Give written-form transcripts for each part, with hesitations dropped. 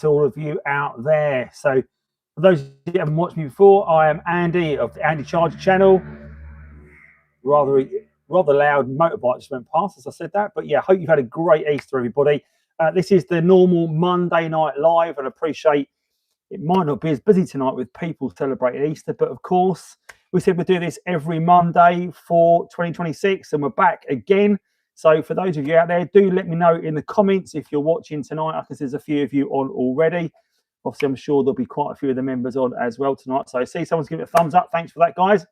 to all of you out there. So for those who haven't watched me before, I am Andy of the Andycharger channel. Rather loud motorbike just went past as I said that, but yeah, hope you've had a great Easter, everybody. This is the normal Monday night live, and I appreciate it might not be as busy tonight with people celebrating Easter, but of course we said we'd do this every Monday for 2026, and we're back again. So for those of you out there, do let me know in the comments if you're watching tonight. I can see there's a few of you on already. Obviously, I'm sure there'll be quite a few of the members on as well tonight. So I see someone's giving it a thumbs up. Thanks for that, guys.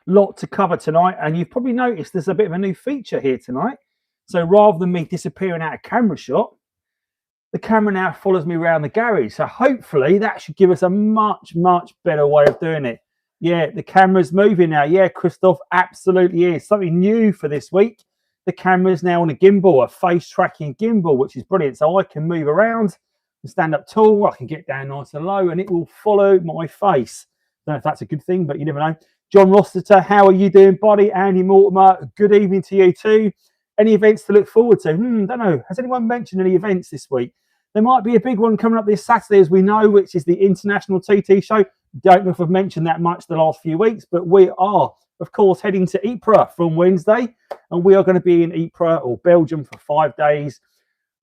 Lot to cover tonight, and you've probably noticed there's a bit of a new feature here tonight. So rather than me disappearing out of camera shot, the camera now follows me around the garage. So hopefully that should give us a much better way of doing it. Yeah, the camera's moving now. Yeah, Christoph, absolutely is. Something new for this week. The camera's now on a gimbal, a face tracking gimbal, which is brilliant. So I can move around and stand up tall. I can get down nice and low, and it will follow my face. Don't know if that's a good thing, but you never know. John Rossiter, how are you doing, buddy? Andy Mortimer, good evening to you too. Any events to look forward to? Don't know. Has anyone mentioned any events this week? There might be a big one coming up this Saturday, as we know, which is the International TT show. Don't know if I've mentioned that much the last few weeks, but we are, of course, heading to Ypres from Wednesday, and we are going to be in Ypres or Belgium for 5 days,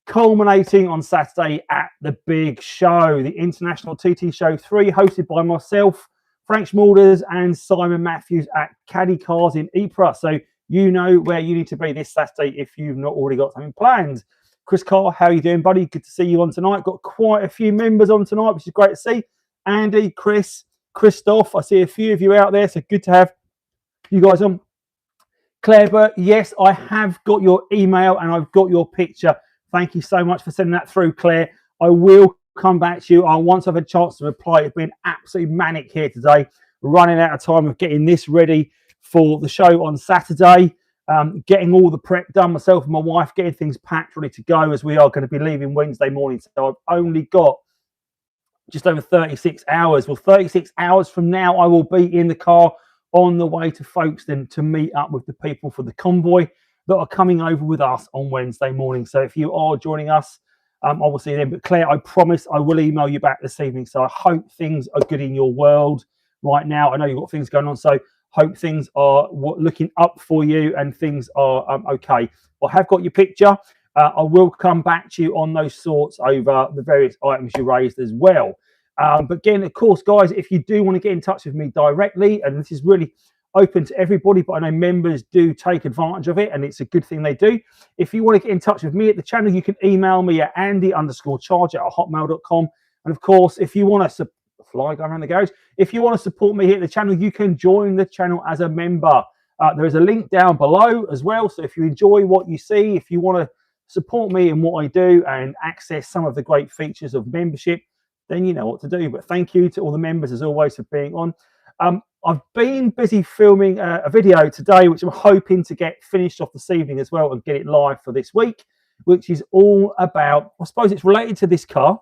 culminating on Saturday at the big show, the International TT Show 3, hosted by myself, Frank Schmalders and Simon Matthews at Caddy Cars in Ypres. So you know where you need to be this Saturday if you've not already got something planned. Chris Carr, how are you doing, buddy? Good to see you on tonight. Got quite a few members on tonight, which is great to see. Andy, Chris, Christoph, I see a few of you out there, so good to have you guys on. Claire Burt, yes, I have got your email and I've got your picture. Thank you so much for sending that through, Claire. I will come back to you once I've had a chance to reply. It's been absolutely manic here today, running out of time of getting this ready for the show on Saturday, getting all the prep done, myself and my wife, getting things packed, ready to go, as we are going to be leaving Wednesday morning. So I've only got just over 36 hours. Well, 36 hours from now, I will be in the car on the way to Folkestone to meet up with the people for the convoy that are coming over with us on Wednesday morning. So if you are joining us, I will see them. But Claire, I promise I will email you back this evening. So I hope things are good in your world right now. I know you've got things going on, so hope things are looking up for you and things are okay. I have got your picture. I will come back to you on those sorts over the various items you raised as well. But again, of course, guys, if you do want to get in touch with me directly, and this is really open to everybody, but I know members do take advantage of it, and it's a good thing they do. If you want to get in touch with me at the channel, you can email me at andy_charger@hotmail.com. And of course, if you want to fly going around the garage, if you want to support me here at the channel, you can join the channel as a member. There is a link down below as well. So if you enjoy what you see, if you want to support me in what I do and access some of the great features of membership, then you know what to do. But thank you to all the members as always for being on. I've been busy filming a video today, which I'm hoping to get finished off this evening as well and get it live for this week, which is all about, I suppose it's related to this car,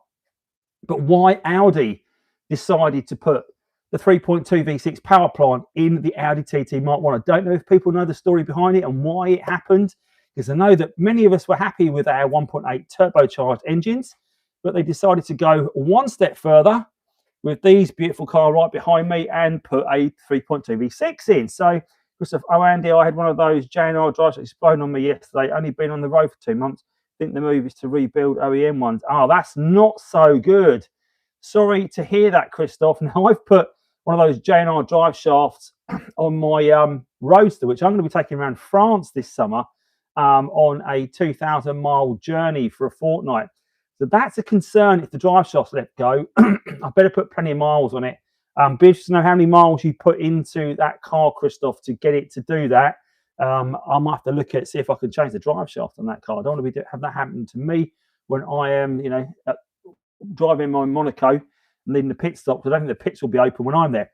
but why Audi decided to put the 3.2 V6 power plant in the Audi TT Mark 1. I don't know if people know the story behind it and why it happened, because I know that many of us were happy with our 1.8 turbocharged engines, but they decided to go one step further with these beautiful car right behind me and put a 3.2 V6 in. So, Christoph, oh, Andy, I had one of those J&R drives that exploded on me yesterday. Only been on the road for 2 months. Think the move is to rebuild OEM ones. Oh, that's not so good. Sorry to hear that, Christoph. Now, I've put one of those J&R drive shafts on my Roadster, which I'm going to be taking around France this summer on a 2,000-mile journey for a fortnight. So that's a concern if the drive shaft's let go. I better put plenty of miles on it. Be interested to know how many miles you put into that car, Christoph, to get it to do that. I might have to look at see if I can change the drive shaft on that car. I don't want to have that happen to me when I am, you know, driving my Monaco and leaving the pit stop, because I don't think the pits will be open when I'm there.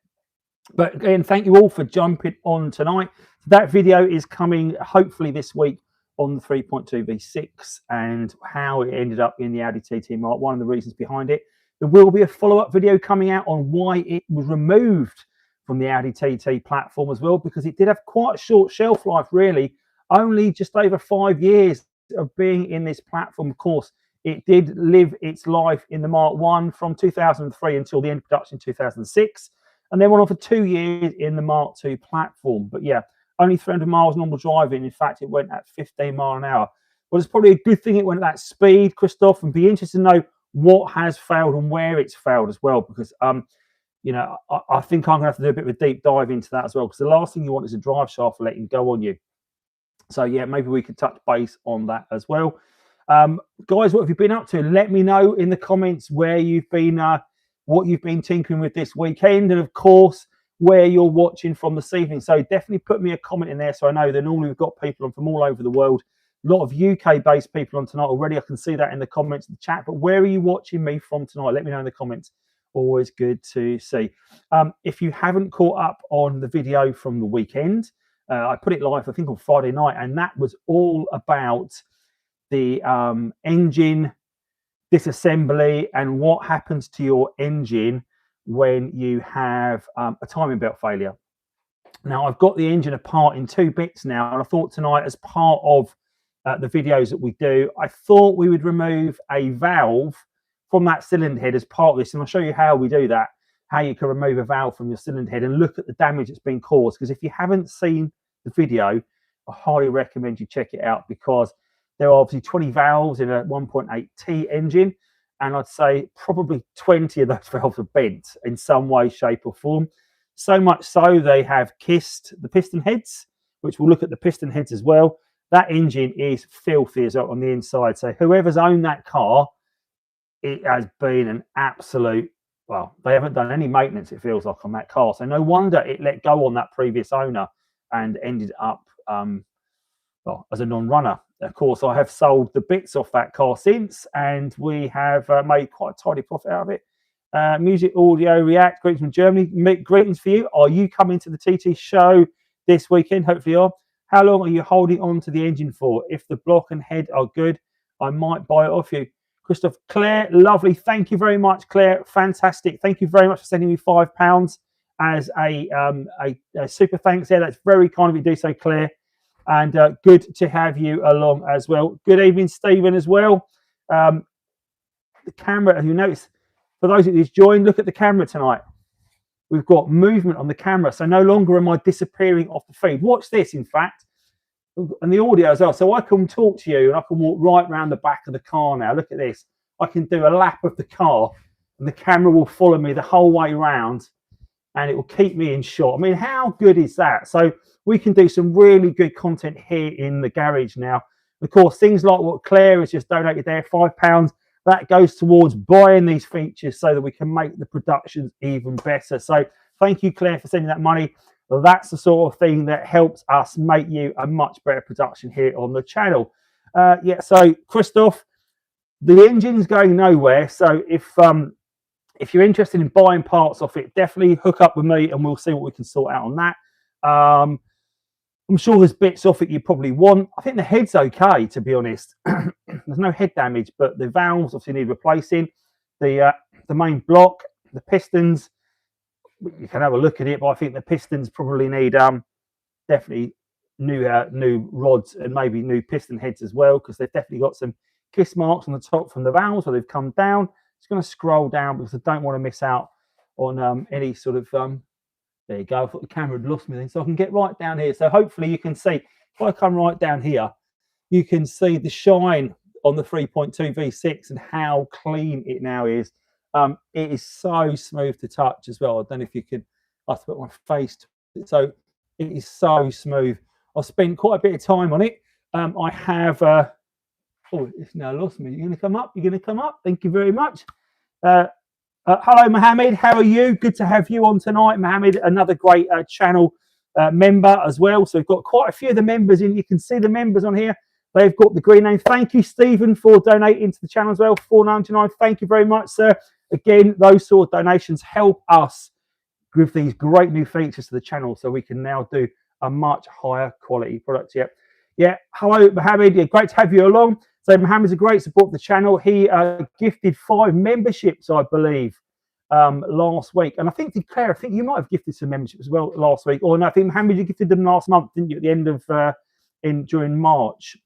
But again, thank you all for jumping on tonight. That video is coming hopefully this week on the 3.2 V6 and how it ended up in the Audi TT Mark, one of the reasons behind it. There will be a follow-up video coming out on why it was removed from the Audi TT platform as well, because it did have quite a short shelf life, really, only just over 5 years of being in this platform. Of course, It did live its life in the Mark 1 from 2003 until the end of production in 2006, and then went on for 2 years in the Mark 2 platform. But yeah, only 300 miles normal driving. In fact, it went at 15 miles an hour. Well, it's probably a good thing it went at that speed, Christoph, and be interested to know what has failed and where it's failed as well, because you know, I think I'm going to have to do a bit of a deep dive into that as well, because the last thing you want is a drive shaft letting go on you. So yeah, maybe we could touch base on that as well. Guys, what have you been up to? Let me know in the comments where you've been, what you've been tinkering with this weekend, and of course where you're watching from this evening. So definitely put me a comment in there so I know that normally we've got people on from all over the world. A lot of UK-based people on tonight already. I can see that in the comments of the chat. But where are you watching me from tonight? Let me know in the comments. Always good to see. If you haven't caught up on the video from the weekend, I put it live, I think, on Friday night, and that was all about the engine disassembly and what happens to your engine when you have a timing belt failure. Now, I've got the engine apart in 2 bits now, and I thought tonight, as part of the videos that we do, I thought we would remove a valve from that cylinder head as part of this, and I'll show you how we do that, how you can remove a valve from your cylinder head and look at the damage that's been caused. Because if you haven't seen the video, I highly recommend you check it out, because there are obviously 20 valves in a 1.8T engine, and I'd say probably 20 of those valves are bent in some way, shape or form. So much so they have kissed the piston heads, which we'll look at the piston heads as well. That engine is filthy as well on the inside. So whoever's owned that car, it has been an absolute, well, they haven't done any maintenance, it feels like, on that car. So no wonder it let go on that previous owner and ended up well, as a non-runner. Of course, I have sold the bits off that car since, and we have made quite a tidy profit out of it. Music Audio React, greetings from Germany. Mick, greetings for you. Are you coming to the TT show this weekend? Hopefully you are. How long are you holding on to the engine for? If the block and head are good, I might buy it off you. Christoph, Claire, lovely. Thank you very much, Claire. Fantastic. Thank you very much for sending me £5 as a super thanks. Yeah, that's very kind of you to do so, Claire. And good to have you along as well. Good evening, Stephen, as well. The camera, have you noticed, for those of you who's joined, look at the camera tonight. We've got movement on the camera, so no longer am I disappearing off the feed. Watch this, in fact, and the audio as well. So I can talk to you and I can walk right around the back of the car now. Look at this. I can do a lap of the car and the camera will follow me the whole way around and it will keep me in shot. I mean, how good is that? So we can do some really good content here in the garage now. Of course, things like what Claire has just donated there, £5, that goes towards buying these features so that we can make the productions even better. So thank you, Claire, for sending that money. Well, that's the sort of thing that helps us make you a much better production here on the channel. Yeah, so Christoph, the engine's going nowhere. So if you're interested in buying parts off it, definitely hook up with me and we'll see what we can sort out on that. I'm sure there's bits off it you probably want. I think the head's okay, to be honest. There's no head damage, but the valves obviously need replacing. The main block, the pistons, you can have a look at it, but I think the pistons probably need definitely new rods and maybe new piston heads as well, because they've definitely got some kiss marks on the top from the valves where they've come down. Just going to scroll down because I don't want to miss out on any sort of there you go. I thought the camera had lost me then, so I can get right down here. So hopefully you can see, if I come right down here, you can see the shine on the 3.2 V6 and how clean it now is. It is so smooth to touch as well. I don't know if you could, I have to put my face to it. So it is so smooth. I've spent quite a bit of time on it. I have, oh, it's now lost me. You're going to come up? You're going to come up? Thank you very much. Hello, Mohammed. How are you? Good to have you on tonight, Mohammed. Another great channel member as well. So we've got quite a few of the members in. You can see the members on here. They've got the green name. Thank you, Stephen, for donating to the channel as well. $4.99. Thank you very much, sir. Again, those sort of donations help us with these great new features to the channel, so we can now do a much higher quality product. Yeah. Hello, Mohammed. Yeah, great to have you along. So Mohammed's a great support of the channel. He gifted 5 memberships, I believe, last week. And I think, Claire, I think you might have gifted some memberships as well last week. Or no, I think, Mohammed, you gifted them last month, didn't you, at the end of during March.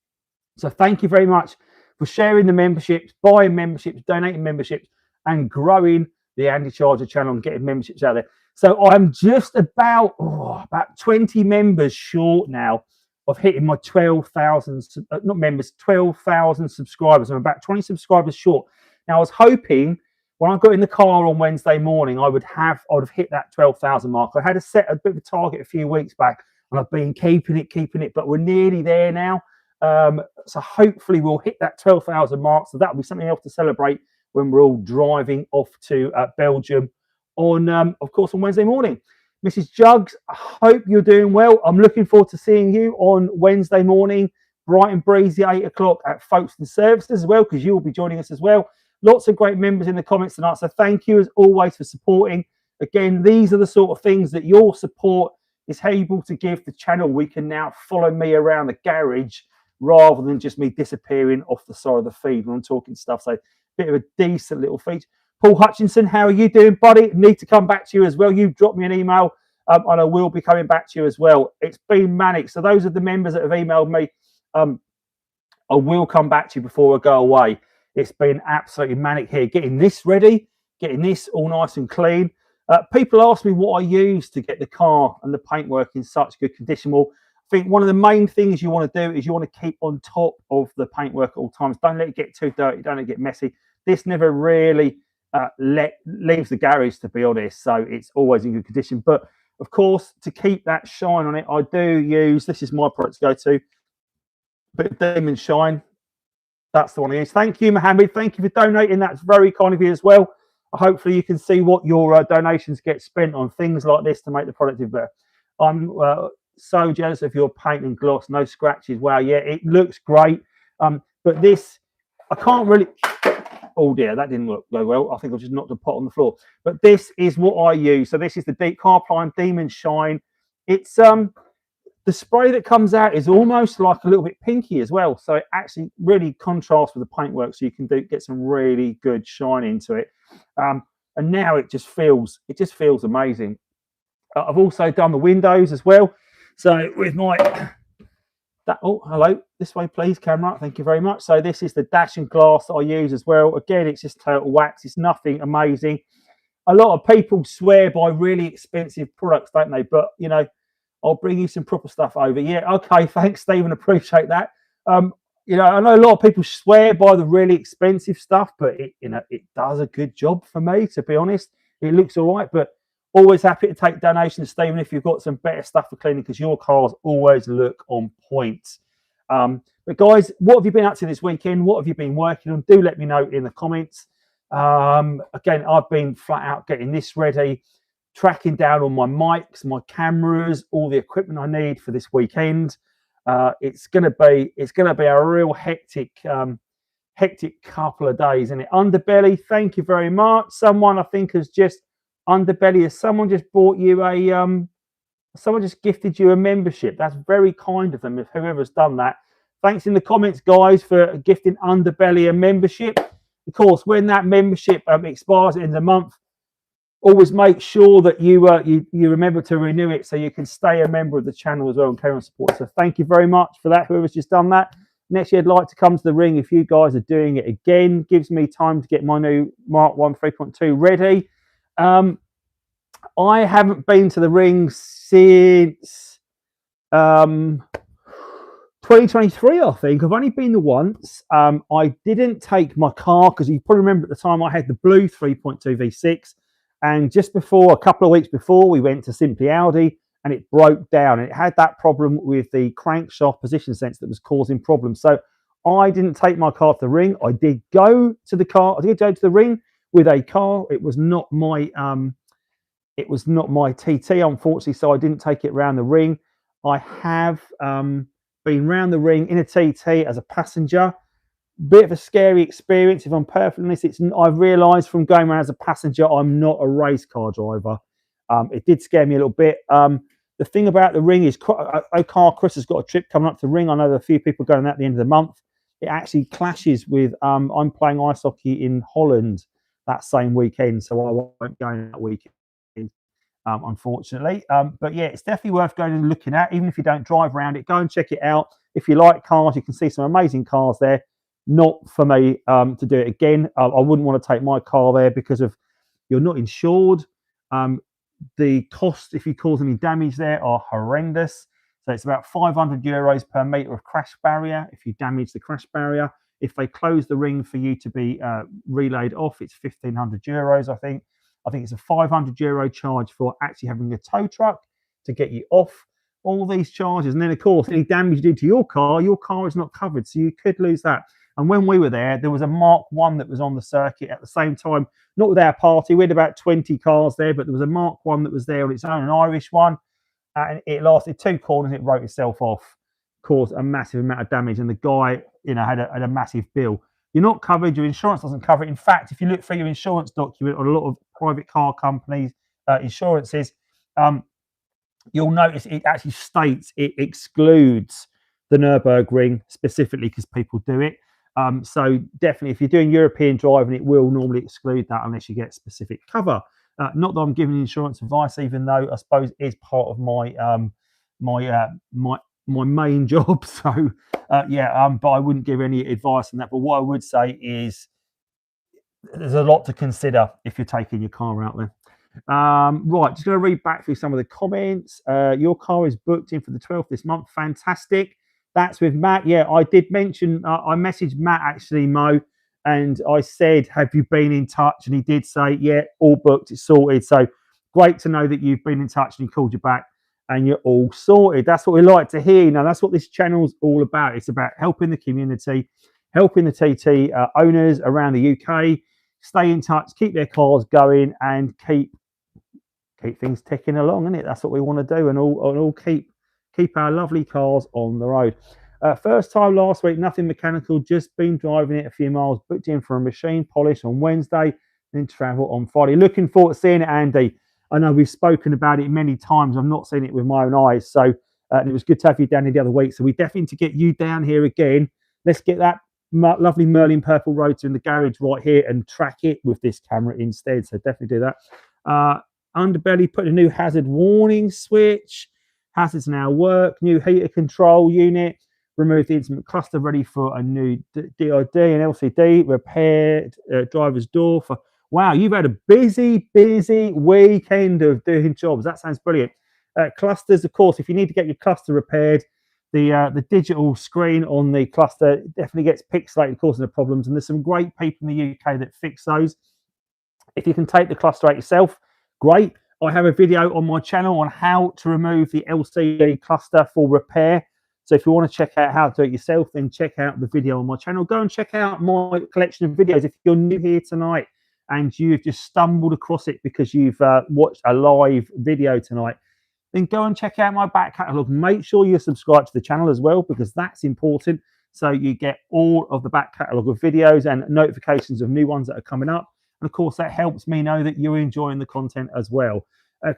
So thank you very much for sharing the memberships, buying memberships, donating memberships, and growing the Andycharger channel and getting memberships out there. So I'm just about 20 members short now of hitting my 12,000, not members, 12,000 subscribers. I'm about 20 subscribers short. Now I was hoping when I got in the car on Wednesday morning, I would have hit that 12,000 mark. I had set a bit of a target a few weeks back, and I've been keeping it, but we're nearly there now. So hopefully we'll hit that 12,000 mark. So that'll be something else to celebrate when we're all driving off to Belgium on, of course, on Wednesday morning. Mrs. Jugs, I hope you're doing well. I'm looking forward to seeing you on Wednesday morning, bright and breezy, 8 o'clock at Folkestone Services as well, because you will be joining us as well. Lots of great members in the comments tonight. So thank you as always for supporting. Again, these are the sort of things that your support is able to give the channel. We can now follow me around the garage rather than just me disappearing off the side of the feed when I'm talking stuff. So a bit of a decent little feature. Paul Hutchinson, how are you doing, buddy? Need to come back to you as well. You've dropped me an email, and I will be coming back to you as well. It's been manic. So those are the members that have emailed me. I will come back to you before I go away. It's been absolutely manic here, getting this ready, getting this all nice and clean. People ask me what I use to get the car and the paintwork in such good condition. Well, I think one of the main things you want to do is you want to keep on top of the paintwork at all times. Don't let it get too dirty. Don't let it get messy. This never really leaves the garage, to be honest, so it's always in good condition. But of course, to keep that shine on it, I do use, this is my product to go to, but Demon Shine, that's the one I use. Thank you, Mohammed. Thank you for donating. That's very kind of you as well. Hopefully you can see what your donations get spent on things like this to make the product better. I'm so jealous of your paint and gloss, no scratches. Wow, yeah, it looks great. But this, I can't really, oh dear, that didn't look very well. I think I just knocked the pot on the floor. But this is what I use. So this is the Deep Carpline Demon Shine. It's the spray that comes out is almost like a little bit pinky as well. So it actually really contrasts with the paintwork, so you can get some really good shine into it. And now it just feels amazing. I've also done the windows as well. So with my oh, hello, this way please, camera, thank you very much. So this is the dash and glass that I use as well. Again, it's just total wax. It's nothing amazing. A lot of people swear by really expensive products, don't they? But you know, I'll bring you some proper stuff over. Yeah, okay, thanks, Stephen, appreciate that. You know, I know a lot of people swear by the really expensive stuff, but it does a good job for me, to be honest. It looks all right, but always happy to take donations, Stephen, if you've got some better stuff for cleaning, because your cars always look on point. But guys, what have you been up to this weekend? What have you been working on? Do let me know in the comments. Again, I've been flat out getting this ready, tracking down all my mics, my cameras, all the equipment I need for this weekend. It's gonna be a real hectic couple of days. And Underbelly, thank you very much. Someone I think has just Underbelly, has someone just bought you a someone just gifted you a membership. That's very kind of them, if whoever's done that. Thanks in the comments, guys, for gifting Underbelly a membership. Of course, when that membership expires in the month, always make sure that you remember to renew it so you can stay a member of the channel as well and carry on support. So thank you very much for that, whoever's just done that. Next year, I'd like to come to the ring if you guys are doing it again. Gives me time to get my new Mk1 3.2 ready. I haven't been to the ring since 2023, I think. I've only been there once. I didn't take my car because you probably remember at the time I had the blue 3.2 V6. And just before, a couple of weeks before, we went to Simply Audi and it broke down. And it had that problem with the crankshaft position sense that was causing problems. So I didn't take my car to the ring. I did go to the car. I did go to the ring with a car. It was not my TT, unfortunately, so I didn't take it around the ring. I have been round the ring in a TT as a passenger. Bit of a scary experience, if I'm perfectly honest. I've realised from going around as a passenger, I'm not a race car driver. It did scare me a little bit. The thing about the ring is, Chris has got a trip coming up to the ring. I know there are a few people going at the end of the month. It actually clashes with, I'm playing ice hockey in Holland that same weekend, so I won't go in that weekend, unfortunately. But yeah, it's definitely worth going and looking at, even if you don't drive around it. Go and check it out. If you like cars, you can see some amazing cars there. not for me to do it again. I wouldn't want to take my car there because of you're not insured. The cost, if you cause any damage there, are horrendous. So it's about €500 per metre of crash barrier if you damage the crash barrier. If they close the ring for you to be relayed off, it's €1,500, I think. I think it's a €500 charge for actually having a tow truck to get you off. All these charges. And then, of course, any damage you do to your car is not covered. So you could lose that. And when we were there was a Mk1 that was on the circuit at the same time, not with our party. We had about 20 cars there, but there was a Mk1 that was there on its own, an Irish one. And it lasted 2 corners. It wrote itself off, caused a massive amount of damage. And the guy, had a massive bill. You're not covered. Your insurance doesn't cover it. In fact, if you look through your insurance document on a lot of private car companies' insurances, you'll notice it actually states it excludes the Nurburgring specifically because people do it. So definitely, if you're doing European driving, it will normally exclude that unless you get specific cover. Not that I'm giving insurance advice, even though I suppose it is part of my my main job. So but I wouldn't give any advice on that. But what I would say is there's a lot to consider if you're taking your car out there. Right, just going to read back through some of the comments. Your car is booked in for the 12th this month. Fantastic. That's with Matt. Yeah, I did mention, I messaged Matt actually, Mo, and I said, have you been in touch? And he did say, yeah, all booked, it's sorted. So great to know that you've been in touch and he called you back and you're all sorted. That's what we like to hear. That's what this channel's all about. It's about helping the community, helping the TT owners around the UK stay in touch, keep their cars going, and keep things ticking along, isn't it? That's what we want to do, and all keep our lovely cars on the road. First time last week, nothing mechanical, just been driving it a few miles, booked in for a machine polish on Wednesday, then travel on Friday. Looking forward to seeing it, Andy. I know we've spoken about it many times. I've not seen it with my own eyes, so it was good to have you down here the other week. So we definitely need to get you down here again. Let's get that lovely Merlin purple rotor in the garage right here and track it with this camera instead. So definitely do that. Underbelly, put a new hazard warning switch. Hazards now work. New heater control unit. Remove the instrument cluster, ready for a new DID and LCD. Repaired driver's door. Wow, you've had a busy weekend of doing jobs. That sounds brilliant. Clusters, of course, if you need to get your cluster repaired, the digital screen on the cluster definitely gets pixelated, causing the problems. And there's some great people in the UK that fix those. If you can take the cluster out yourself, great. I have a video on my channel on how to remove the LCD cluster for repair. So if you want to check out how to do it yourself, then check out the video on my channel. Go and check out my collection of videos. If you're new here tonight and you've just stumbled across it because you've watched a live video tonight, then go and check out my back catalogue. Make sure you're subscribed to the channel as well, because that's important. So you get all of the back catalogue of videos and notifications of new ones that are coming up. And of course, that helps me know that you're enjoying the content as well.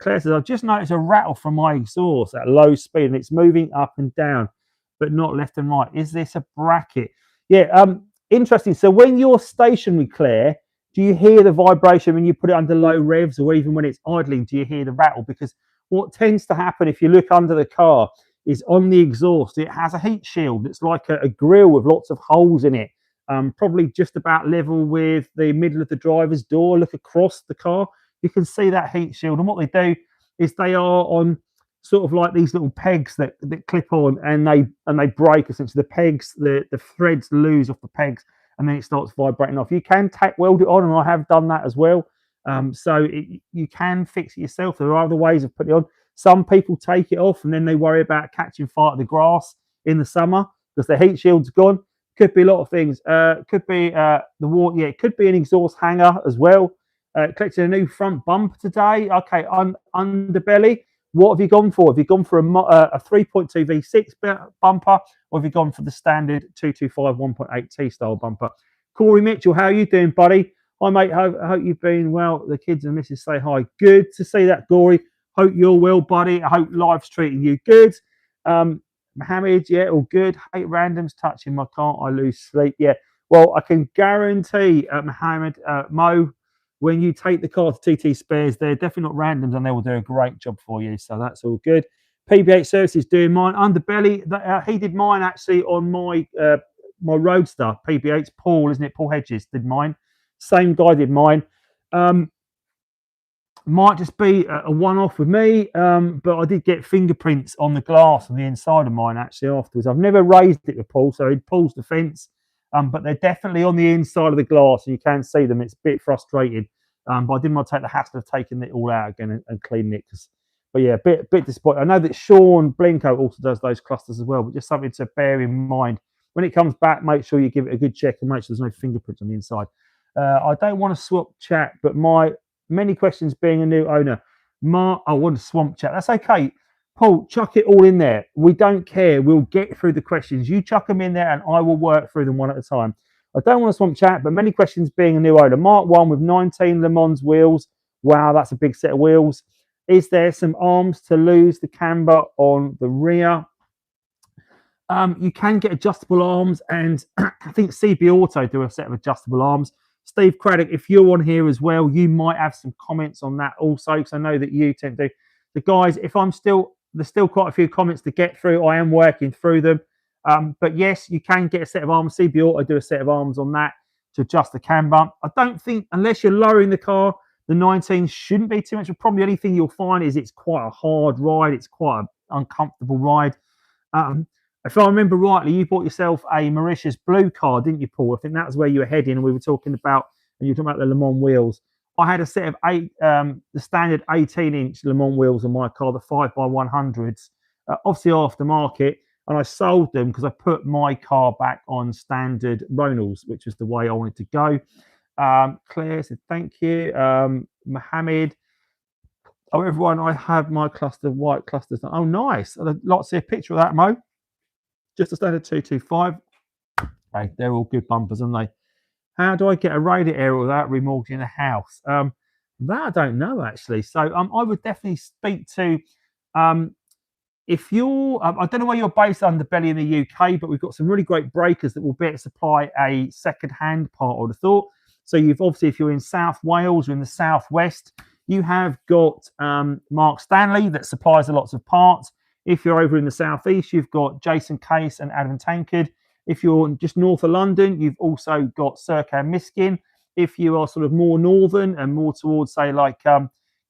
Claire says, I've just noticed a rattle from my exhaust at low speed and it's moving up and down, but not left and right. Is this a bracket? Yeah, interesting. So when you're stationary, Claire, do you hear the vibration when you put it under low revs, or even when it's idling, do you hear the rattle? Because what tends to happen if you look under the car is on the exhaust, it has a heat shield. It's like a grill with lots of holes in it. Probably just about level with the middle of the driver's door. Look across the car, you can see that heat shield. And what they do is they are on sort of like these little pegs that clip on, and they break essentially. The pegs, the threads loose off the pegs, and then it starts vibrating off. You can tack weld it on, and I have done that as well. So you can fix it yourself. There are other ways of putting it on. Some people take it off and then they worry about catching fire to the grass in the summer because the heat shield's gone. Could be a lot of things. Could be the water. Yeah, it could be an exhaust hanger as well. Collected a new front bumper today. Okay, underbelly. What have you gone for? Have you gone for a 3.2 V6 bumper, or have you gone for the standard 225 1.8T style bumper? Corey Mitchell, how are you doing, buddy? Hi, mate. Hope you've been well. The kids and missus say hi. Good to see that, Corey. Hope you're well, buddy. I hope life's treating you good. Mohammed, yeah, all good. Hate randoms touching my car. I lose sleep. Yeah. Well, I can guarantee, Mohammed, Mo, when you take the car to TT Spares, they're definitely not randoms, and they will do a great job for you. So that's all good. PB8 Services doing mine. Underbelly, he did mine actually on my my Roadster PB8's Paul, isn't it? Paul Hedges did mine. Same guy did mine. Might just be a one-off with me, but I did get fingerprints on the glass on the inside of mine actually afterwards. I've never raised it with Paul, so he pulls the fence, but they're definitely on the inside of the glass, and you can see them. It's a bit frustrating, but I didn't want to take the hassle of taking it all out again and cleaning it. But yeah, a bit disappointed. I know that Sean Blinko also does those clusters as well, but just something to bear in mind. When it comes back, make sure you give it a good check and make sure there's no fingerprints on the inside. I don't want to swap chat, but many questions being a new owner. I want to swamp chat. That's okay. Paul, chuck it all in there. We don't care. We'll get through the questions. You chuck them in there and I will work through them one at a time. I don't want to swamp chat, but many questions being a new owner. Mark 1 with 19 Le Mans wheels. Wow, that's a big set of wheels. Is there some arms to lose the camber on the rear? You can get adjustable arms, and I think CB Auto do a set of adjustable arms. Steve Craddock, if you're on here as well, you might have some comments on that also, because I know that you tend to. The guys, there's still quite a few comments to get through. I am working through them. But yes, you can get a set of arms. CB Auto do a set of arms on that to adjust the camber. I don't think, unless you're lowering the car, the 19 shouldn't be too much. But probably the only thing you'll find is it's quite a hard ride. It's quite an uncomfortable ride. If I remember rightly, you bought yourself a Mauritius blue car, didn't you, Paul? I think that was where you were heading, and we were talking about, and you were talking about the Le Mans wheels. I had a set of the standard 18-inch Le Mans wheels on my car, the 5x100s, obviously aftermarket, and I sold them because I put my car back on standard Ronalds, which was the way I wanted to go. Claire said, thank you. Mohammed. Oh, everyone, I have my cluster, white clusters. Oh, nice. I'd like to see a picture of that, Mo. Just a standard 225. Hey, they're all good bumpers, aren't they? How do I get a radiator area without remortgaging a house? That I don't know, actually. So I would definitely speak to, if you're, I don't know where you're based underbelly in the UK, but we've got some really great breakers that will be able to supply a second-hand part, I would have thought. So you've obviously, if you're in South Wales or in the Southwest, you have got Mark Stanley that supplies lots of parts. If you're over in the Southeast, you've got Jason Case and Adam Tankard. If you're just north of London, you've also got Serkan Miskin. If you are sort of more northern and more towards, say, like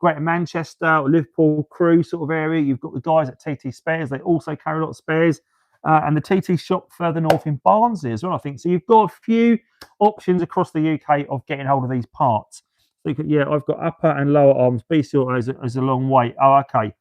Greater Manchester or Liverpool, Crewe sort of area, you've got the guys at TT Spares. They also carry a lot of spares. And the TT shop further north in Barnsley as well, I think. So you've got a few options across the UK of getting hold of these parts. So you could, yeah, I've got upper and lower arms. BC Auto is a long way. Oh, okay.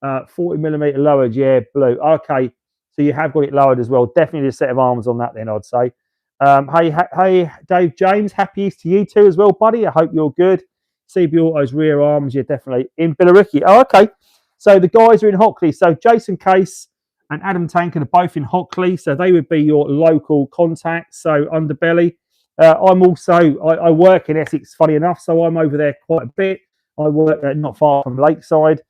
40mm lowered, yeah, blue. Okay, so you have got it lowered as well. Definitely a set of arms on that then, I'd say. Hey, Dave James, happy Easter to you too as well, buddy. I hope you're good. CB Auto's rear arms, you're definitely in Billericay. Oh, okay. So the guys are in Hockley. So Jason Case and Adam Tankard are both in Hockley. So they would be your local contacts. So underbelly. I'm also, I work in Essex, funny enough, so I'm over there quite a bit. I work not far from Lakeside.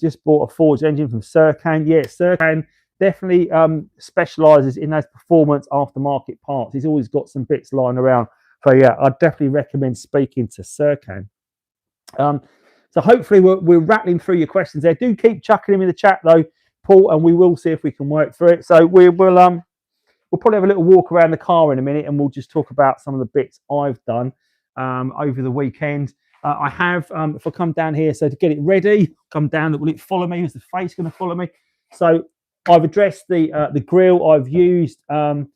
Just bought a forged engine from Serkan. Yeah, Serkan definitely specialises in those performance aftermarket parts. He's always got some bits lying around. So yeah, I'd definitely recommend speaking to Serkan. So hopefully we're rattling through your questions there. Do keep chucking them in the chat though, Paul, and we will see if we can work through it. So we'll probably have a little walk around the car in a minute, and we'll just talk about some of the bits I've done over the weekend. I have, if I come down here, so to get it ready, come down, will it follow me? Is the face going to follow me? So I've addressed the grille. I've used Maguire's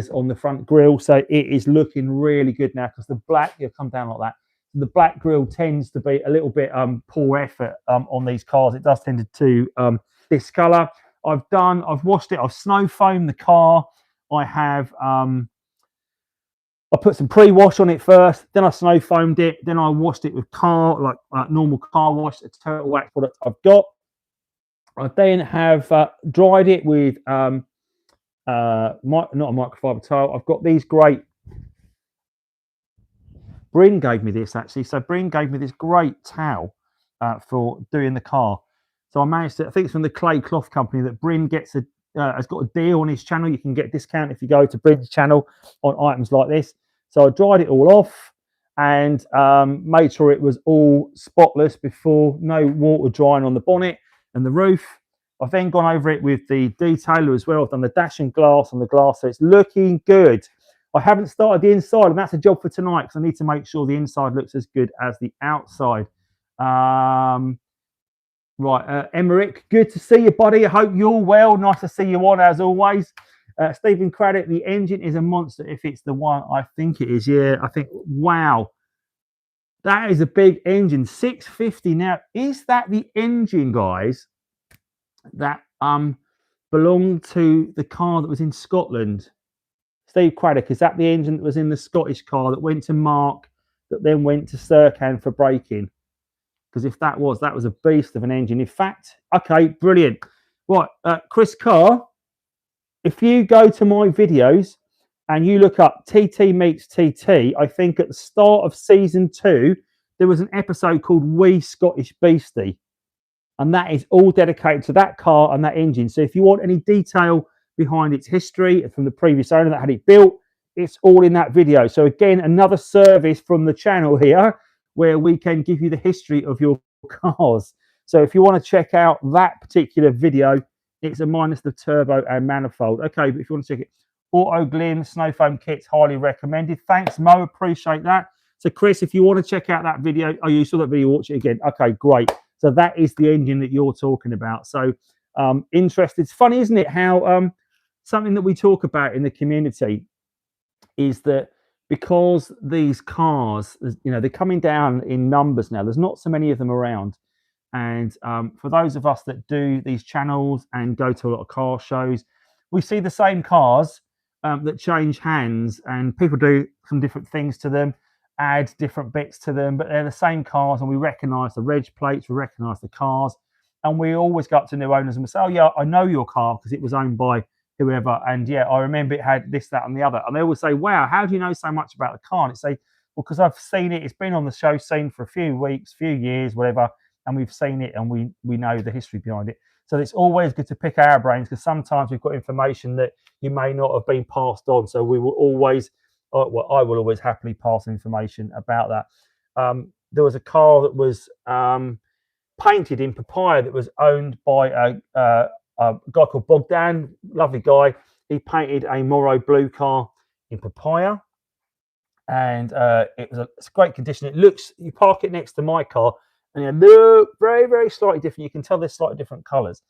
on the front grille, so it is looking really good now because the black, you'll come down like that. The black grille tends to be a little bit poor effort on these cars. It does tend to discolour. I've washed it. I've snow foamed the car. I put some pre-wash on it first, then I snow foamed it, then I washed it with normal car wash, a turtle wax product I've got. I then have dried it with not a microfiber towel. I've got these great. Bryn gave me this actually. So Bryn gave me this great towel for doing the car. So I managed to, I think it's from the Clay Cloth Company that Bryn gets has got a deal on his channel. You can get a discount if you go to Bryn's channel on items like this. So I dried it all off and made sure it was all spotless before, no water drying on the bonnet and the roof. I've then gone over it with the detailer as well. I've done the dash and glass on the glass, so it's looking good. I haven't started the inside, and that's a job for tonight because I need to make sure the inside looks as good as the outside. Right, Emmerich, good to see you, buddy. I hope you're well. Nice to see you on, as always. Stephen Craddock, the engine is a monster if it's the one I think it is. Yeah, I think, wow. That is a big engine, 650. Now, is that the engine, guys, that belonged to the car that was in Scotland? Steve Craddock, is that the engine that was in the Scottish car that went to Mark, that then went to Serkan for braking? Because if that was a beast of an engine. In fact, okay, brilliant. Right, Chris Carr, if you go to my videos and you look up TT meets TT, I think at the start of season 2, there was an episode called Wee Scottish Beastie. And that is all dedicated to that car and that engine. So if you want any detail behind its history from the previous owner that had it built, it's all in that video. So again, another service from the channel here where we can give you the history of your cars. So if you want to check out that particular video, it's a minus the turbo and manifold. Okay, but if you want to check it, Auto Glim, snow foam kits, highly recommended. Thanks, Mo, appreciate that. So Chris, if you want to check out that video, oh, you saw that video, watch it again. Okay, great. So that is the engine that you're talking about. So interested. It's funny, isn't it, how something that we talk about in the community is that because these cars, you know, they're coming down in numbers now. There's not so many of them around. And for those of us that do these channels and go to a lot of car shows, we see the same cars that change hands, and people do some different things to them, add different bits to them, but they're the same cars, and we recognise the reg plates, we recognise the cars, and we always go up to new owners and we say, oh yeah, I know your car because it was owned by whoever, and yeah, I remember it had this, that, and the other. And they always say, wow, how do you know so much about the car? And it's say, well, because I've seen it, it's been on the show scene for a few weeks, few years, whatever, and we've seen it and we know the history behind it. So it's always good to pick our brains, because sometimes we've got information that you may not have been passed on. So we will always, well, I will always happily pass information about that. There was a car that was painted in papaya that was owned by a guy called Bogdan, lovely guy. He painted a Morrow blue car in papaya, and it's a great condition. It looks, you park it next to my car, and it look very, very slightly different. You can tell there's slightly different colours.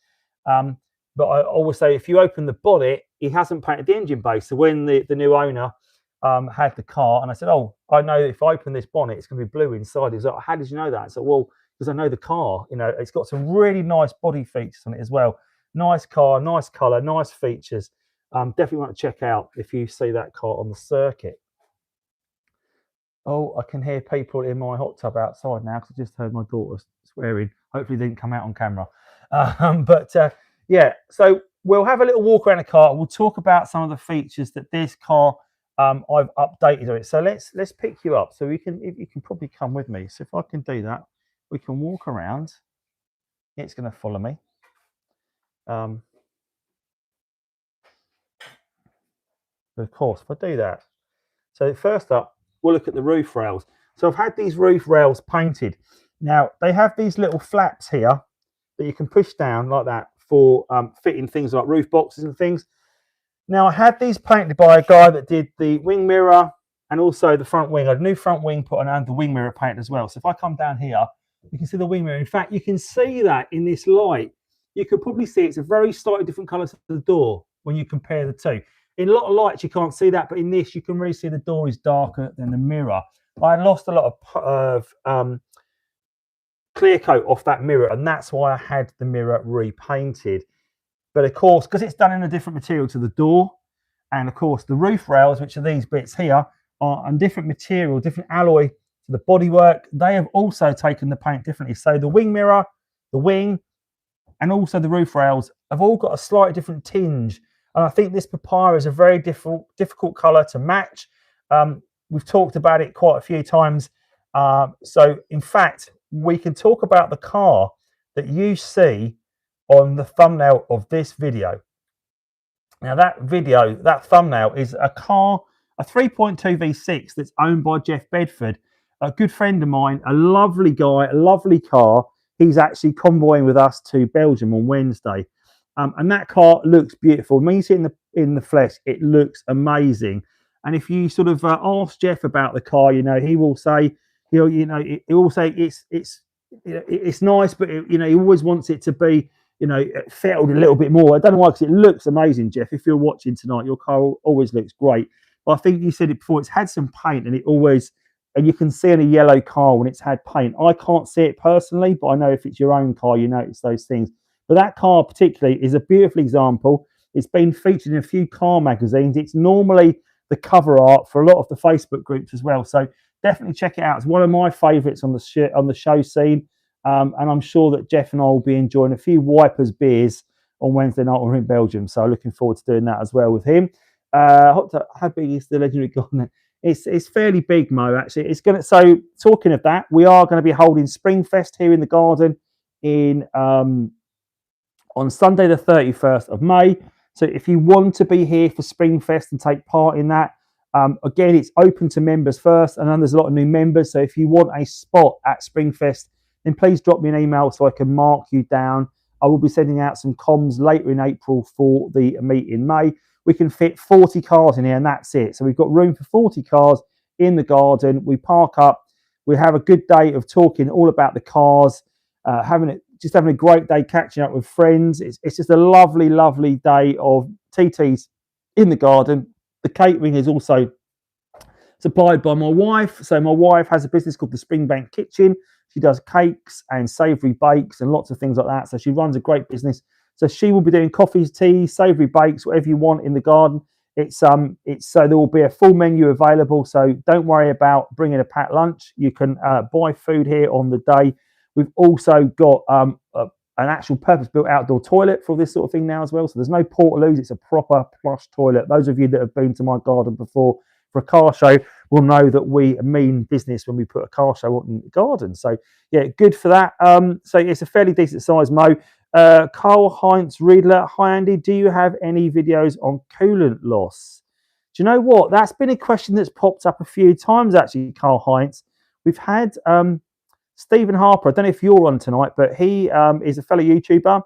But I always say, if you open the bonnet, he hasn't painted the engine base. So when the new owner had the car, and I said, oh, I know if I open this bonnet, it's going to be blue inside. He's like, how did you know that? I said, well, because I know the car. You know, it's got some really nice body features on it as well. Nice car, nice colour, nice features. Definitely want to check out if you see that car on the circuit. Oh, I can hear people in my hot tub outside now because I just heard my daughter swearing. Hopefully, they didn't come out on camera. Yeah, so we'll have a little walk around the car. We'll talk about some of the features that this car I've updated on it. So let's pick you up. So you can probably come with me. So if I can do that, we can walk around. It's going to follow me. But of course, if I do that. So first up, we'll look at the roof rails. So I've had these roof rails painted. Now they have these little flaps here that you can push down like that for fitting things like roof boxes and things. Now I had these painted by a guy that did the wing mirror and also the front wing. I had a new front wing put on and the wing mirror painted as well. So if I come down here, you can see the wing mirror. In fact, you can see that in this light. You could probably see it's a very slightly different colour to the door when you compare the two. In a lot of lights, you can't see that, but in this, you can really see the door is darker than the mirror. I lost a lot of clear coat off that mirror, and that's why I had the mirror repainted. But of course, because it's done in a different material to the door, and of course, the roof rails, which are these bits here, are on different material, different alloy to the bodywork, they have also taken the paint differently. So the wing mirror, the wing, and also the roof rails have all got a slightly different tinge. And I think this papaya is a very difficult colour to match. We've talked about it quite a few times. So in fact, we can talk about the car that you see on the thumbnail of this video. Now that thumbnail is a car, a 3.2 V6 that's owned by Jeff Bedford, a good friend of mine, a lovely guy, a lovely car. He's actually convoying with us to Belgium on Wednesday. And that car looks beautiful. When you see it in the flesh, it looks amazing. And if you sort of ask Jeff about the car, he will say, he will say it's nice, but he always wants it to be, fettled a little bit more. I don't know why, because it looks amazing, Jeff. If you're watching tonight, your car always looks great. But I think you said it before, it's had some paint, and you can see in a yellow car when it's had paint. I can't see it personally, but I know if it's your own car, you notice those things. But that car particularly is a beautiful example. It's been featured in a few car magazines. It's normally the cover art for a lot of the Facebook groups as well. So definitely check it out. It's one of my favourites on the show scene. And I'm sure that Jeff and I will be enjoying a few Ypres beers on Wednesday night. We're in Belgium, so looking forward to doing that as well with him. How big is the legendary garden? It's fairly big, Mo. Actually, it's going to. So talking of that, we are going to be holding Springfest here in the garden on Sunday the 31st of May. So if you want to be here for Springfest and take part in that, again, it's open to members first, and then there's a lot of new members. So if you want a spot at Springfest, then please drop me an email so I can mark you down. I will be sending out some comms later in April for the meet in May. We can fit 40 cars in here, and that's it. So we've got room for 40 cars in the garden. We park up. We have a good day of talking all about the cars, having a great day catching up with friends. It's just a lovely, lovely day of TTs in the garden. The catering is also supplied by my wife. So my wife has a business called the Springbank Kitchen. She does cakes and savoury bakes and lots of things like that. So she runs a great business. So she will be doing coffees, teas, savoury bakes, whatever you want in the garden. It's so there will be a full menu available. So don't worry about bringing a packed lunch. You can buy food here on the day. We've also got an actual purpose-built outdoor toilet for this sort of thing now as well. So there's no portaloos. It's a proper plush toilet. Those of you that have been to my garden before for a car show will know that we mean business when we put a car show on in the garden. So yeah, good for that. So it's a fairly decent size, Mo. Carl Heinz Riedler, hi Andy, do you have any videos on coolant loss? Do you know what? That's been a question that's popped up a few times actually, Carl Heinz. We've had Stephen Harper, I don't know if you're on tonight, but he is a fellow YouTuber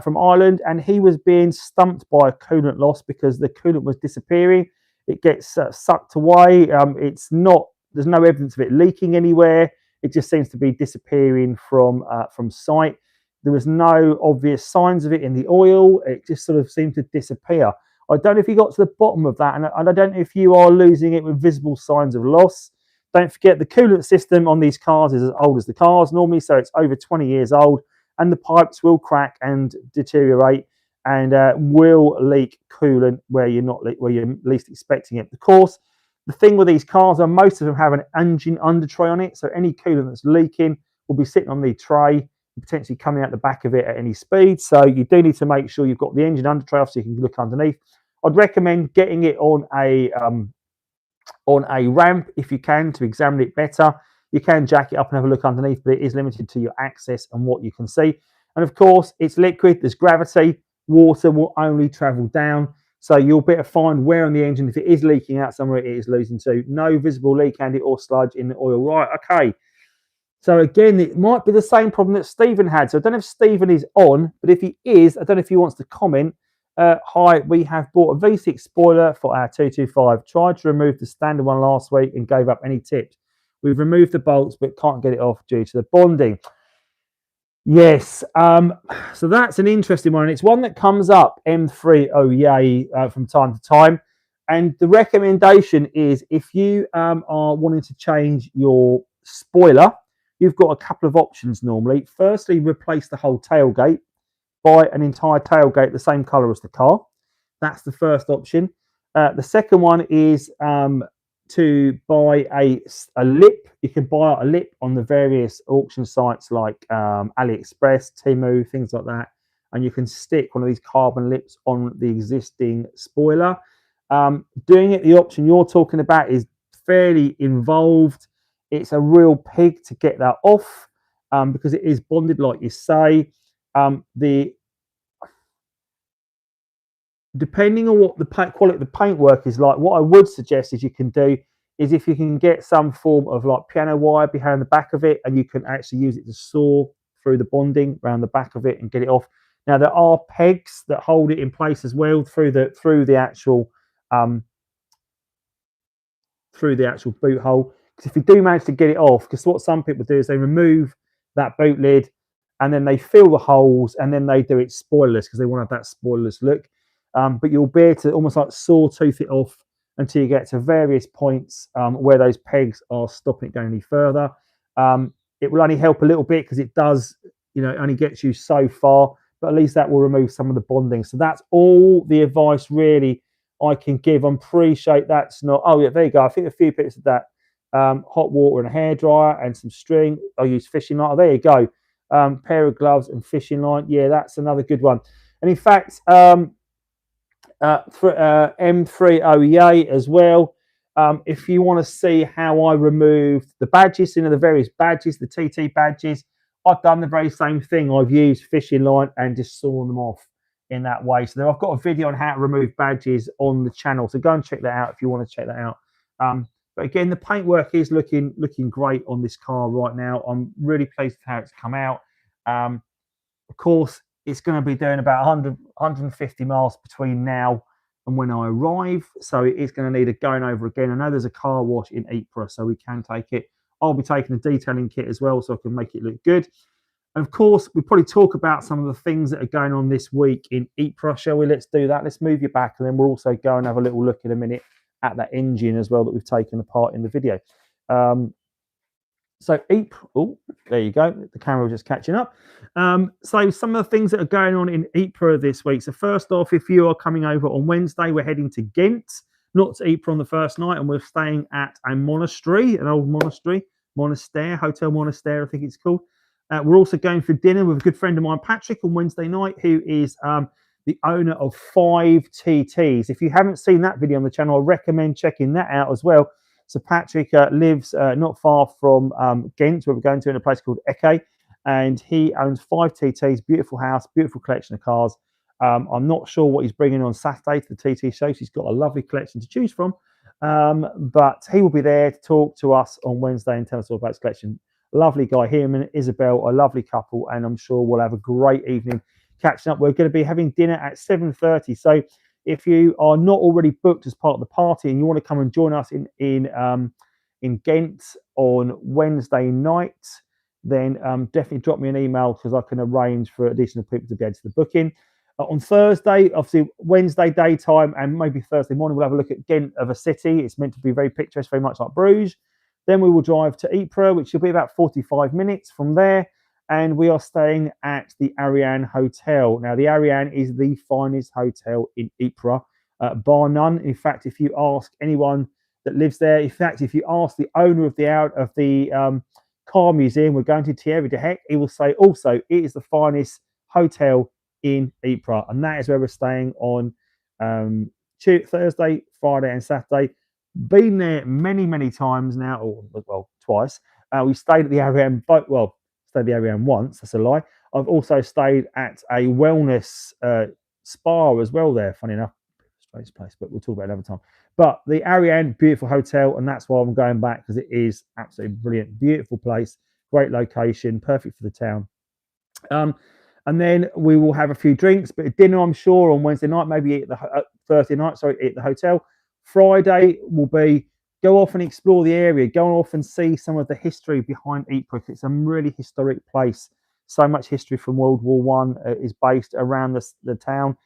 from Ireland, and he was being stumped by coolant loss because the coolant was disappearing. It gets sucked away. There's no evidence of it leaking anywhere. It just seems to be disappearing from sight. There was no obvious signs of it in the oil. It just sort of seemed to disappear. I don't know if you got to the bottom of that, and I don't know if you are losing it with visible signs of loss. Don't forget the coolant system on these cars is as old as the cars normally, so it's over 20 years old, and the pipes will crack and deteriorate and will leak coolant where you're least expecting it. Of course, the thing with these cars are most of them have an engine under tray on it, so any coolant that's leaking will be sitting on the tray, potentially coming out the back of it at any speed. So you do need to make sure you've got the engine under tray off so you can look underneath. I'd recommend getting it on a ramp if you can to examine it better. You can jack it up and have a look underneath, but it is limited to your access and what you can see. And of course, it's liquid, there's gravity, water will only travel down. So you'll better find where on the engine, if it is leaking out somewhere, it is losing to. No visible leak, Andy, or sludge in the oil. Right, okay. So again, it might be the same problem that Stephen had. So I don't know if Stephen is on, but if he is, I don't know if he wants to comment. Hi, we have bought a V6 spoiler for our 225. Tried to remove the standard one last week and gave up any tips. We've removed the bolts, but can't get it off due to the bonding. Yes, so that's an interesting one. It's one that comes up M3OEA from time to time. And the recommendation is if you are wanting to change your spoiler, you've got a couple of options normally. Firstly, replace the whole tailgate. Buy an entire tailgate the same colour as the car. That's the first option. The second one is to buy a lip. You can buy a lip on the various auction sites like AliExpress, Temu, things like that. And you can stick one of these carbon lips on the existing spoiler. Doing it the option you're talking about is fairly involved. It's a real pig to get that off because it is bonded, like you say. Depending on what the quality of the paintwork is like, what I would suggest is you can do is if you can get some form of like piano wire behind the back of it, and you can actually use it to saw through the bonding around the back of it and get it off. Now there are pegs that hold it in place as well through the actual boot hole. Because if you do manage to get it off, because what some people do is they remove that boot lid and then they fill the holes and then they do it spoilerless because they want to have that spoilerless look. But you'll be able to almost like sawtooth it off until you get to various points where those pegs are stopping it going any further. It will only help a little bit because it does, only gets you so far, but at least that will remove some of the bonding. So that's all the advice really I can give. I appreciate that's not. Oh yeah, there you go. I think a few bits of that. Hot water and a hairdryer and some string. I use fishing line. Oh, there you go. Pair of gloves and fishing line. Yeah, that's another good one. And in fact, M3OEA as well. If you want to see how I removed the badges, the various badges, the TT badges, I've done the very same thing. I've used fishing line and just sawn them off in that way. So I've got a video on how to remove badges on the channel. So go and check that out if you want to check that out. But again, the paintwork is looking great on this car right now. I'm really pleased with how it's come out. Of course, it's going to be doing about 150 miles between now and when I arrive. So it is going to need a going over again. I know there's a car wash in Ypres, so we can take it. I'll be taking a detailing kit as well so I can make it look good. And of course, we'll probably talk about some of the things that are going on this week in Ypres, shall we? Let's do that. Let's move you back, and then we'll also go and have a little look in a minute at that engine as well that we've taken apart in the video. So Ypres, oh, there you go. The camera was just catching up. So some of the things that are going on in Ypres this week. So first off, if you are coming over on Wednesday, we're heading to Ghent, not to Ypres on the first night, and we're staying at a monastery, an old monastery, Hotel Monastery, I think it's called. We're also going for dinner with a good friend of mine, Patrick, on Wednesday night, who is the owner of 5 TTs. If you haven't seen that video on the channel, I recommend checking that out as well. So Patrick lives not far from Ghent, where we're going to, in a place called Ypres, and he owns 5 TTs, beautiful house, beautiful collection of cars. I'm not sure what he's bringing on Saturday to the TT shows. He's got a lovely collection to choose from, but he will be there to talk to us on Wednesday and tell us all about his collection. Lovely guy, him and Isabel, a lovely couple, and I'm sure we'll have a great evening catching up. We're going to be having dinner at 7:30. So if you are not already booked as part of the party and you want to come and join us in Ghent on Wednesday night, then definitely drop me an email because I can arrange for additional people to be added to the booking. On Thursday, obviously Wednesday daytime and maybe Thursday morning, we'll have a look at Ghent of a city. It's meant to be very picturesque, very much like Bruges. Then we will drive to Ypres, which will be about 45 minutes from there. And we are staying at the Ariane Hotel. Now, the Ariane is the finest hotel in Ypres, bar none. In fact, if you ask anyone that lives there, in fact, if you ask the owner of the car museum, we're going to Thierry de Heck, he will say also it is the finest hotel in Ypres. And that is where we're staying on Thursday, Friday, and Saturday. Been there many, many times now, or well, twice. We stayed at the Ariane, stayed at the Ariane once. That's a lie. I've also stayed at a wellness spa as well there. Funny enough, strange place, but we'll talk about it another time. But the Ariane, beautiful hotel, and that's why I'm going back because it is absolutely brilliant, beautiful place, great location, perfect for the town. And then we will have a few drinks, but a dinner, I'm sure, on Wednesday night, maybe at the Thursday night, at the hotel. Friday will be go off and explore the area, go off and see some of the history behind Ypres. It's a really historic place. So much history from World War One is based around the town.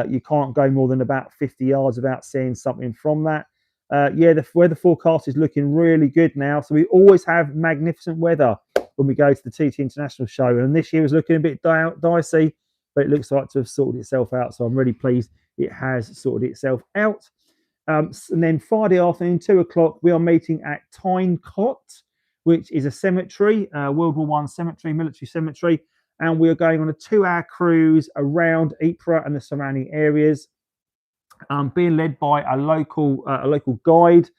You can't go more than about 50 yards without seeing something from that. The weather forecast is looking really good now. So we always have magnificent weather when we go to the TT International show. And this year was looking a bit dicey, but it looks like to have sorted itself out. So I'm really pleased it has sorted itself out. And then Friday afternoon, 2 o'clock, we are meeting at Tynecott, which is a cemetery, World War One cemetery, military cemetery. And we are going on a 2-hour cruise around Ypres and the surrounding areas, being led by a local guide,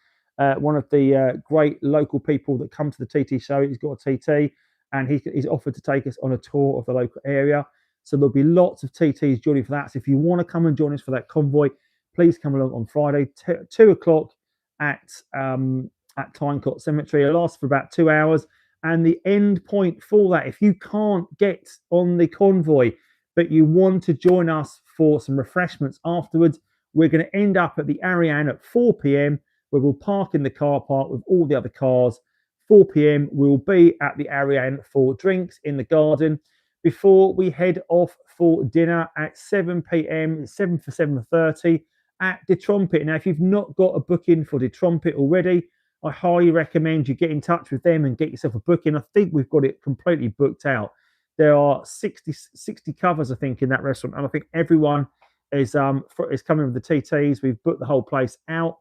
one of the great local people that come to the TT show. He's got a TT, and he's offered to take us on a tour of the local area. So there'll be lots of TTs joining for that. So if you want to come and join us for that convoy, please come along on Friday, 2 o'clock at Tynecott Cemetery. It lasts for about 2 hours. And the end point for that, if you can't get on the convoy, but you want to join us for some refreshments afterwards, we're going to end up at the Ariane at 4 p.m. where we'll park in the car park with all the other cars. 4 p.m. we'll be at the Ariane for drinks in the garden before we head off for dinner at 7 p.m. 7 for 7:30 at the Trumpet. Now, if you've not got a booking for the Trumpet already, I highly recommend you get in touch with them and get yourself a booking. I think we've got it completely booked out. There are 60 covers, I think, in that restaurant, and I think everyone is coming with the TTs. We've booked the whole place out.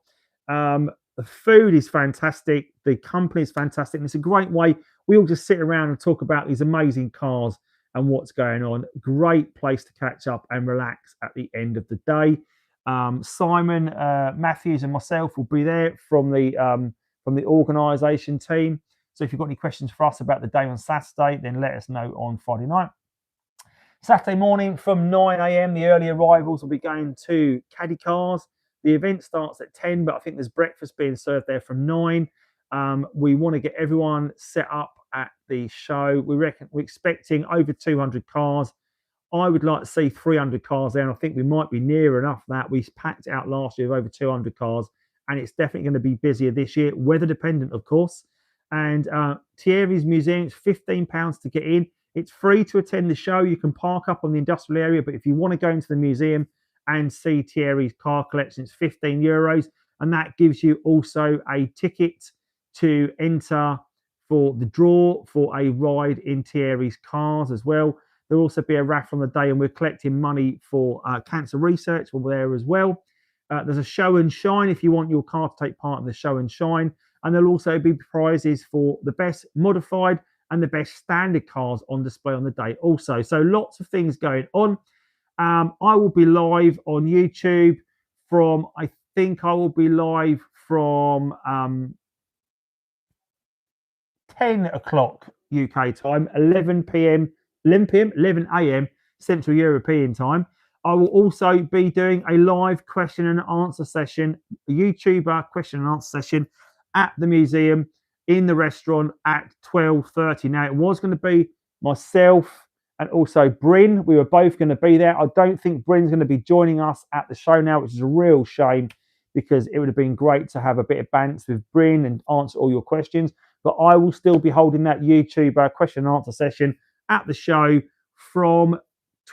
The food is fantastic. The company is fantastic. And it's a great way. We all just sit around and talk about these amazing cars and what's going on. Great place to catch up and relax at the end of the day. Simon Matthews and myself will be there from the organisation team. So if you've got any questions for us about the day on Saturday, then let us know on Friday night. Saturday morning from 9 a.m, the early arrivals will be going to Caddy Cars. The event starts at 10, but I think there's breakfast being served there from 9. We want to get everyone set up at the show. We're expecting over 200 cars. I would like to see 300 cars there, and I think we might be near enough that. We packed out last year with over 200 cars, and it's definitely going to be busier this year, weather dependent, of course. And Thierry's Museum, it's £15 to get in. It's free to attend the show. You can park up on the industrial area, but if you want to go into the museum and see Thierry's car collection, it's €15, and that gives you also a ticket to enter for the draw for a ride in Thierry's cars as well. There'll also be a raffle on the day, and we're collecting money for cancer research. We're there as well. There's a show and shine if you want your car to take part in the show and shine, and there'll also be prizes for the best modified and the best standard cars on display on the day also. So lots of things going on. I will be live on YouTube from, I think I will be live from 10 o'clock UK time, 11 a.m. Central European time. I will also be doing a live question and answer session, a YouTuber question and answer session at the museum in the restaurant at 12:30. Now, it was going to be myself and also Bryn. We were both going to be there. I don't think Bryn's going to be joining us at the show now, which is a real shame because it would have been great to have a bit of bants with Bryn and answer all your questions. But I will still be holding that YouTuber question and answer session at the show from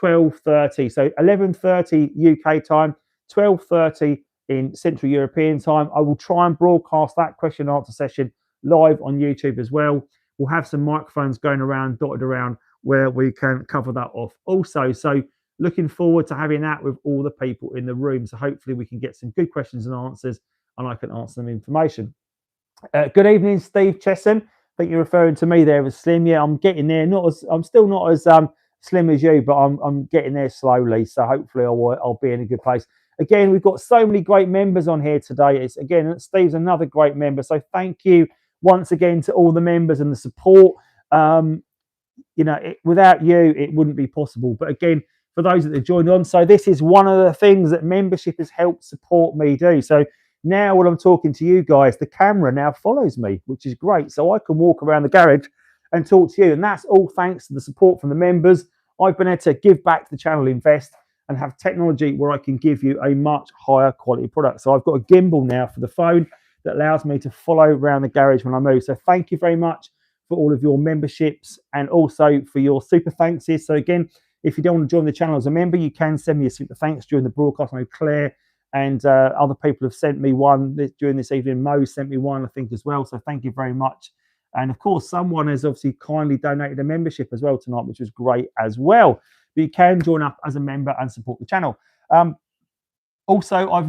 12:30. So 11:30 UK time, 12:30 in Central European time. I will try and broadcast that question and answer session live on YouTube as well. We'll have some microphones going around, dotted around, where we can cover that off also. So looking forward to having that with all the people in the room. So hopefully we can get some good questions and answers, and I can answer them information. Good evening, Steve Chesson. I think you're referring to me there as Slim. Yeah, I'm getting there. I'm still not as slim as you, but I'm getting there slowly. So hopefully I'll be in a good place. Again, we've got so many great members on here today. Steve's another great member. So thank you once again to all the members and the support. Without you, it wouldn't be possible. But again, for those that have joined on, so this is one of the things that membership has helped support me do. So now when I'm talking to you guys, the camera now follows me, which is great. So I can walk around the garage and talk to you. And that's all thanks to the support from the members. I've been able to give back to the channel, invest, and have technology where I can give you a much higher quality product. So I've got a gimbal now for the phone that allows me to follow around the garage when I move. So thank you very much for all of your memberships and also for your super thanks. So again, if you don't want to join the channel as a member, you can send me a super thanks during the broadcast. I know Claire and other people have sent me one during this evening. Mo sent me one, I think, as well. So thank you very much. And of course, someone has obviously kindly donated a membership as well tonight, which was great as well. But you can join up as a member and support the channel. Also, I've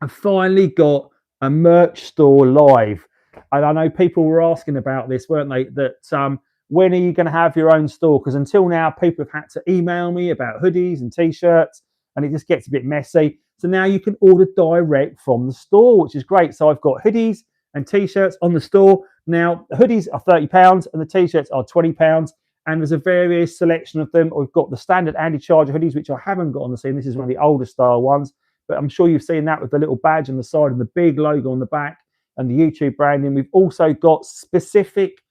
finally got a merch store live. And I know people were asking about this, weren't they? That when are you going to have your own store? Because until now, people have had to email me about hoodies and t-shirts, and it just gets a bit messy. So now you can order direct from the store, which is great. So I've got hoodies and t-shirts on the store. Now, the hoodies are £30 and the t-shirts are £20. And there's a various selection of them. We've got the standard Andycharger hoodies, which I haven't got on the scene. This is one of the older style ones, but I'm sure you've seen that with the little badge on the side and the big logo on the back and the YouTube branding. We've also got specific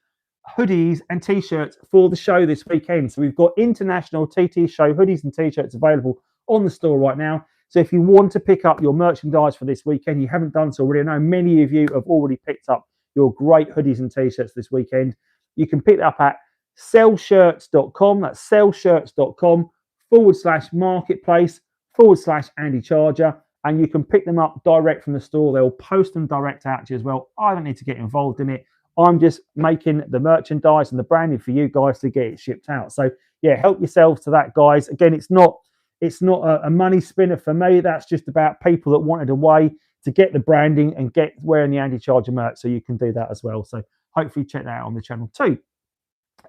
hoodies and t-shirts for the show this weekend. So we've got international TT show hoodies and t-shirts available on the store right now. So if you want to pick up your merchandise for this weekend, you haven't done so already. I know many of you have already picked up your great hoodies and t-shirts this weekend. You can pick it up at sellshirts.com. That's sellshirts.com/marketplace/Andycharger. And you can pick them up direct from the store. They'll post them direct out to you as well. I don't need to get involved in it. I'm just making the merchandise and the branding for you guys to get it shipped out. So yeah, help yourselves to that, guys. Again, it's not a money spinner for me. That's just about people that wanted a way to get the branding and get wearing the Andycharger merch. So you can do that as well. So hopefully check that out on the channel too.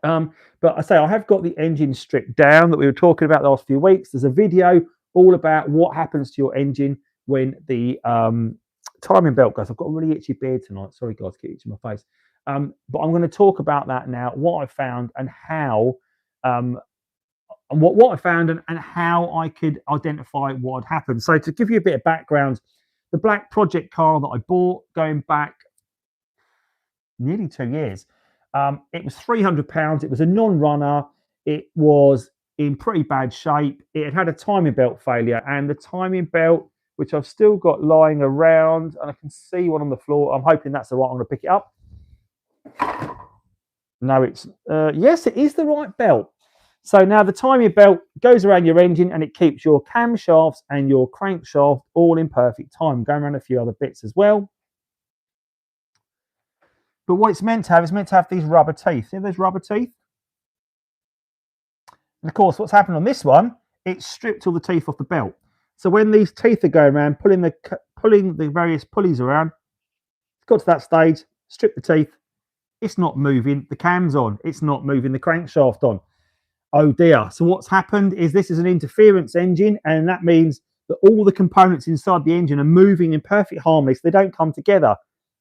But I say I have got the engine stripped down that we were talking about the last few weeks. There's a video all about what happens to your engine when the timing belt goes. I've got a really itchy beard tonight. Sorry, guys, get itchy in my face. But I'm going to talk about that now, what I found and how, what I found and how I could identify what had happened. So to give you a bit of background, the black project car that I bought going back nearly 2 years, it was £300. It was a non-runner. It was in pretty bad shape. It had a timing belt failure, and the timing belt, which I've still got lying around, and I can see one on the floor. I'm hoping that's the right. I'm going to pick it up. No, it's yes, it is the right belt. So now the timing belt goes around your engine, and it keeps your camshafts and your crankshaft all in perfect time. Going around a few other bits as well. But what it's meant to have is meant to have these rubber teeth. See those rubber teeth? And of course, what's happened on this one, it's stripped all the teeth off the belt. So when these teeth are going around, pulling the various pulleys around, it's got to that stage, strip the teeth. It's not moving the cams on. It's not moving the crankshaft on. Oh dear. So what's happened is this is an interference engine, and that means that all the components inside the engine are moving in perfect harmony, so they don't come together.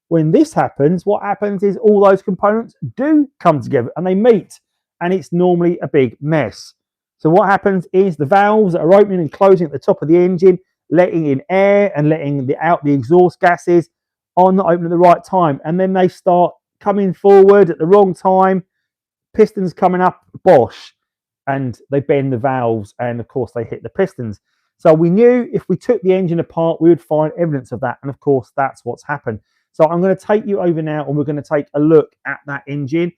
When this happens, what happens is all those components do come together and they meet, and it's normally a big mess. So what happens is the valves are opening and closing at the top of the engine, letting in air and letting out the exhaust gases are not open at the right time. And then they start coming forward at the wrong time, pistons coming up, bosh, and they bend the valves, and of course they hit the pistons. So we knew if we took the engine apart, we would find evidence of that. And of course, that's what's happened. So I'm going to take you over now, and we're going to take a look at that engine.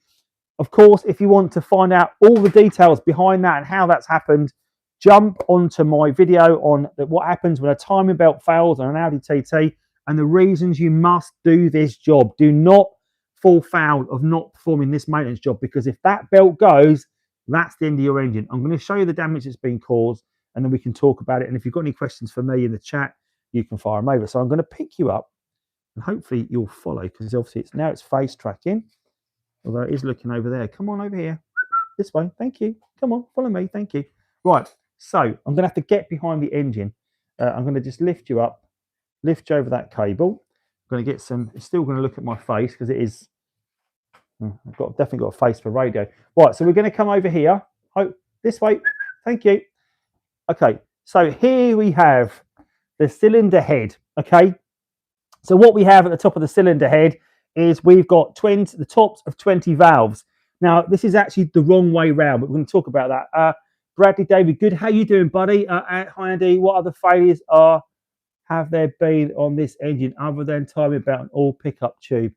Of course, if you want to find out all the details behind that and how that's happened, jump onto my video on what happens when a timing belt fails on an Audi TT and the reasons you must do this job. Do not fall foul of not performing this maintenance job, because if that belt goes, that's the end of your engine. I'm going to show you the damage that's been caused, and then we can talk about it. And if you've got any questions for me in the chat, you can fire them over. So I'm going to pick you up, and hopefully you'll follow, because obviously it's face tracking, although it is looking over there. Come on over here, this way. Thank you. Come on, follow me. Thank you. Right. So I'm going to have to get behind the engine. I'm going to just lift you up, lift you over that cable. I'm going to get some. It's still going to look at my face because it is. I've definitely got a face for radio. Right. So we're going to come over here. Oh, this way. Thank you. Okay. So here we have the cylinder head. Okay. So what we have at the top of the cylinder head is we've got the tops of 20 valves. Now, this is actually the wrong way round, but we're going to talk about that. Bradley David, good. How you doing, buddy? Hi, Andy. What other failures have there been on this engine other than timing belt and oil pickup tube?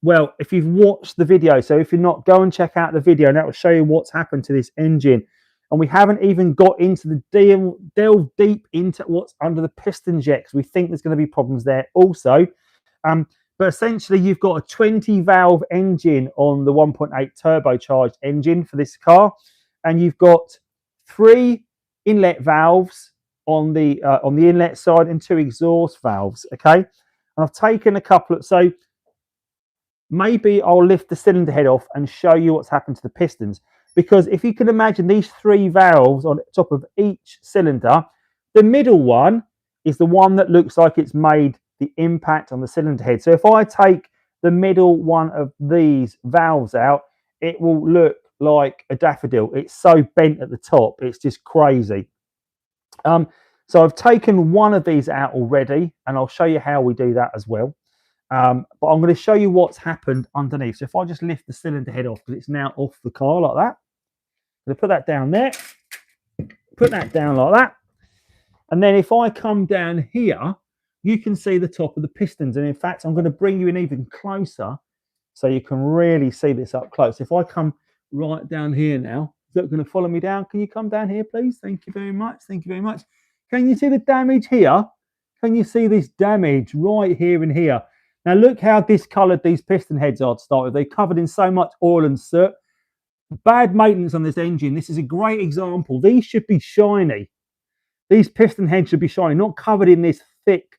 Well, if you've watched the video, so if you're not, go and check out the video, and that will show you what's happened to this engine. And we haven't even got into the delve deep into what's under the pistons yet, because we think there's going to be problems there also. But essentially, you've got a 20 valve engine on the 1.8 turbocharged engine for this car, and you've got 3 inlet valves on the inlet side and 2 exhaust valves. Okay, and I've taken a couple of, so maybe I'll lift the cylinder head off and show you what's happened to the pistons. Because if you can imagine these 3 valves on top of each cylinder, the middle one is the one that looks like it's made the impact on the cylinder head. So if I take the middle one of these valves out, it will look like a daffodil. It's so bent at the top. It's just crazy. So I've taken one of these out already, and I'll show you how we do that as well. But I'm going to show you what's happened underneath. So if I just lift the cylinder head off, because it's now off the car like that. I'm going to put that down there, put that down like that. And then if I come down here, you can see the top of the pistons. And in fact, I'm going to bring you in even closer so you can really see this up close. If I come right down here now, is that going to follow me down? Can you come down here, please? Thank you very much. Thank you very much. Can you see the damage here? Can you see this damage right here and here? Now look how discoloured these piston heads are to start with. They're covered in so much oil and soot. Bad maintenance on this engine. This is a great example. These should be shiny. These piston heads should be shiny, not covered in this thick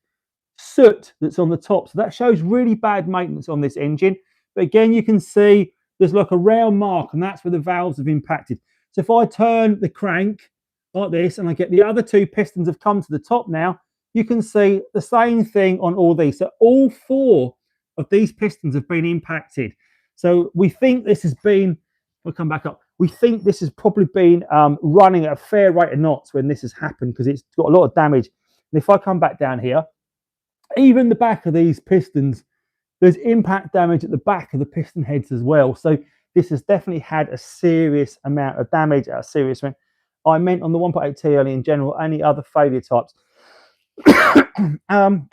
soot that's on the top. So that shows really bad maintenance on this engine. But again, you can see there's like a round mark, and that's where the valves have impacted. So if I turn the crank like this and I get the other two pistons have come to the top now, you can see the same thing on all these. So all four of these pistons have been impacted. So we think this has been, we'll come back up. We think this has probably been running at a fair rate of knots when this has happened, because it's got a lot of damage. And if I come back down here, even the back of these pistons, there's impact damage at the back of the piston heads as well. So this has definitely had a serious amount of damage at a serious rate. I meant on the 1.8T only in general, any other failure types. The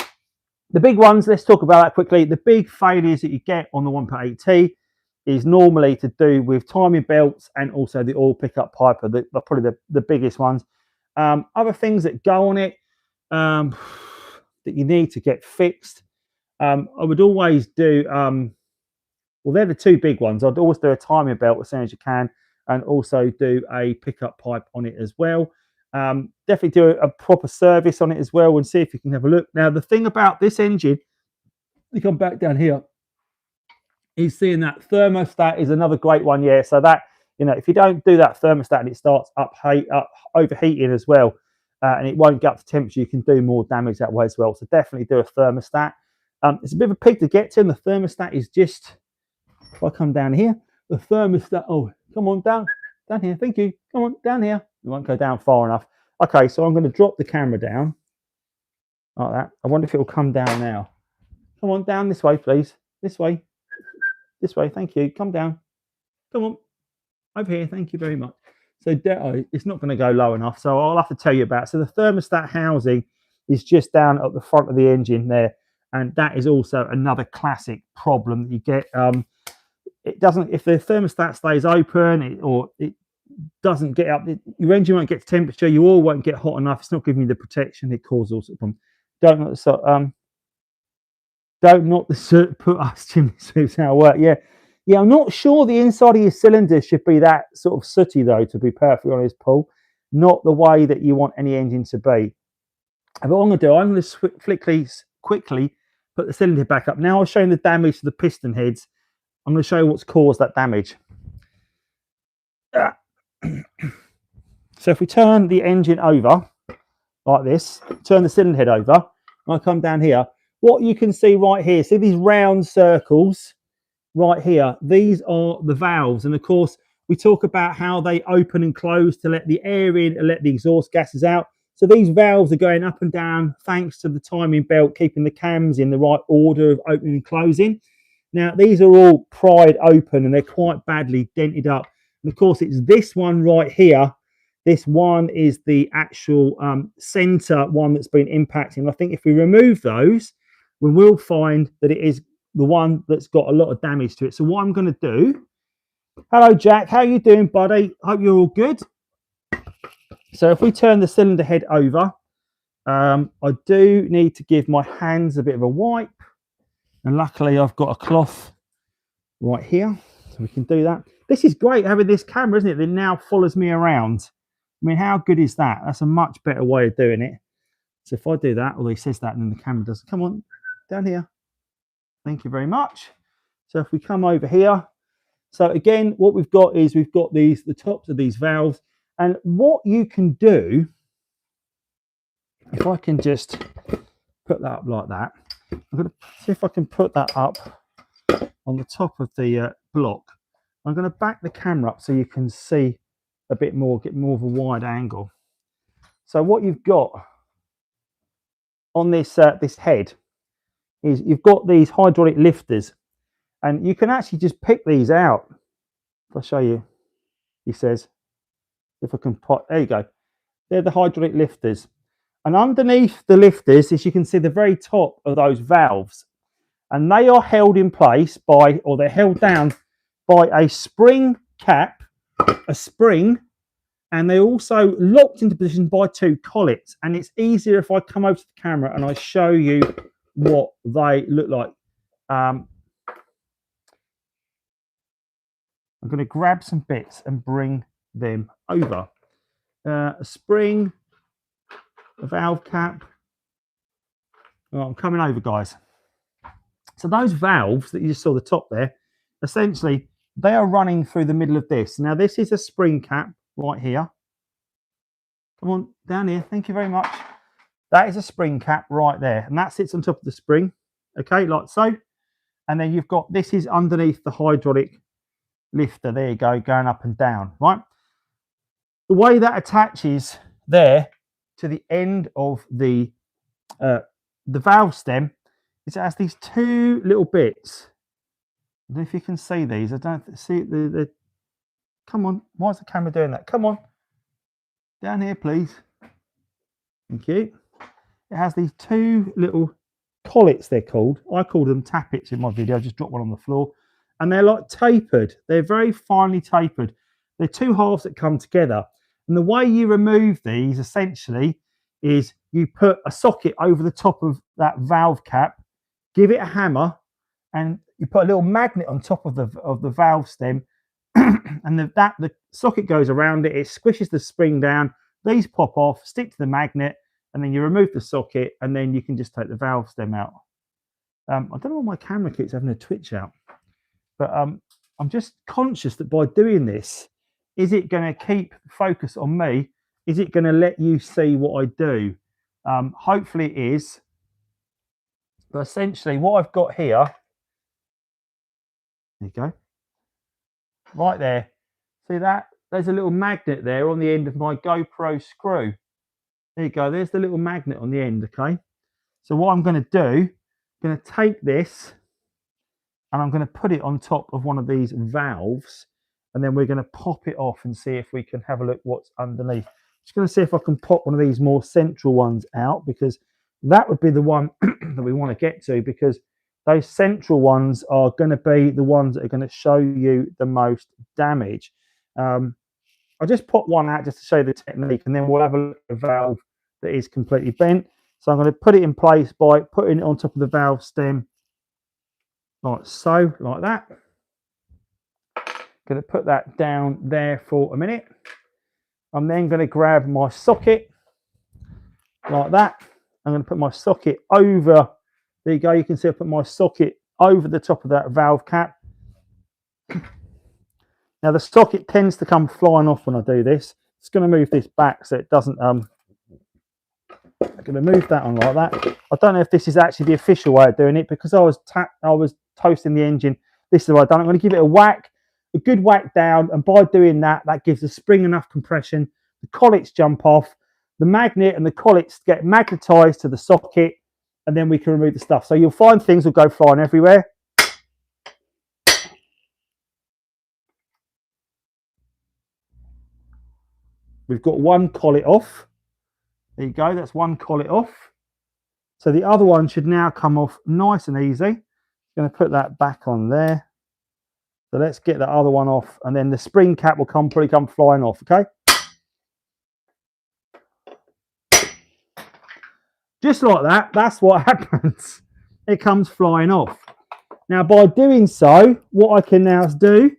big ones, let's talk about that quickly. The big failures that you get on the 1.8T is normally to do with timing belts and also the oil pickup pipe are probably the biggest ones. Other things that go on it that you need to get fixed. I would always do, well, they're the two big ones. I'd always do a timing belt as soon as you can, and also do a pickup pipe on it as well. Definitely do a proper service on it as well and see if you can have a look. Now, the thing about this engine, you come back down here, is seeing that thermostat is another great one. Yeah, so that, if you don't do that thermostat and it starts overheating as well, and it won't get up to temperature, you can do more damage that way as well. So definitely do a thermostat. It's a bit of a pig to get to, and the thermostat is just, if I come down here, the thermostat, oh, come on, down here, thank you, come on, down here. It won't go down far enough. Okay, so I'm going to drop the camera down like that. I wonder if it will come down now. Come on, down this way, please. This way, thank you. Come down. Come on, over here, thank you very much. So it's not going to go low enough, so I'll have to tell you about it. So the thermostat housing is just down at the front of the engine there, and that is also another classic problem that you get. It doesn't, if the thermostat stays open it doesn't get up, your engine won't get to temperature, your oil won't get hot enough, it's not giving you the protection, it causes all sorts of problems. Don't knock the soot, put us chimney sweeps how it works. Yeah, I'm not sure the inside of your cylinder should be that sort of sooty though, to be perfectly honest, Paul. Not the way that you want any engine to be. And what I'm going to do, I'm going to quickly put the cylinder back up. Now I'll show you the damage to the piston heads. I'm going to show you what's caused that damage. So if we turn the engine over like this, turn the cylinder head over, and I come down here, what you can see right here, see these round circles right here, these are the valves. And of course, we talk about how they open and close to let the air in and let the exhaust gases out. So these valves are going up and down thanks to the timing belt, keeping the cams in the right order of opening and closing. Now, these are all pried open and they're quite badly dented up. And of course, it's this one right here. This one is the actual center one that's been impacting. And I think if we remove those, we will find that it is the one that's got a lot of damage to it. So what I'm going to do, hello, Jack. How are you doing, buddy? Hope you're all good. So if we turn the cylinder head over, I do need to give my hands a bit of a wipe. And luckily, I've got a cloth right here, so we can do that. This is great having this camera, isn't it? That now follows me around. I mean, how good is that? That's a much better way of doing it. So if I do that, although he says that and then the camera doesn't, come on, down here. Thank you very much. So if we come over here, so again, what we've got is we've got the tops of these valves. And what you can do, if I can just put that up like that, I'm going to see if I can put that up on the top of the block. I'm going to back the camera up so you can see a bit more, get more of a wide angle. So what you've got on this this head is you've got these hydraulic lifters, and you can actually just pick these out. If I show you, he says, if I can put, there you go. They're the hydraulic lifters. And underneath the lifters, as you can see, the very top of those valves. And they are held in place by, or they're held down by a spring cap, a spring, and they're also locked into position by 2 collets. And it's easier if I come over to the camera and I show you what they look like. I'm going to grab some bits and bring them over. A spring, a valve cap. Oh, I'm coming over, guys. So those valves that you just saw the top there, essentially, they are running through the middle of this. Now, this is a spring cap right here. Come on, down here. Thank you very much. That is a spring cap right there. And that sits on top of the spring. Okay, like so. And then you've got, this is underneath the hydraulic lifter. There you go, going up and down, right? The way that attaches there to the end of the valve stem is it has these 2 little bits. I don't know if you can see these. I don't see the come on, why is the camera doing that? Come on. Down here, please. Thank you. It has these 2 little collets, they're called. I call them tappets in my video. I just dropped one on the floor. And they're like tapered. They're very finely tapered. They're 2 halves that come together. And the way you remove these, essentially, is you put a socket over the top of that valve cap, give it a hammer, and you put a little magnet on top of the valve stem, and the socket goes around it. It squishes the spring down. These pop off, stick to the magnet, and then you remove the socket, and then you can just take the valve stem out. I don't know why my camera keeps having a twitch out, but I'm just conscious that by doing this, is it going to keep focus on me? Is it going to let you see what I do? Hopefully it is. But essentially what I've got here, there you go, right there. See that? There's a little magnet there on the end of my GoPro screw. There you go. There's the little magnet on the end, okay? So what I'm going to do, I'm going to take this and I'm going to put it on top of one of these valves, and then we're going to pop it off and see if we can have a look what's underneath. Just going to see if I can pop one of these more central ones out, because that would be the one that we want to get to, because those central ones are going to be the ones that are going to show you the most damage. I'll just pop one out just to show you the technique, and then we'll have a look at the valve that is completely bent. So I'm going to put it in place by putting it on top of the valve stem, like so, like that. Going to put that down there for a minute. I'm then going to grab my socket, like that. I'm going to put my socket over, there you go, you can see I put my socket over the top of that valve cap. Now the socket tends to come flying off when I do this. It's going to move this back so it doesn't, I'm going to move that on like that. I don't know if this is actually the official way of doing it, because I was toasting the engine. This is what I've done. I'm going to give it a whack, a good whack down, and by doing that, that gives the spring enough compression. The collets jump off, the magnet and the collets get magnetized to the socket, and then we can remove the stuff. So you'll find things will go flying everywhere. We've got one collet off. There you go, that's one collet off. So the other one should now come off nice and easy. Going to put that back on there. So let's get the other one off, and then the spring cap will probably come flying off, okay? Just like that, that's what happens. It comes flying off. Now, by doing so, what I can now do,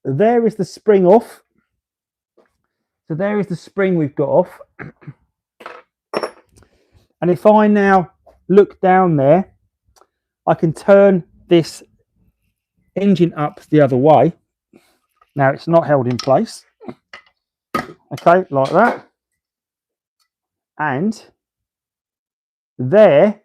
there is the spring off. So there is the spring we've got off. And if I now look down there, I can turn this engine up the other way. Now it's not held in place. Okay, like that. And there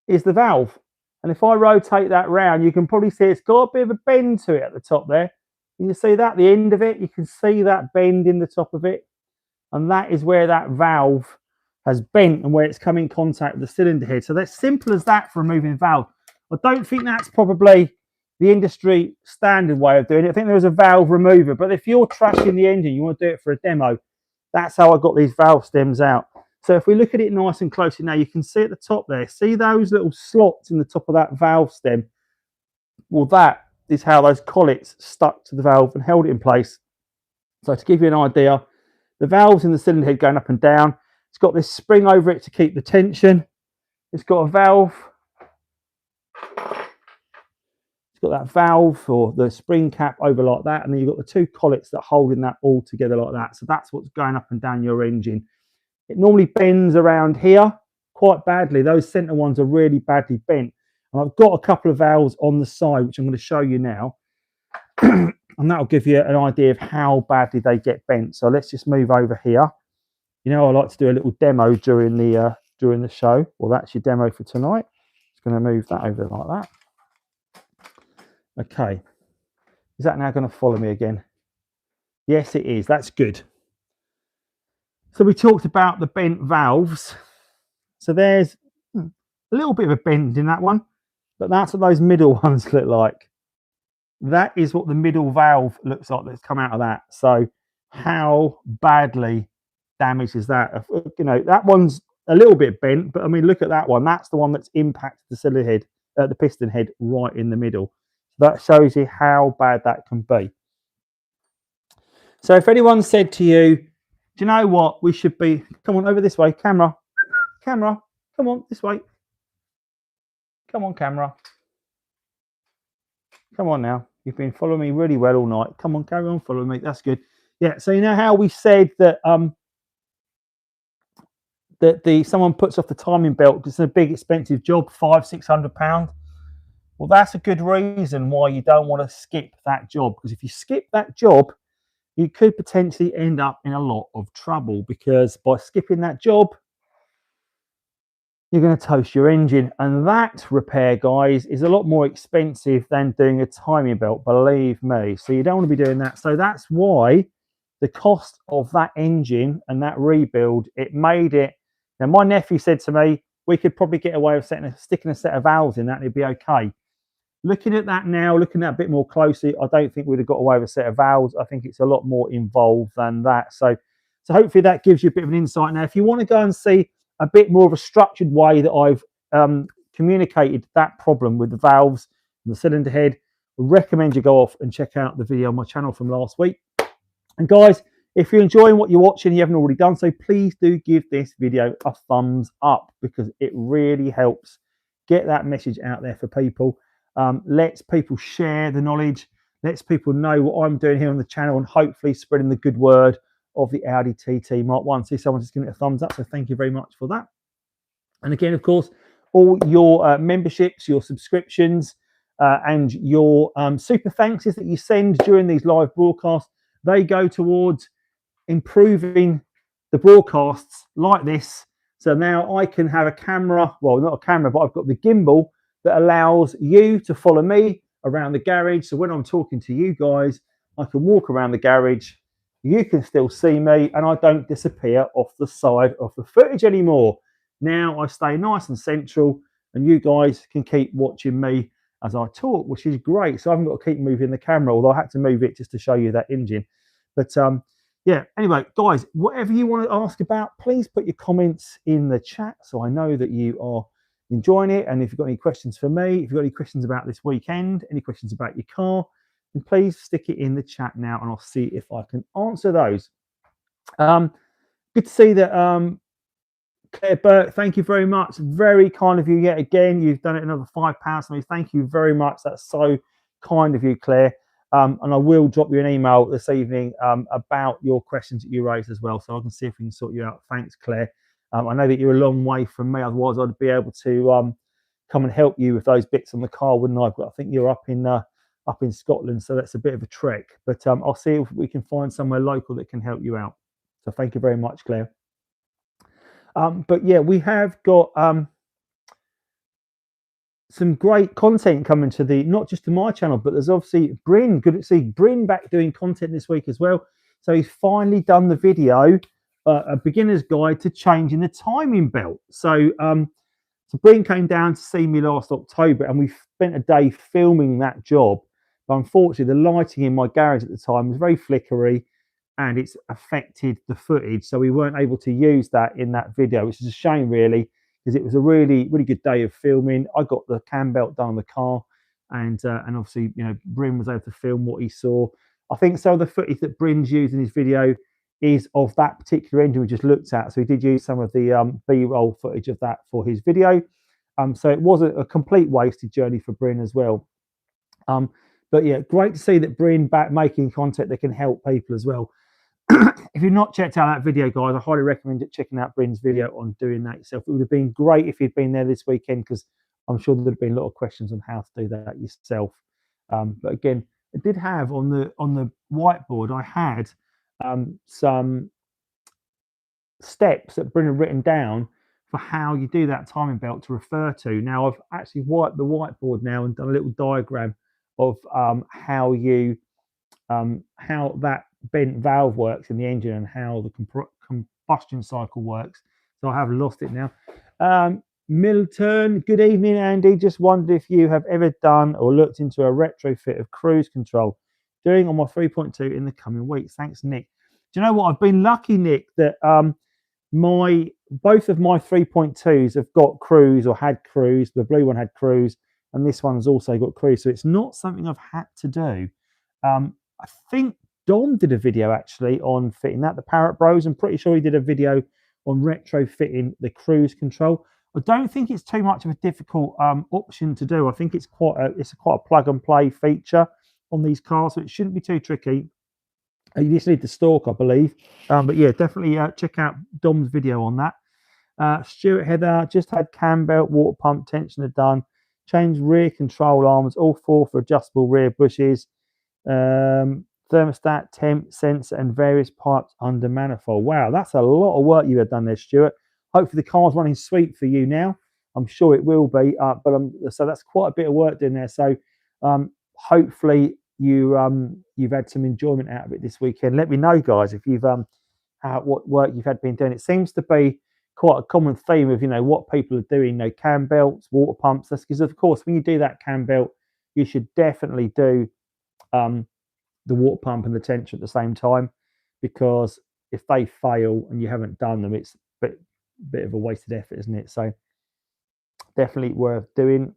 is the valve. And if I rotate that round, you can probably see it's got a bit of a bend to it at the top there. Can you see that? The end of it, you can see that bend in the top of it. And that is where that valve has bent and where it's come in contact with the cylinder head. So that's simple as that for removing a valve. I don't think that's probably the industry standard way of doing it. I think there is a valve remover, but if you're trashing the engine, you want to do it for a demo. That's how I got these valve stems out. So if we look at it nice and closely now, you can see at the top there, see those little slots in the top of that valve stem? Well, that is how those collets stuck to the valve and held it in place. So to give you an idea, the valve's in the cylinder head going up and down. It's got this spring over it to keep the tension. It's got a valve. It's got that valve or the spring cap over like that, and then you've got the two collets that are holding that all together like that. So that's what's going up and down your engine. It normally bends around here quite badly. Those center ones are really badly bent. And I've got a couple of valves on the side, which I'm going to show you now. And that'll give you an idea of how badly they get bent. So let's just move over here. You know, I like to do a little demo during the show. Well, that's your demo for tonight. Just going to move that over like that. Okay, is that now going to follow me again? Yes, it is. That's good. So we talked about the bent valves. So there's a little bit of a bend in that one, but that's what those middle ones look like. That is what the middle valve looks like that's come out of that. So how badly damaged is that? You know, that one's a little bit bent, but I mean, look at that one. That's the one that's impacted the cylinder head, the piston head right in the middle. That shows you how bad that can be. So if anyone said to you, do you know what, we should be, come on over this way, camera, come on this way. Come on, camera. Come on now. You've been following me really well all night. Come on, carry on following me. That's good. Yeah, so you know how we said that someone puts off the timing belt because it's a big expensive job, £500–600. Well, that's a good reason why you don't want to skip that job, because if you skip that job, you could potentially end up in a lot of trouble, because by skipping that job, you're going to toast your engine. And that repair, guys, is a lot more expensive than doing a timing belt, believe me. So you don't want to be doing that. So that's why the cost of that engine and that rebuild, it made it. Now, my nephew said to me, we could probably get away with sticking a set of valves in that and it'd be okay. Looking at that now, looking at it a bit more closely, I don't think we'd have got away with a set of valves. I think it's a lot more involved than that. So hopefully that gives you a bit of an insight. Now, if you want to go and see a bit more of a structured way that I've communicated that problem with the valves and the cylinder head, I recommend you go off and check out the video on my channel from last week. And guys, if you're enjoying what you're watching, you haven't already done so, please do give this video a thumbs up, because it really helps get that message out there for people. Lets people share the knowledge, lets people know what I'm doing here on the channel, and hopefully spreading the good word of the Audi TT Mark 1. See, someone just giving it a thumbs up, so thank you very much for that. And again, of course, all your memberships, your subscriptions, and your super thanks that you send during these live broadcasts, they go towards improving the broadcasts like this. So now I can have a camera, well, not a camera, but I've got the gimbal that allows you to follow me around the garage. So when I'm talking to you guys, I can walk around the garage, you can still see me, and I don't disappear off the side of the footage anymore. Now I stay nice and central, and you guys can keep watching me as I talk, which is great. So I haven't got to keep moving the camera, although I had to move it just to show you that engine. But yeah, anyway, guys, whatever you want to ask about, please put your comments in the chat so I know that you are enjoying it. And if you've got any questions for me, if you've got any questions about this weekend, any questions about your car, then please stick it in the chat now and I'll see if I can answer those. Good to see that Claire Burke, thank you very much. Very kind of you yet again. You've done it another £5 for me. Thank you very much. That's so kind of you, Claire. And I will drop you an email this evening about your questions that you raised as well, so I can see if we can sort you out. Thanks, Claire. I know that you're a long way from me, otherwise I'd be able to come and help you with those bits on the car, wouldn't I? But I think you're up in Scotland, so that's a bit of a trek. But I'll see if we can find somewhere local that can help you out. So thank you very much, Claire. But yeah, we have got some great content coming to not just to my channel, but there's obviously Bryn. Good to see Bryn back doing content this week as well. So he's finally done the video a beginner's guide to changing the timing belt. So so Bryn came down to see me last October, and we spent a day filming that job. But unfortunately, the lighting in my garage at the time was very flickery, and it's affected the footage. So we weren't able to use that in that video, which is a shame, really, because it was a really, really good day of filming. I got the cam belt done on the car, and obviously, you know, Bryn was able to film what he saw. I think some of the footage that Bryn's used in his video is of that particular engine we just looked at. So he did use some of the B-roll footage of that for his video. So it wasn't a complete wasted journey for Bryn as well. But yeah, great to see that Bryn back making content that can help people as well. If you've not checked out that video, guys, I highly recommend checking out Bryn's video on doing that yourself. It would have been great if you'd been there this weekend, because I'm sure there'd have been a lot of questions on how to do that yourself. But again, I did have on the whiteboard, I had some steps that Bryn had written down for how you do that timing belt to refer to. Now, I've actually wiped the whiteboard now and done a little diagram of how that bent valve works in the engine and how the combustion cycle works. So I have lost it now. Milton, good evening, Andy. Just wondered if you have ever done or looked into a retrofit of cruise control. Doing on my 3.2 in the coming weeks. Thanks, Nick. Do you know what? I've been lucky, Nick, that both of my 3.2s have got cruise or had cruise. The blue one had cruise, and this one's also got cruise. So it's not something I've had to do. I think Dom did a video actually on fitting that, the Parrot Bros. I'm pretty sure he did a video on retrofitting the cruise control. I don't think it's too much of a difficult option to do. I think it's quite a plug and play feature on these cars, so it shouldn't be too tricky. You just need the stalk, I believe. But yeah, definitely check out Dom's video on that. Stuart Heather, just had cam belt, water pump tensioner done, changed rear control arms, all 4 for adjustable rear bushes, thermostat, temp, sensor, and various pipes under manifold. Wow, that's a lot of work you have done there, Stuart. Hopefully the car's running sweet for you now. I'm sure it will be, so that's quite a bit of work doing there. So hopefully you've had some enjoyment out of it this weekend. Let me know, guys, if you've what work you've had been doing. It seems to be quite a common theme of, you know, what people are doing, you know, cam belts, water pumps. That's because, of course, when you do that cam belt, you should definitely do the water pump and the tension at the same time, because if they fail and you haven't done them, it's a bit of a wasted effort, isn't it? So definitely worth doing.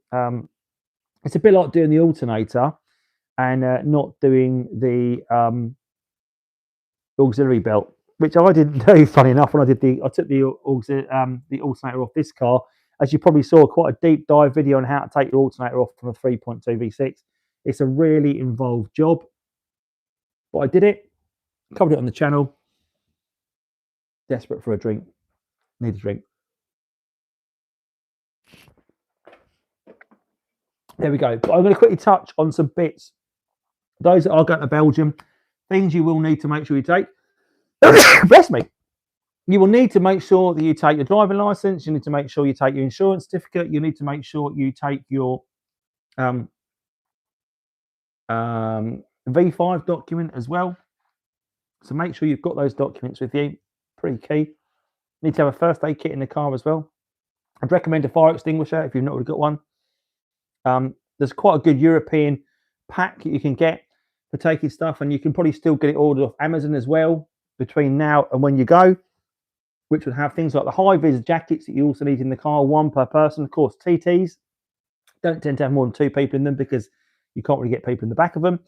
It's a bit like doing the alternator and not doing the auxiliary belt, which I didn't do, funny enough, when I took the alternator off this car. As you probably saw, quite a deep dive video on how to take your alternator off from a 3.2 V6. It's a really involved job, but I did it, covered it on the channel. Desperate for a drink, need a drink. There we go. But I'm going to quickly touch on some bits. Those that are going to Belgium, things you will need to make sure you take. Bless me. You will need to make sure that you take your driving license. You need to make sure you take your insurance certificate. You need to make sure you take your V5 document as well. So make sure you've got those documents with you. Pretty key. You need to have a first aid kit in the car as well. I'd recommend a fire extinguisher if you've not already got one. There's quite a good European pack that you can get for taking stuff, and you can probably still get it ordered off Amazon as well between now and when you go, which would have things like the high-vis jackets that you also need in the car, 1 per person. Of course, TTs don't tend to have more than 2 people in them because you can't really get people in the back of them.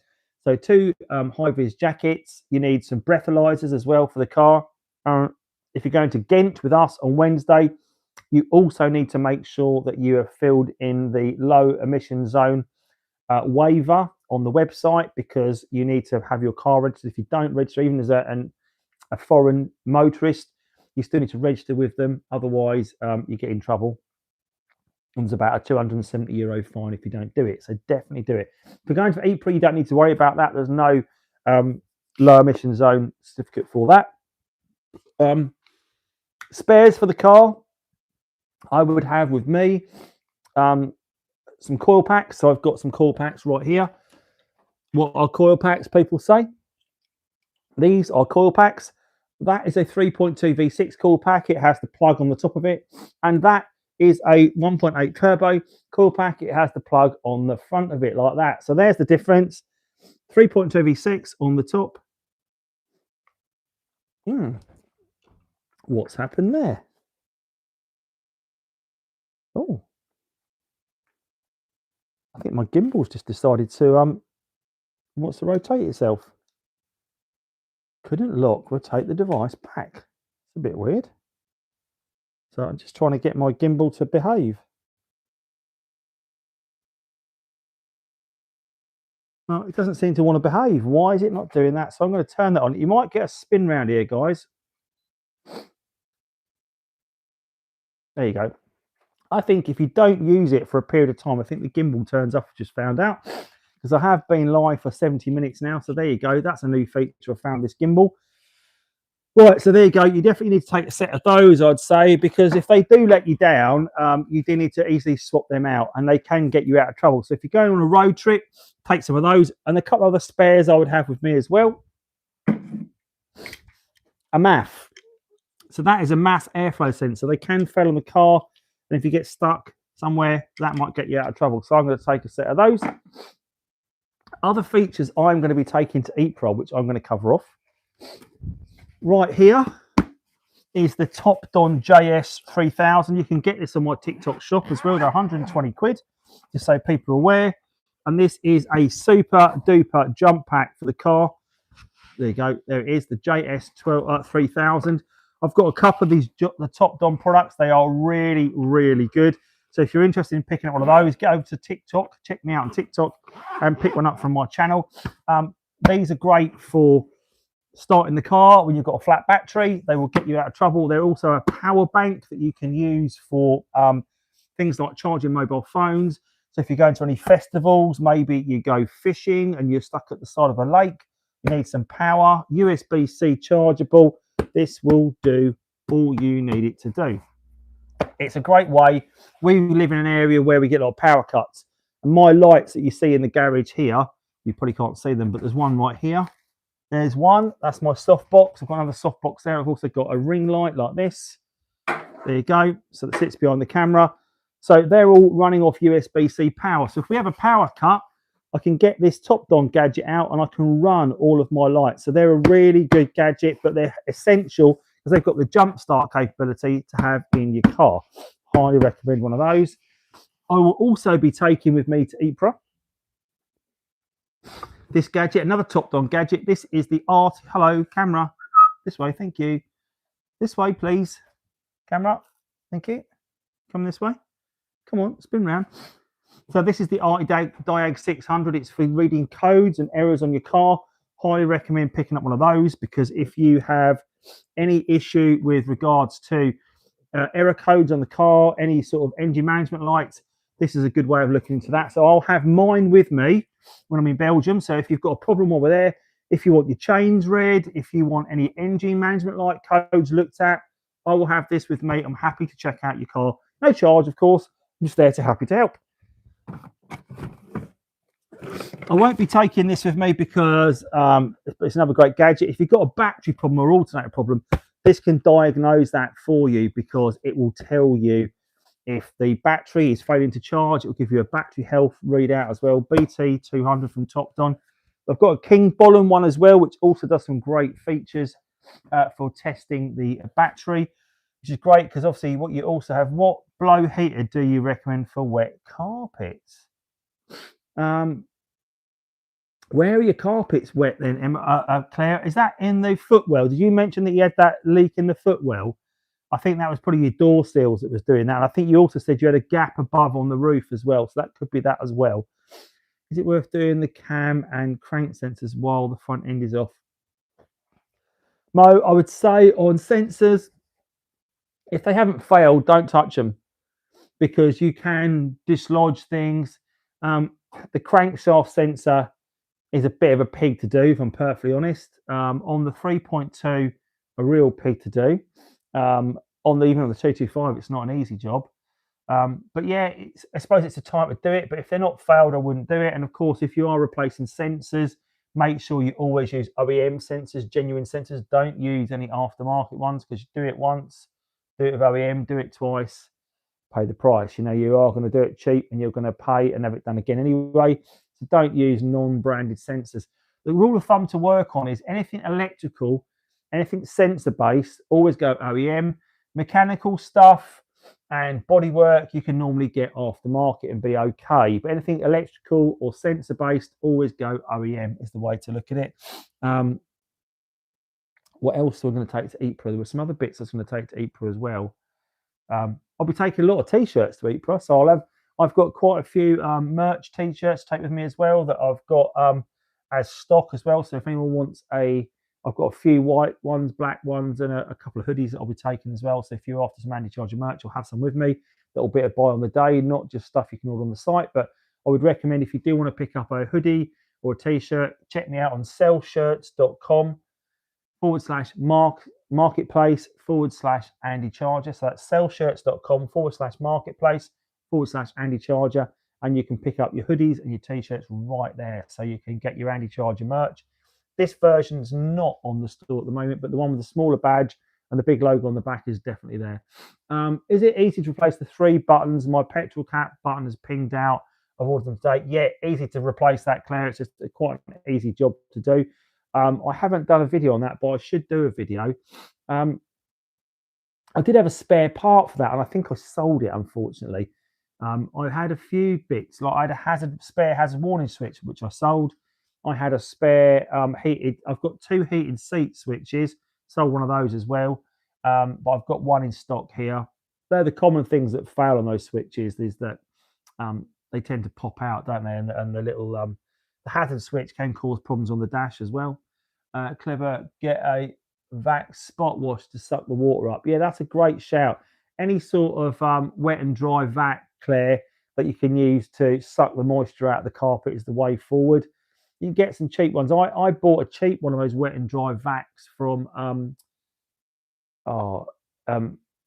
So 2 high-vis jackets. You need some breathalyzers as well for the car. If you're going to Ghent with us on Wednesday, you also need to make sure that you have filled in the low emission zone waiver on the website, because you need to have your car registered. If you don't register, even as a foreign motorist, you still need to register with them. Otherwise, you get in trouble. And there's about a €270 fine if you don't do it. So definitely do it. If you're going for Ypres, you don't need to worry about that. There's no low emission zone certificate for that. Spares for the car, I would have with me some coil packs. So I've got some coil packs right here. What are coil packs, people say? These are coil packs. That is a 3.2 V6 coil pack. It has the plug on the top of it. And that is a 1.8 turbo coil pack. It has the plug on the front of it like that. So there's the difference. 3.2 V6 on the top. What's happened there? Oh, I think my gimbal's just decided to wants to rotate itself. Couldn't rotate the device back. It's a bit weird. So I'm just trying to get my gimbal to behave. Well, it doesn't seem to want to behave. Why is it not doing that? So I'm going to turn that on. You might get a spin round here, guys. There you go. I think if you don't use it for a period of time, I think the gimbal turns off. I just found out because I have been live for 70 minutes now. So there you go. That's a new feature. I found this gimbal. Right, so there you go. You definitely need to take a set of those, I'd say, because if they do let you down, you do need to easily swap them out and they can get you out of trouble. So if you're going on a road trip, take some of those. And a couple of other spares I would have with me as well. A MAF. So that is a mass airflow sensor. They can fail on the car. And if you get stuck somewhere, that might get you out of trouble. So I'm going to take a set of those. Other features I'm going to be taking to Ypres, which I'm going to cover off. Right here is the Topdon JS 3000. You can get this on my TikTok shop as well. They're 120 quid, just so people are aware. And this is a super duper jump pack for the car. There you go. There it is, the JS 3000. I've got a couple of these, the Topdon products. They are really, really good. So if you're interested in picking up one of those, get over to TikTok. Check me out on TikTok and pick one up from my channel. These are great for starting the car when you've got a flat battery. They will get you out of trouble. They're also a power bank that you can use for things like charging mobile phones. So if you're going to any festivals, maybe you go fishing and you're stuck at the side of a lake, you need some power, USB-C chargeable. This will do all you need it to do. It's a great way. We live in an area where we get a lot of power cuts. And my lights that you see in the garage here, you probably can't see them, but there's one right here. There's one. That's my softbox. I've got another softbox there. I've also got a ring light like this. There you go. So that sits behind the camera. So they're all running off USB-C power. So if we have a power cut, I can get this Topdon gadget out and I can run all of my lights. So they're a really good gadget, but they're essential because they've got the jump start capability to have in your car. Highly recommend one of those. I will also be taking with me to Ypres this gadget, another Topdon gadget. This is the Art. Hello, camera. This way, thank you. This way, please. Camera, thank you. Come this way. Come on, spin round. So this is the Arty Diag 600. It's for reading codes and errors on your car. Highly recommend picking up one of those because if you have any issue with regards to error codes on the car, any sort of engine management lights, this is a good way of looking into that. So I'll have mine with me when I'm in Belgium. So if you've got a problem while we're there, if you want your chains read, if you want any engine management light codes looked at, I will have this with me. I'm happy to check out your car. No charge, of course. I'm just there to happy to help. I won't be taking this with me because it's another great gadget. If you've got a battery problem or alternator problem, this can diagnose that for you because it will tell you if the battery is failing to charge. It will give you a battery health readout as well. BT 200 from Topdon. I've got a King Bollen one as well, which also does some great features for testing the battery, which is great because obviously what you also have, what blow heater do you recommend for wet carpets? Where are your carpets wet then, Emma, Claire? Is that in the footwell? Did you mention that you had that leak in the footwell? I think that was probably your door seals that was doing that. And I think you also said you had a gap above on the roof as well. So that could be that as well. Is it worth doing the cam and crank sensors while the front end is off? Mo, I would say on sensors, if they haven't failed, don't touch them because you can dislodge things. The crankshaft sensor is a bit of a pig to do, if I'm perfectly honest. On the 3.2, a real pig to do. Even on the 225, it's not an easy job. But yeah, I suppose it's a time to do it. But if they're not failed, I wouldn't do it. And of course, if you are replacing sensors, Make sure you always use OEM sensors, genuine sensors. Don't use any aftermarket ones, because you do it once, do it with OEM, do it twice, pay the price. You know, you are going to do it cheap and you're going to pay and have it done again anyway. So don't use non-branded sensors. The rule of thumb to work on is anything electrical, anything sensor based, always go OEM. Mechanical stuff and bodywork you can normally get off the market and be okay, but anything electrical or sensor based, always go OEM is the way to look at it. What else we're going to take to Ypres? There were some other bits I was going to take to Ypres as well. I'll be taking a lot of t-shirts to Ypres, so I've got quite a few merch t-shirts to take with me as well that I've got as stock as well. So if anyone wants I've got a few white ones, black ones, and a couple of hoodies that I'll be taking as well. So if you're after some Andycharger merch, I'll have some with me that'll be a buy on the day, not just stuff you can order on the site. But I would recommend, if you do want to pick up a hoodie or a t-shirt, check me out on sellshirts.com/marketplace/Andycharger. So that's sellshirts.com/marketplace/Andycharger. And you can pick up your hoodies and your t-shirts right there. So you can get your Andycharger merch. This version's not on the store at the moment, but the one with the smaller badge and the big logo on the back is definitely there. Is it easy to replace the 3 buttons? My petrol cap button is pinged out. I've ordered them today. Yeah, easy to replace that, Claire. It's just quite an easy job to do. I haven't done a video on that, but I should do a video. I did have a spare part for that, and I think I sold it, unfortunately. I had a few bits, like I had a spare hazard warning switch, which I sold. I had a spare I've got 2 heated seat switches, sold one of those as well. But I've got one in stock here. They're the common things that fail on those switches, is that they tend to pop out, don't they? And the little the hazard switch can cause problems on the dash as well. Clever, get a vac spot wash to suck the water up. Yeah, that's a great shout. Any sort of wet and dry vac, Claire, that you can use to suck the moisture out of the carpet is the way forward. You can get some cheap ones. I bought a cheap one of those wet and dry vacs from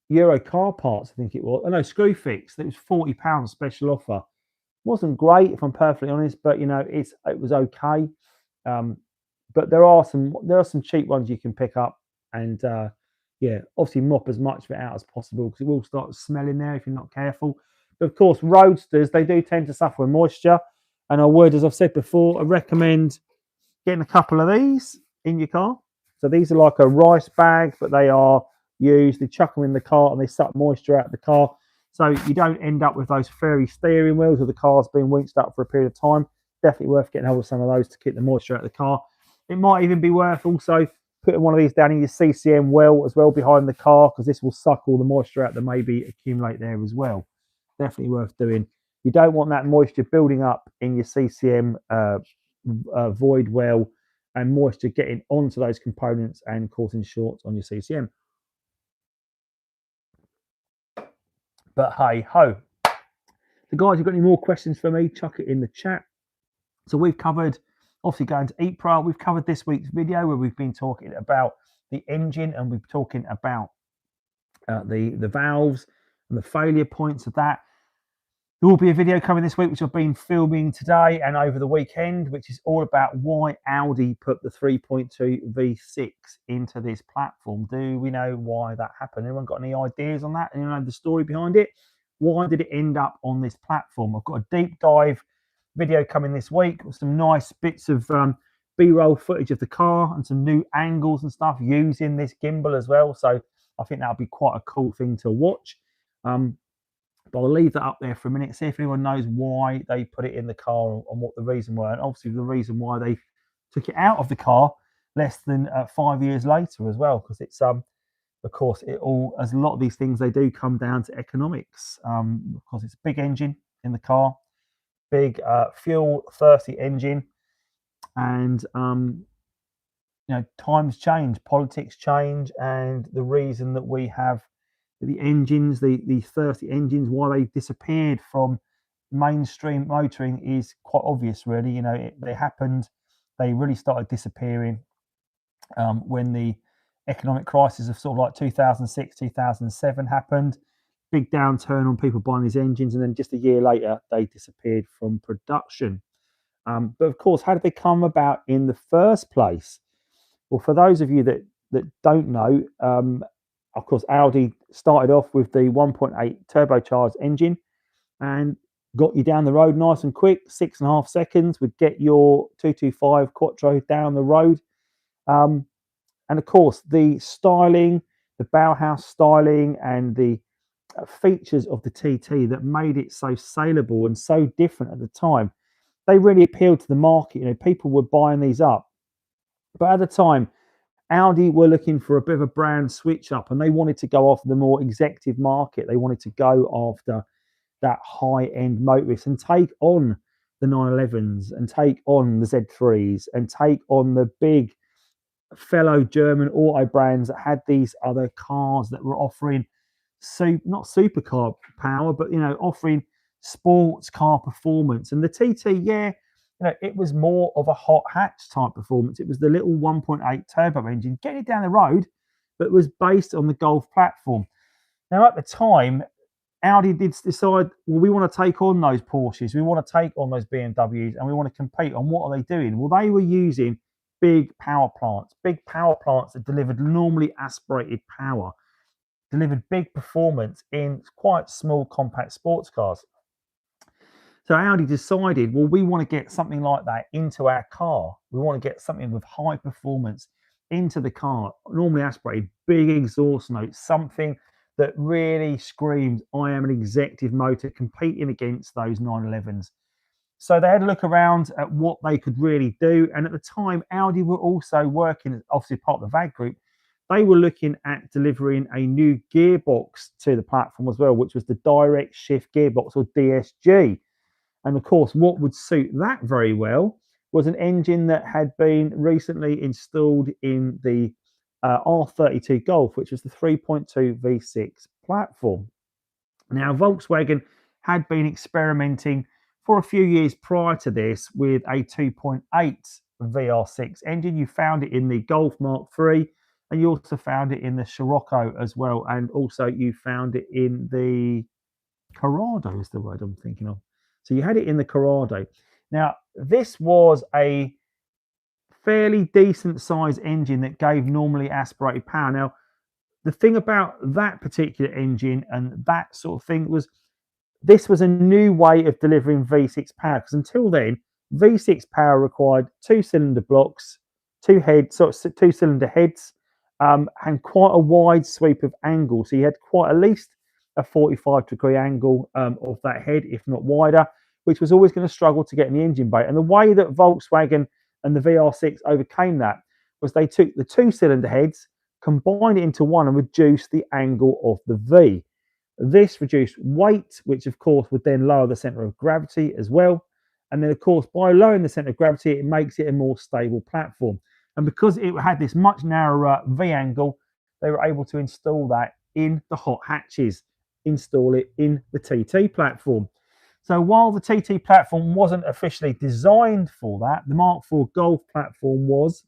Euro Car Parts, I think it was. Oh no, Screwfix. It was £40 special offer. Wasn't great, if I'm perfectly honest, but you know, it was okay. But there are some cheap ones you can pick up, and yeah, obviously mop as much of it out as possible, because it will start smelling there if you're not careful. But of course, roadsters, they do tend to suffer with moisture, and I would, as I've said before, I recommend getting a couple of these in your car. So these are like a rice bag, but they are used. They chuck them in the car and they suck moisture out of the car, so you don't end up with those fairy steering wheels or the car's being winched up for a period of time. Definitely worth getting hold of some of those to keep the moisture out of the car. It might even be worth also putting one of these down in your CCM well as well behind the car, because this will suck all the moisture out that maybe accumulate there as well. Definitely worth doing. You don't want that moisture building up in your CCM void well, and moisture getting onto those components and causing shorts on your CCM. But hey ho. So guys, you've got any more questions for me, chuck it in the chat. So we've covered, obviously going to Ypres, we've covered this week's video where we've been talking about the engine, and we've been talking about the valves and the failure points of that. There will be a video coming this week, which I've been filming today and over the weekend, which is all about why Audi put the 3.2 V6 into this platform. Do we know why that happened? Anyone got any ideas on that? Anyone know the story behind it? Why did it end up on this platform? I've got a deep dive video coming this week with some nice bits of B-roll footage of the car and some new angles and stuff using this gimbal as well. So I think that'll be quite a cool thing to watch. But I'll leave that up there for a minute, see if anyone knows why they put it in the car and what the reason were. And obviously the reason why they took it out of the car less than 5 years later as well, because it's of course, it all, as a lot of these things, they do come down to economics. Because it's a big engine in the car, big fuel thirsty engine, and you know, times change, politics change, and the reason that we have the engines, the 30 engines, why they disappeared from mainstream motoring is quite obvious, really. You know, they really started disappearing when the economic crisis of sort of like 2006, 2007 happened. Big downturn on people buying these engines, and then just a year later, they disappeared from production. But of course, how did they come about in the first place? Well, for those of you that don't know, of course, Audi started off with the 1.8 turbocharged engine and got you down the road nice and quick. 6.5 seconds would get your 225 Quattro down the road. And of course, the styling, the Bauhaus styling, and the features of the TT that made it so saleable and so different at the time, they really appealed to the market. You know, people were buying these up. But at the time, Audi were looking for a bit of a brand switch up, and they wanted to go after the more executive market. They wanted to go after that high-end motorist and take on the 911s and take on the Z3s and take on the big fellow German auto brands that had these other cars that were offering not supercar power, but offering sports car performance. And the TT, it was more of a hot hatch type performance. It was the little 1.8 turbo engine getting it down the road, but was based on the Golf platform. Now, at the time, Audi did decide, well, we want to take on those Porsches, we want to take on those BMWs, and we want to compete on what are they doing? Well, they were using big power plants that delivered normally aspirated power, delivered big performance in quite small compact sports cars. So Audi decided, well, we want to get something like that into our car. We want to get something with high performance into the car, normally aspirated, big exhaust notes, something that really screams, I am an executive motor competing against those 911s. So they had a look around at what they could really do. And at the time, Audi were also working, obviously part of the VAG group, they were looking at delivering a new gearbox to the platform as well, which was the direct shift gearbox, or DSG. And of course, what would suit that very well was an engine that had been recently installed in the R32 Golf, which was the 3.2 V6 platform. Now, Volkswagen had been experimenting for a few years prior to this with a 2.8 VR6 engine. You found it in the Golf Mark III, and you also found it in the Scirocco as well. And also you found it in the Corrado is the word I'm thinking of. So you had it in the Corrado. Now, this was a fairly decent size engine that gave normally aspirated power. Now, the thing about that particular engine and that sort of thing was this was a new way of delivering V6 power, because until then, V6 power required two-cylinder blocks, two cylinder heads, and quite a wide sweep of angle. So you had quite at least a 45-degree angle of that head, if not wider, which was always going to struggle to get in the engine bay. And the way that Volkswagen and the VR6 overcame that was they took the two-cylinder heads, combined it into one, and reduced the angle of the V. This reduced weight, which of course would then lower the center of gravity as well. And then of course, by lowering the center of gravity, it makes it a more stable platform. And because it had this much narrower V angle, they were able to install that in the hot hatches, install it in the TT platform. So while the TT platform wasn't officially designed for that, the Mark IV Golf platform was.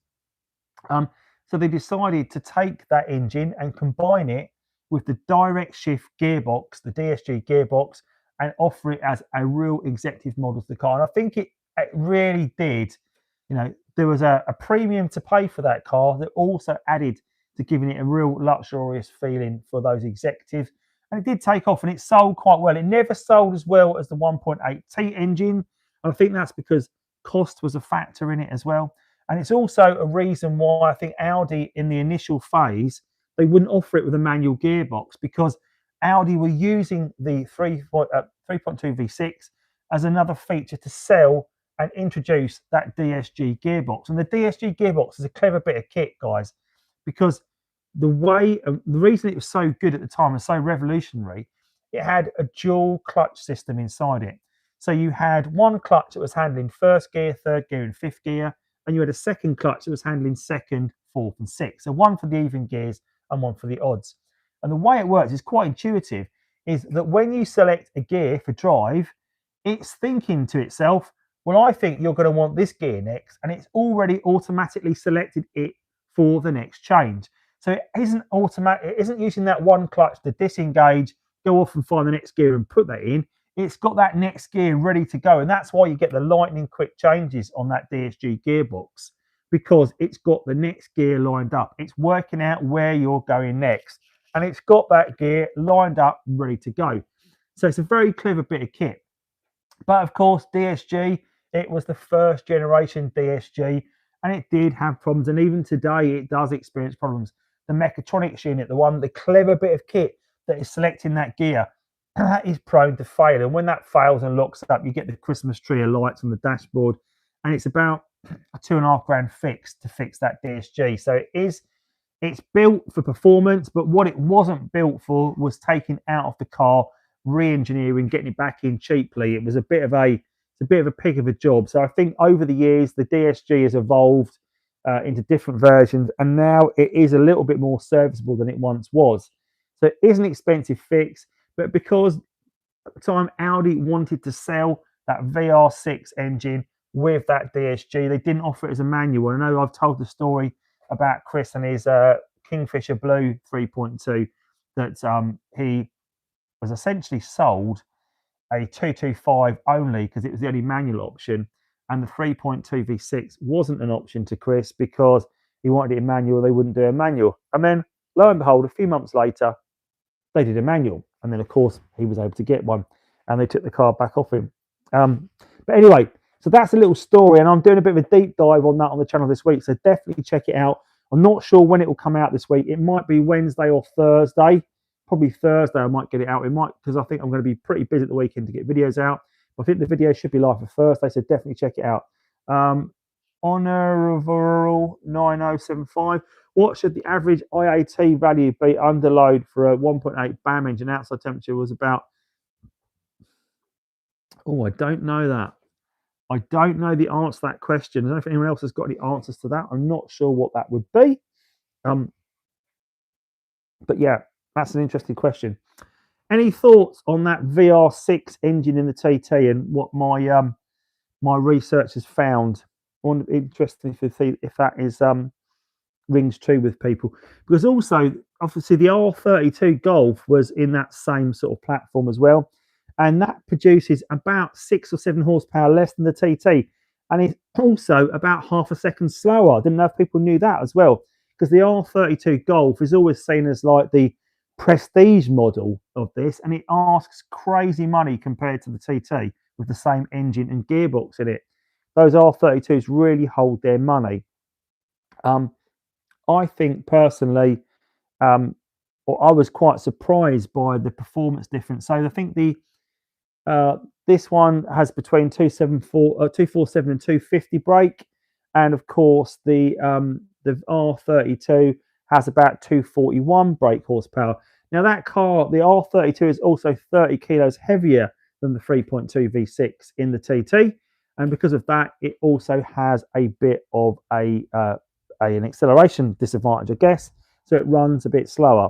So they decided to take that engine and combine it with the direct shift gearbox, the DSG gearbox, and offer it as a real executive model to the car. And I think it really did. There was a premium to pay for that car that also added to giving it a real luxurious feeling for those executives. And it did take off, and it sold quite well. It never sold as well as the 1.8T engine. And I think that's because cost was a factor in it as well. And it's also a reason why I think Audi, in the initial phase, they wouldn't offer it with a manual gearbox, because Audi were using the 3.2 V6 as another feature to sell and introduce that DSG gearbox. And the DSG gearbox is a clever bit of kit, guys, because the reason it was so good at the time and so revolutionary, it had a dual clutch system inside it. So you had one clutch that was handling first gear, third gear, and fifth gear, and you had a second clutch that was handling second, fourth, and sixth. So one for the even gears and one for the odds. And the way it works is quite intuitive, is that when you select a gear for drive, it's thinking to itself, well, I think you're going to want this gear next, and it's already automatically selected it for the next change. So it isn't automatic, it isn't using that one clutch to disengage, go off and find the next gear and put that in. it's got that next gear ready to go. And that's why you get the lightning quick changes on that DSG gearbox, because it's got the next gear lined up. It's working out where you're going next. And it's got that gear lined up, ready to go. So it's a very clever bit of kit. But of course, DSG, it was the first generation DSG, and it did have problems. And even today, it does experience problems. The mechatronics unit, the clever bit of kit that is selecting that gear, that is prone to fail. And when that fails and locks up, you get the Christmas tree of lights on the dashboard. And it's about a £2.5 fix to fix that DSG. So it's built for performance, but what it wasn't built for was taking out of the car, re-engineering, getting it back in cheaply. It was a bit of a pig of a job. So I think over the years, the DSG has evolved into different versions, and now it is a little bit more serviceable than it once was. So it is an expensive fix, but because at the time Audi wanted to sell that VR6 engine with that DSG, they didn't offer it as a manual. I know I've told the story about Chris and his Kingfisher Blue 3.2 that he was essentially sold a 225 only because it was the only manual option, and the 3.2 V6 wasn't an option to Chris because he wanted it in manual. They wouldn't do a manual, and then lo and behold, a few months later, they did a manual, and then of course he was able to get one, and they took the car back off him. But anyway, so that's a little story, and I'm doing a bit of a deep dive on that on the channel this week, so definitely check it out. I'm not sure when it will come out this week. It might be Wednesday or Thursday. Probably Thursday I might get it out. It might, because I think I'm going to be pretty busy at the weekend to get videos out. I think the video should be live for Thursday, so definitely check it out. Honourable 9075. What should the average IAT value be under load for a 1.8 BAM engine? Outside temperature was about... Oh, I don't know that. I don't know the answer to that question. I don't know if anyone else has got any answers to that. I'm not sure what that would be. But yeah, that's an interesting question. Any thoughts on that VR6 engine in the TT and what my my research has found? Interesting to see if that is rings true with people, because also obviously the R32 Golf was in that same sort of platform as well, and that produces about 6 or 7 horsepower less than the TT, and it's also about half a second slower. I didn't know if people knew that as well, because the R32 Golf is always seen as like the prestige model of this, and it asks crazy money compared to the TT with the same engine and gearbox in it. Those R32s really hold their money. I think personally, I was quite surprised by the performance difference. So I think this one has between 247 and 250 brake, and of course the R32 has about 241 brake horsepower. Now that car, the R32, is also 30 kilos heavier than the 3.2 V6 in the TT, and because of that, it also has a bit of an acceleration disadvantage, I guess. So it runs a bit slower,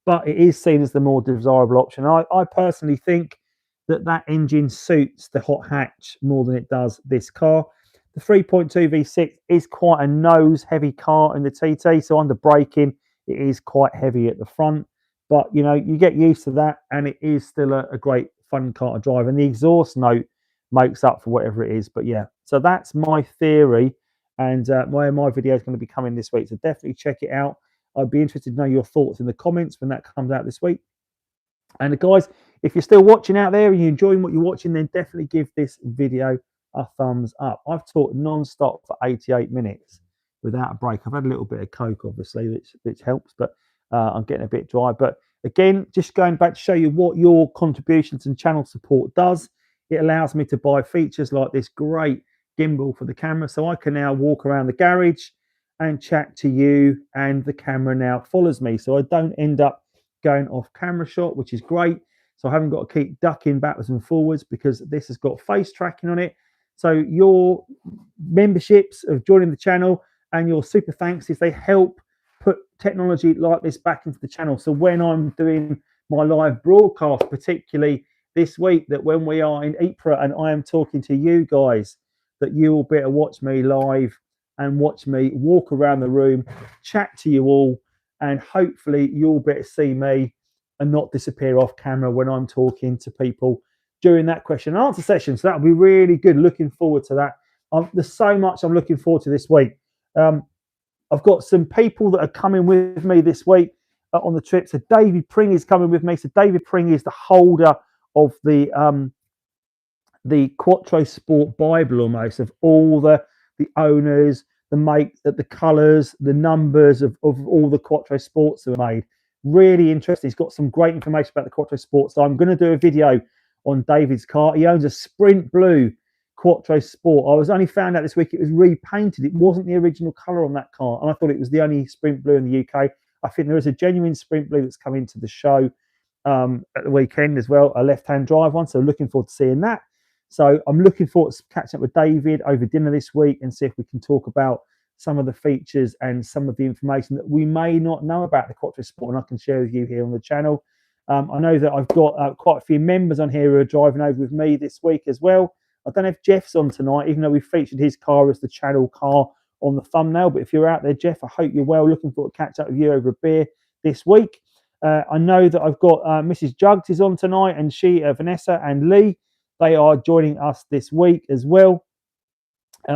but it is seen as the more desirable option. I personally think that engine suits the hot hatch more than it does this car. The 3.2 V6 is quite a nose-heavy car in the TT, so under braking, it is quite heavy at the front. But, you know, you get used to that, and it is still a great, fun car to drive. And the exhaust note makes up for whatever it is. But, yeah, so that's my theory, and my video is going to be coming this week. So definitely check it out. I'd be interested to know your thoughts in the comments when that comes out this week. And, guys, if you're still watching out there and you're enjoying what you're watching, then definitely give this video a thumbs up. I've talked non-stop for 88 minutes without a break. I've had a little bit of Coke, obviously, which helps, but I'm getting a bit dry. But again, just going back to show you what your contributions and channel support does. It allows me to buy features like this great gimbal for the camera, so I can now walk around the garage and chat to you, and the camera now follows me, so I don't end up going off camera shot, which is great. So I haven't got to keep ducking backwards and forwards because this has got face tracking on it. So your memberships of joining the channel and your super thanks, they help put technology like this back into the channel. So when I'm doing my live broadcast, particularly this week, that when we are in Ypres and I am talking to you guys, that you will be able to watch me live and watch me walk around the room, chat to you all, and hopefully you'll be able to see me and not disappear off camera when I'm talking to people during that question and answer session. So that'll be really good. Looking forward to that. There's so much I'm looking forward to this week. I've got some people that are coming with me this week on the trip. So David Pring is coming with me. So David Pring is the holder of the Quattro Sport Bible, almost, of all the owners, the make, the colours, the numbers of all the Quattro Sports that are made. Really interesting. He's got some great information about the Quattro Sports. So I'm going to do a video on David's car. He owns a Sprint Blue Quattro Sport. I was only found out this week it was repainted. It wasn't the original colour on that car, and I thought it was the only Sprint Blue in the UK. I think there is a genuine Sprint Blue that's coming to the show at the weekend as well, a left-hand drive one. So looking forward to seeing that. So I'm looking forward to catching up with David over dinner this week and see if we can talk about some of the features and some of the information that we may not know about the Quattro Sport, and I can share with you here on the channel. I know that I've got quite a few members on here who are driving over with me this week as well. I don't know if Jeff's on tonight, even though we featured his car as the channel car on the thumbnail. But if you're out there, Jeff, I hope you're well. Looking forward to catch up with you over a beer this week. I know that I've got Mrs. Jugs is on tonight, and she, Vanessa and Lee, they are joining us this week as well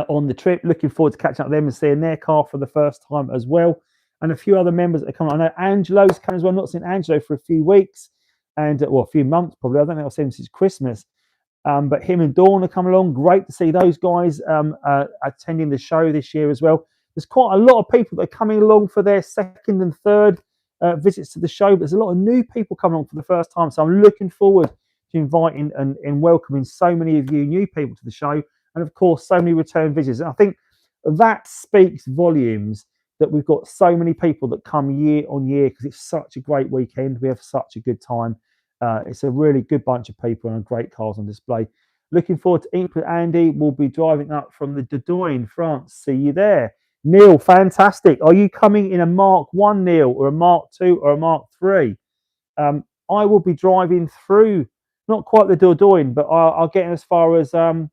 on the trip. Looking forward to catching up with them and seeing their car for the first time as well. And a few other members that are coming. I know Angelo's coming as well. I've not seen Angelo for a few weeks, and well, a few months probably. I don't think I've seen him since Christmas. But him and Dawn are coming along. Great to see those guys attending the show this year as well. There's quite a lot of people that are coming along for their second and third visits to the show. But there's a lot of new people coming along for the first time. So I'm looking forward to inviting and welcoming so many of you new people to the show. And of course, so many return visitors. And I think that speaks volumes that we've got so many people that come year on year, because it's such a great weekend. We have such a good time. It's a really good bunch of people and great cars on display. Looking forward to Ypres. Andy will be driving up from the Dordogne, France. See you there. Neil, fantastic. Are you coming in a Mark 1, Neil, or a Mark 2 or a Mark 3? I will be driving through, not quite the Dordogne, but I'll get as far as I'm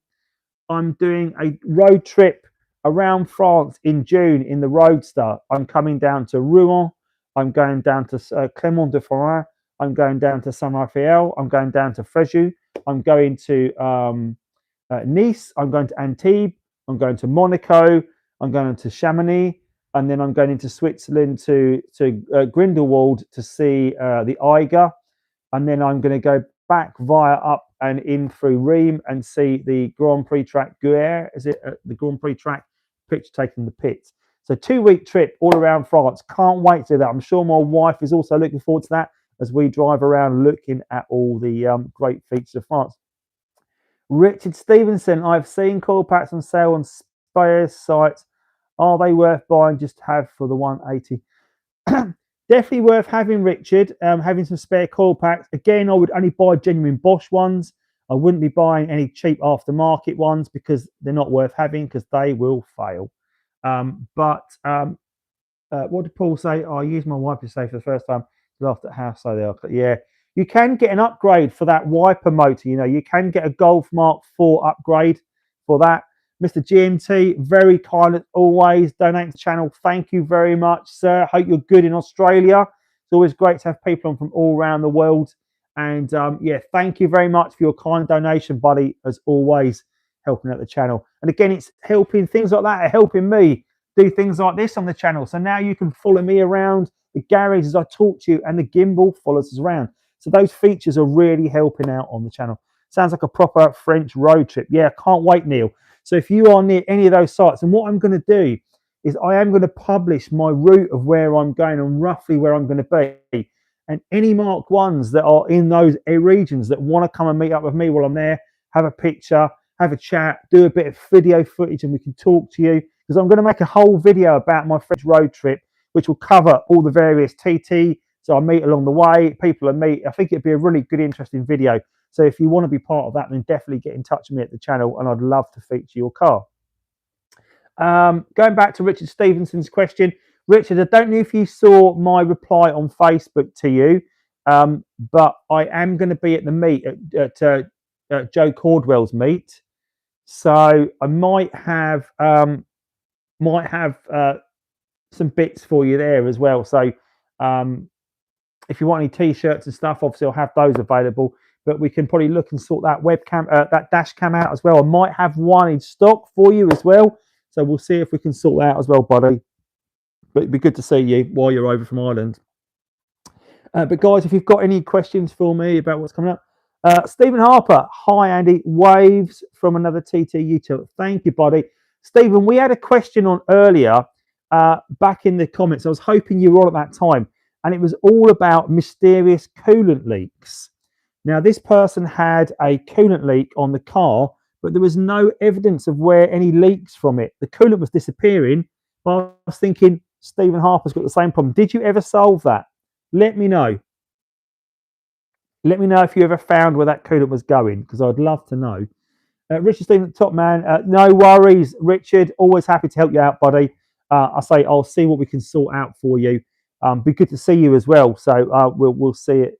doing a road trip around France in June in the Roadster. I'm coming down to Rouen. I'm going down to Clermont-de-Ferrand. I'm going down to Saint-Raphael. I'm going down to Fréjus. I'm going to Nice. I'm going to Antibes. I'm going to Monaco. I'm going to Chamonix. And then I'm going into Switzerland to Grindelwald to see the Eiger. And then I'm going to go back via up and in through Reims and see the Grand Prix track Guer. Is it the Grand Prix track? Picture taking the pits. So 2-week trip all around France. Can't wait to do that. I'm sure my wife is also looking forward to that, as we drive around looking at all the great features of France. Richard Stevenson, I've seen coil packs on sale on spare sites. Are they worth buying just to have for the 180? Definitely worth having, Richard, having some spare coil packs. Again, I would only buy genuine Bosch ones. I wouldn't be buying any cheap aftermarket ones because they're not worth having, because they will fail. What did Paul say? I used my wiper to say for the first time. Laughed at how slow they are. Yeah, you can get an upgrade for that wiper motor. You know, you can get a Golf Mark 4 upgrade for that. Mr. GMT, very kind as always, donating to the channel. Thank you very much, sir. Hope you're good in Australia. It's always great to have people on from all around the world. And yeah, thank you very much for your kind donation, buddy, as always, helping out the channel. And again, it's helping, things like that are helping me do things like this on the channel. So now you can follow me around the garage as I talk to you, and the gimbal follows us around. So those features are really helping out on the channel. Sounds like a proper French road trip. Yeah, can't wait, Neil. So if you are near any of those sites, and what I'm going to do is I am going to publish my route of where I'm going and roughly where I'm going to be. And any Mark 1s that are in those regions that want to come and meet up with me while I'm there, have a picture, have a chat, do a bit of video footage, and we can talk to you. Because I'm going to make a whole video about my French road trip, which will cover all the various TT. So I meet along the way, people I meet. I think it'd be a really good, interesting video. So if you want to be part of that, then definitely get in touch with me at the channel, and I'd love to feature your car. Going back to Richard Stevenson's question. Richard, I don't know if you saw my reply on Facebook to you, but I am going to be at the meet at Joe Cordwell's meet. So I might have some bits for you there as well. So if you want any t-shirts and stuff, obviously I'll have those available. But we can probably look and sort that webcam, that dash cam out as well. I might have one in stock for you as well. So we'll see if we can sort that out as well, buddy. But it'd be good to see you while you're over from Ireland. But guys, if you've got any questions for me about what's coming up, Stephen Harper, hi Andy, waves from another TT YouTuber. Thank you, buddy. Stephen, we had a question on earlier back in the comments. I was hoping you were on at that time, and it was all about mysterious coolant leaks. Now, this person had a coolant leak on the car, but there was no evidence of where any leaks from it. The coolant was disappearing. But I was thinking, Stephen Harper's got the same problem. Did you ever solve that? Let me know. Let me know if you ever found where that coolant was going, because I'd love to know. Richard Stephen, top man. No worries, Richard. Always happy to help you out, buddy. I'll see what we can sort out for you. Be good to see you as well. So we'll see it.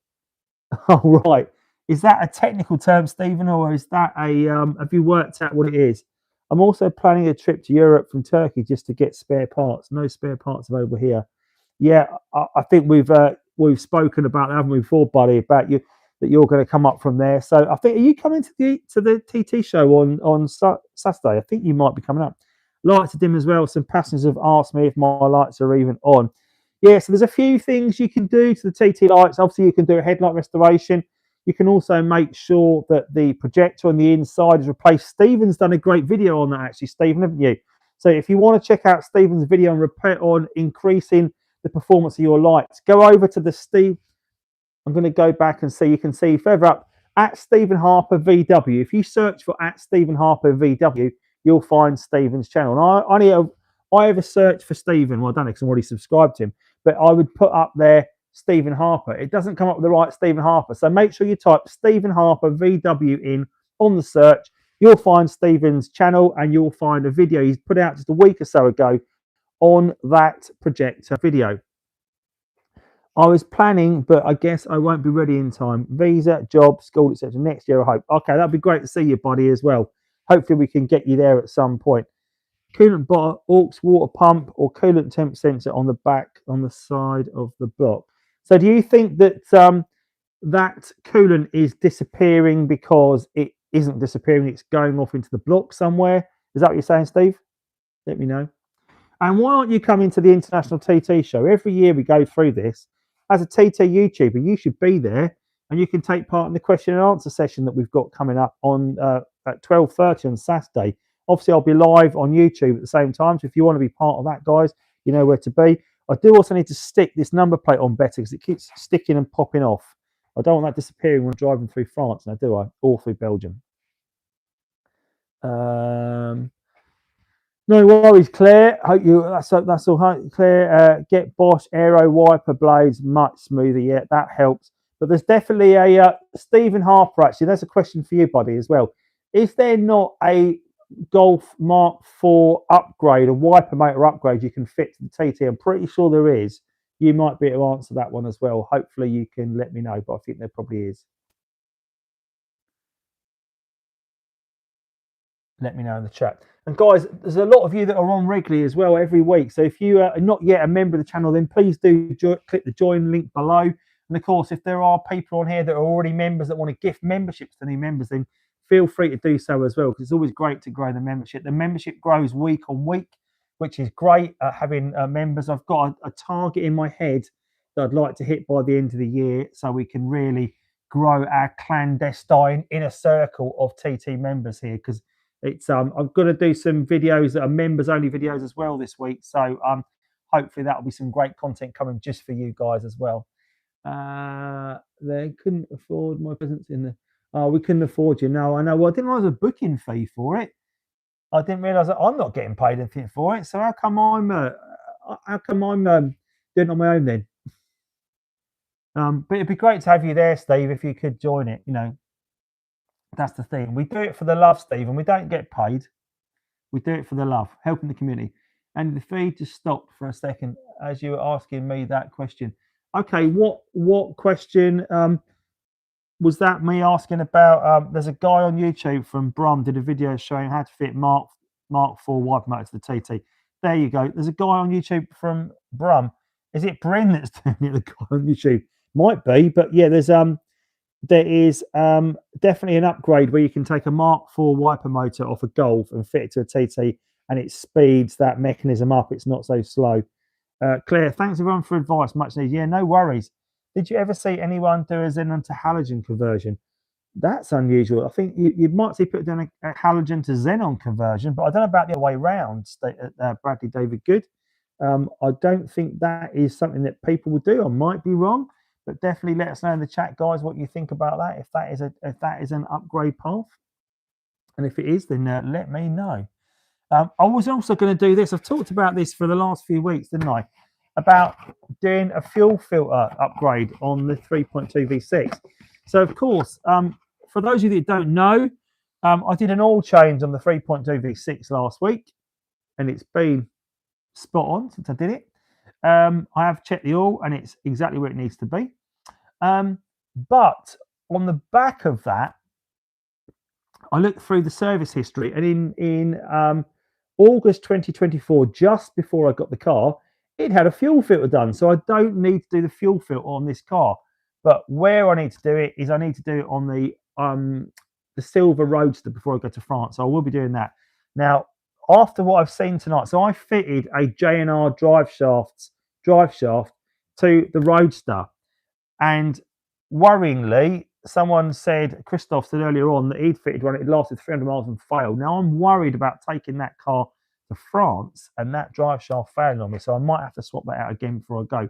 All right. Is that a technical term, Stephen, or is that a? Have you worked out what it is? I'm also planning a trip to Europe from Turkey just to get spare parts. No spare parts available here. Yeah, I think we've spoken about that, haven't we, before, buddy, about you that you're going to come up from there. So I think, are you coming to the TT show on Saturday? I think you might be coming up. Lights are dim as well. Some passengers have asked me if my lights are even on. Yeah, so there's a few things you can do to the TT lights. Obviously, you can do a headlight restoration. You can also make sure that the projector on the inside is replaced. Stephen's done a great video on that, actually, Stephen, haven't you? So if you want to check out Stephen's video on increasing the performance of your lights, go over to the Steve. I'm going to go back and see. You can see further up at Stephen Harper VW. If you search for at Stephen Harper VW, you'll find Stephen's channel. And I ever search for Stephen. Well, I don't know because I'm already subscribed to him, but I would put up there Stephen Harper. It doesn't come up with the right Stephen Harper. So make sure you type Stephen Harper VW in on the search. You'll find Stephen's channel and you'll find a video he's put out just a week or so ago on that projector video. I was planning, but I guess I won't be ready in time. Visa, job, school, etc. Next year, I hope. Okay, that'd be great to see you, buddy, as well. Hopefully, we can get you there at some point. Coolant bottle, aux water pump, or coolant temp sensor on the back, on the side of the block. So, do you think that that coolant is disappearing because it isn't disappearing? It's going off into the block somewhere. Is that what you're saying, Steve? Let me know. And why aren't you coming to the International TT show? Every year we go through this. As a TT YouTuber, you should be there and you can take part in the question and answer session that we've got coming up on at 12:30 on Saturday. Obviously, I'll be live on YouTube at the same time. So if you want to be part of that, guys, you know where to be. I do also need to stick this number plate on better because it keeps sticking and popping off. I don't want that disappearing when I'm driving through France now, do I? Or through Belgium. No worries, Claire. Hope you. That's all right, Claire. Get Bosch aero wiper blades much smoother. Yeah, that helps. But there's definitely a Stephen Harper. Actually, that's a question for you, buddy, as well. Is there not a Golf Mark IV upgrade, a wiper motor upgrade you can fit to the TT? I'm pretty sure there is. You might be able to answer that one as well. Hopefully, you can let me know. But I think there probably is. Let me know in the chat. And guys, there's a lot of you that are on regularly as well every week. So if you are not yet a member of the channel, then please do click the join link below. And of course, if there are people on here that are already members that want to gift memberships to new members, then feel free to do so as well, because it's always great to grow the membership. The membership grows week on week, which is great having members. I've got a target in my head that I'd like to hit by the end of the year so we can really grow our clandestine inner circle of TT members here, because it's I've got to do some videos that are members only videos as well this week. So hopefully that'll be some great content coming just for you guys as well. They couldn't afford my presence in the we couldn't afford you. No, I know. Well, I didn't realize a booking fee for it. I didn't realize that I'm not getting paid anything for it. So how come I'm doing it on my own then? But it'd be great to have you there, Steve, if you could join it, you know. That's the thing. We do it for the love, Steve, and we don't get paid. We do it for the love, helping the community. And the feed just stopped for a second as you were asking me that question. Okay, what question was that? Me asking about? There's a guy on YouTube from Brum did a video showing how to fit Mark IV wiper motor to the TT. There you go. There's a guy on YouTube from Brum. Is it Bryn that's doing it? The guy on YouTube. Might be, but yeah, there is definitely an upgrade where you can take a Mark IV wiper motor off a Golf and fit it to a TT, and it speeds that mechanism up. It's not so slow. Claire, thanks everyone for advice. Much needed. Yeah, no worries. Did you ever see anyone do a xenon to halogen conversion? That's unusual. I think you might see people doing a halogen to xenon conversion, but I don't know about the other way around. Bradley David Good. I don't think that is something that people would do. I might be wrong, but definitely let us know in the chat, guys, what you think about that. If that is an upgrade path, and if it is, then let me know. I was also going to do this. I've talked about this for the last few weeks, didn't I? About doing a fuel filter upgrade on the 3.2 V6. So, of course, for those of you that don't know, I did an oil change on the 3.2 V6 last week, and it's been spot on since I did it. I have checked the oil, and it's exactly where it needs to be. But on the back of that, I looked through the service history, and in August 2024, just before I got the car, it had a fuel filter done. So I don't need to do the fuel filter on this car. But where I need to do it is I need to do it on the Silver Roadster before I go to France. So I will be doing that. Now, after what I've seen tonight, so I fitted a J&R drive shaft to the Roadster. And worryingly, someone said, Christoph said earlier on, that he'd fitted one, it lasted 300 miles and failed. Now I'm worried about taking that car to France and that drive shaft failing on me, so I might have to swap that out again before I go.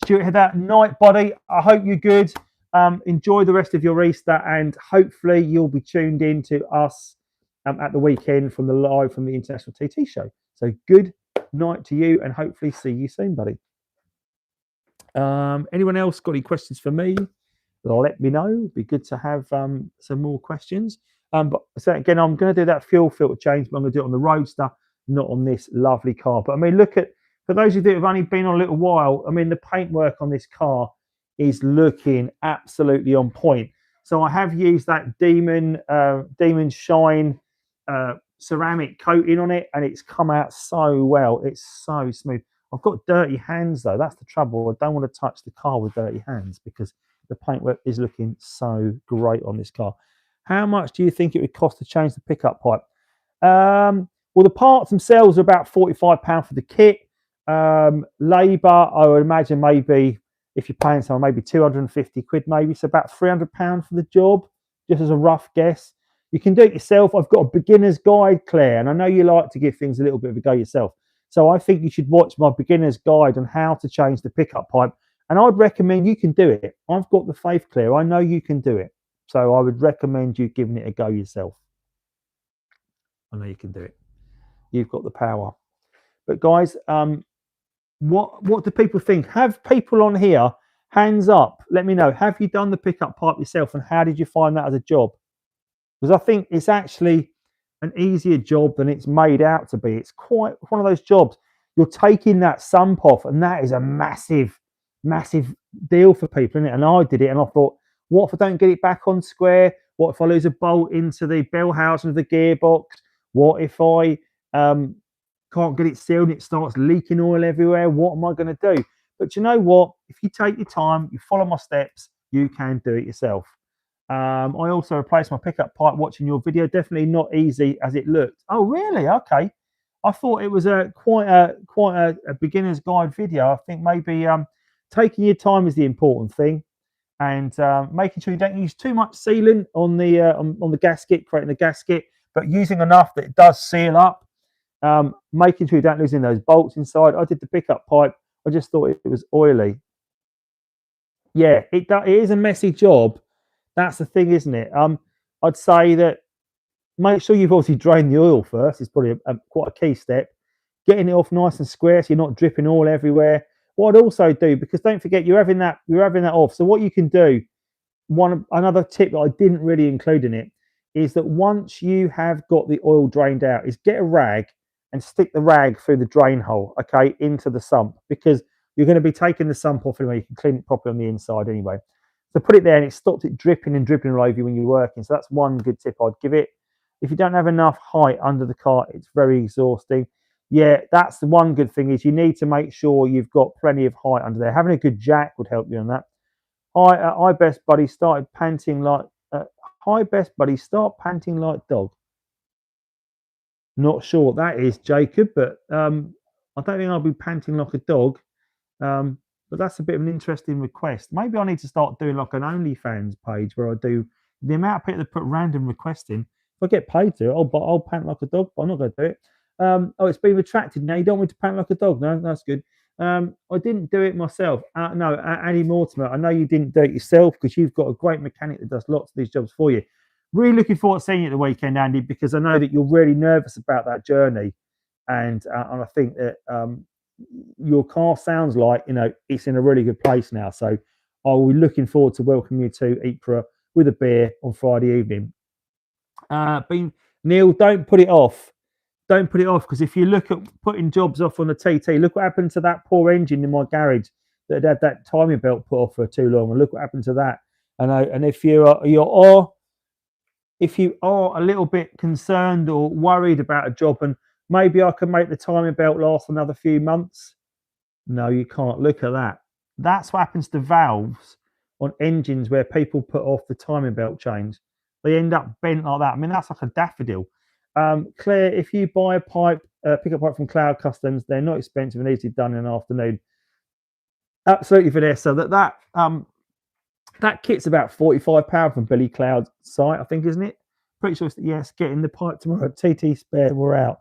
Stuart, head that night, buddy. I hope you're good. Enjoy the rest of your Easter, and hopefully you'll be tuned in to us at the weekend from the International TT show. So good night to you, and hopefully see you soon, buddy. Anyone else got any questions for me? Let me know. It'd be good to have some more questions. But so again, I'm going to do that fuel filter change, but I'm going to do it on the Roadster, not on this lovely car. But I mean, for those of you that have only been on a little while, I mean, the paintwork on this car is looking absolutely on point. So I have used that Demon Shine ceramic coating on it, and it's come out so well. It's so smooth. I've got dirty hands though. That's the trouble. I don't want to touch the car with dirty hands because the paintwork is looking so great on this car. How much do you think it would cost to change the pickup pipe? Well, the parts themselves are about £45 for the kit. Labour, I would imagine maybe, if you're paying someone, maybe 250 quid maybe. So about £300 for the job, just as a rough guess. You can do it yourself. I've got a beginner's guide, Claire, and I know you like to give things a little bit of a go yourself. So I think you should watch my beginner's guide on how to change the pickup pipe. And I'd recommend you can do it. I've got the faith, Claire. I know you can do it. So I would recommend you giving it a go yourself. I know you can do it. You've got the power. But guys, what do people think? Have people on here, hands up, let me know. Have you done the pickup pipe yourself, and how did you find that as a job? Because I think it's actually an easier job than it's made out to be. It's quite one of those jobs. You're taking that sump off, and that is a massive deal for people, isn't it? And I did it, and I thought, what if I don't get it back on square? What if I lose a bolt into the bell housing of the gearbox? What if I can't get it sealed and it starts leaking oil everywhere? What am I going to do? But you know what? If you take your time, you follow my steps, you can do it yourself. I also replaced my pickup pipe watching your video. Definitely not easy as it looked. Oh, really? Okay. I thought it was quite a beginner's guide video. I think maybe taking your time is the important thing, and making sure you don't use too much sealant on the gasket, creating the gasket, but using enough that it does seal up. Making sure you don't lose in those bolts inside. I did the pickup pipe. I just thought it was oily. Yeah, it is a messy job. That's the thing, isn't it? I'd say that make sure you've obviously drained the oil first. It's probably quite a key step. Getting it off nice and square so you're not dripping oil everywhere. What I'd also do, because don't forget you're having that off. So what you can do, another tip that I didn't really include in it, is that once you have got the oil drained out, is get a rag and stick the rag through the drain hole, okay, into the sump, because you're going to be taking the sump off anyway. You can clean it properly on the inside anyway. So put it there, and it stops it dripping and dripping all over you when you're working. So that's one good tip I'd give it. If you don't have enough height under the car, it's very exhausting. Yeah, that's the one good thing, is you need to make sure you've got plenty of height under there. Having a good jack would help you on that. Hi best buddy started panting like hi best buddy start panting like dog. Not sure what that is, Jacob, but I don't think I'll be panting like a dog. But that's a bit of an interesting request. Maybe I need to start doing like an OnlyFans page where I do the amount of people that put random requests in. If I get paid to it, I'll pant like a dog, but I'm not going to do it. Oh, it's been retracted now. You don't want me to pant like a dog? No, that's good. I didn't do it myself. No, Andy Mortimer, I know you didn't do it yourself because you've got a great mechanic that does lots of these jobs for you. Really looking forward to seeing you at the weekend, Andy, because I know that you're really nervous about that journey. And I think that your car sounds like, it's in a really good place now. So I'll be looking forward to welcoming you to Ypres with a beer on Friday evening. Neil, don't put it off. Don't put it off, because if you look at putting jobs off on the TT, look what happened to that poor engine in my garage that had that timing belt put off for too long, and look what happened to that. And if you are a little bit concerned or worried about a job, and maybe I can make the timing belt last another few months. No, you can't. Look at that. That's what happens to valves on engines where people put off the timing belt chains. They end up bent like that. I mean, that's like a daffodil. Claire, if you buy a pipe, pick up pipe from Cloud Customs, they're not expensive and easily done in an afternoon. Absolutely, Vanessa. That kit's about £45 from Billy Cloud's site, I think, isn't it? Pretty sure. Yes, getting the pipe tomorrow. TT spare, we're out.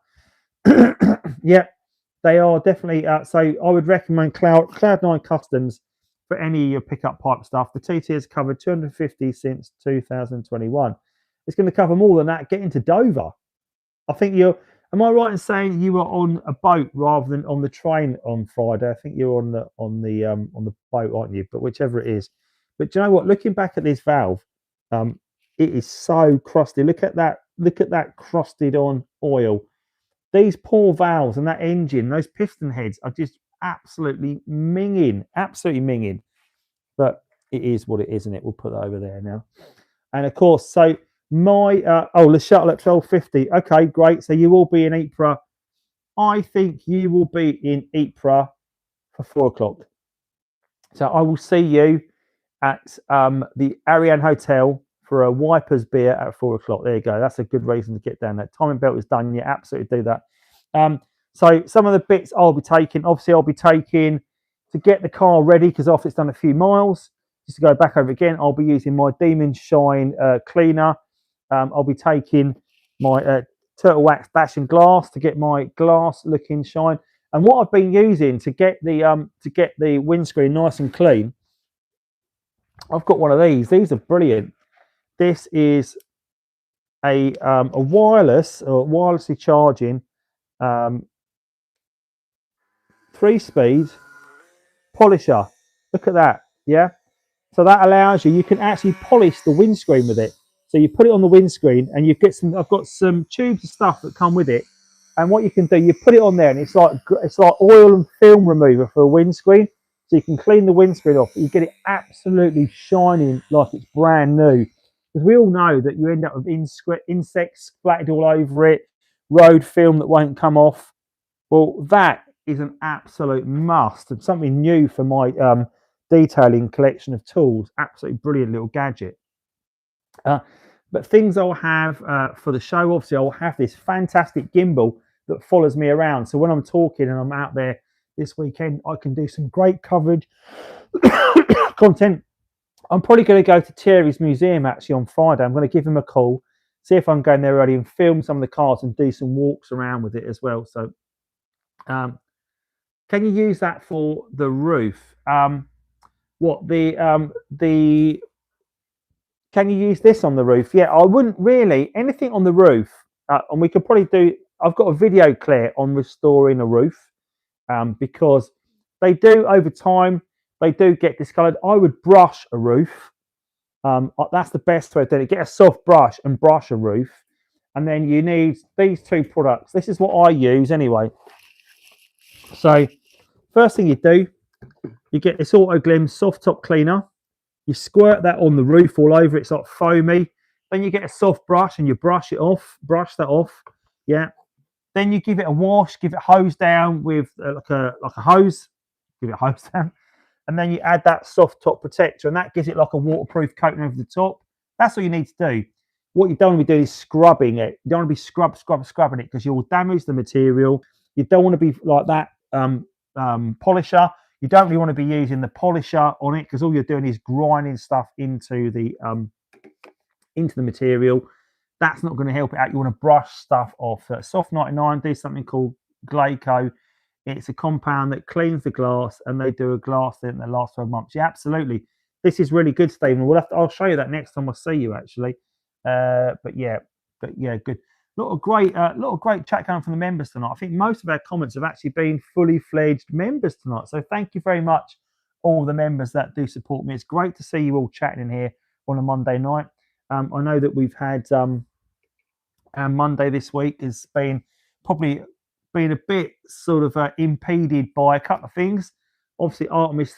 Yeah, they are definitely. So I would recommend Cloud9 Customs for any of your pickup pipe stuff. The TT has covered 250 since 2021. It's going to cover more than that. Get into Dover. I think am I right in saying you were on a boat rather than on the train on Friday? I think you're on the boat, aren't you? But whichever it is. But do you know what? Looking back at this valve, it is so crusty. Look at that crusted on oil. These poor valves and that engine, those piston heads are just absolutely minging. But it is what it is, isn't it? We'll put that over there now. And of course, so the shuttle at 12:50. Okay, great. So you will be in Ypres. I think you will be in Ypres for 4:00. So I will see you at the Ariane Hotel for a Wipers beer at 4:00. There you go. That's a good reason to get down there. Timing belt is done. Yeah, absolutely do that. So some of the bits I'll be taking, obviously I'll be taking to get the car ready, because after it's done a few miles, just to go back over again, I'll be using my Demon Shine cleaner. I'll be taking my Turtle Wax dash and glass to get my glass looking shine. And what I've been using to get the windscreen nice and clean, I've got one of these. These are brilliant. This is a wirelessly charging 3-speed polisher. Look at that. Yeah. So that allows you can actually polish the windscreen with it. So you put it on the windscreen and I've got some tubes of stuff that come with it. And what you can do, you put it on there and it's like oil and film remover for a windscreen. So you can clean the windscreen off. You get it absolutely shining like it's brand new. Because we all know that you end up with insects splattered all over it, road film that won't come off. Well, that is an absolute must and something new for my detailing collection of tools. Absolutely brilliant little gadget. But things I'll have for the show, obviously I'll have this fantastic gimbal that follows me around. So when I'm talking and I'm out there this weekend, I can do some great coverage content. I'm probably going to go to Thierry's museum actually on Friday. I'm going to give him a call, see if I'm going there early and film some of the cars and do some walks around with it as well. So can you use that for the roof? Can you use this on the roof? Yeah, I wouldn't really. Anything on the roof, and we could probably do. I've got a video clear on restoring a roof, because they do over time. They do get discoloured. I would brush a roof. That's the best way to do it. Get a soft brush and brush a roof, and then you need these two products. This is what I use anyway. So first thing you do, you get this Auto Glim soft top cleaner. You squirt that on the roof all over. It's like foamy. Then you get a soft brush and you brush that off. Yeah. Then you give it a wash, give it hose down with like a hose. Give it a hose down. and then you add that soft top protector, and that gives it like a waterproof coating over the top. That's all you need to do. What you don't want to be doing is scrubbing it. You don't want to be scrubbing it, because you'll damage the material. You don't want to be like that polisher. You don't really want to be using the polisher on it, because all you're doing is grinding stuff into the material. That's not going to help it out. You want to brush stuff off. Soft 99 do something called Glaco. It's a compound that cleans the glass, and they do a glass in the last 12 months. Yeah, absolutely. This is really good, Stephen. I'll show you that next time I see you, actually. But yeah, good. A lot of great chat going from the members tonight. I think most of our comments have actually been fully fledged members tonight. So thank you very much, all the members that do support me. It's great to see you all chatting in here on a Monday night. I know that we've had our Monday this week has probably been a bit sort of impeded by a couple of things. Obviously, Artemis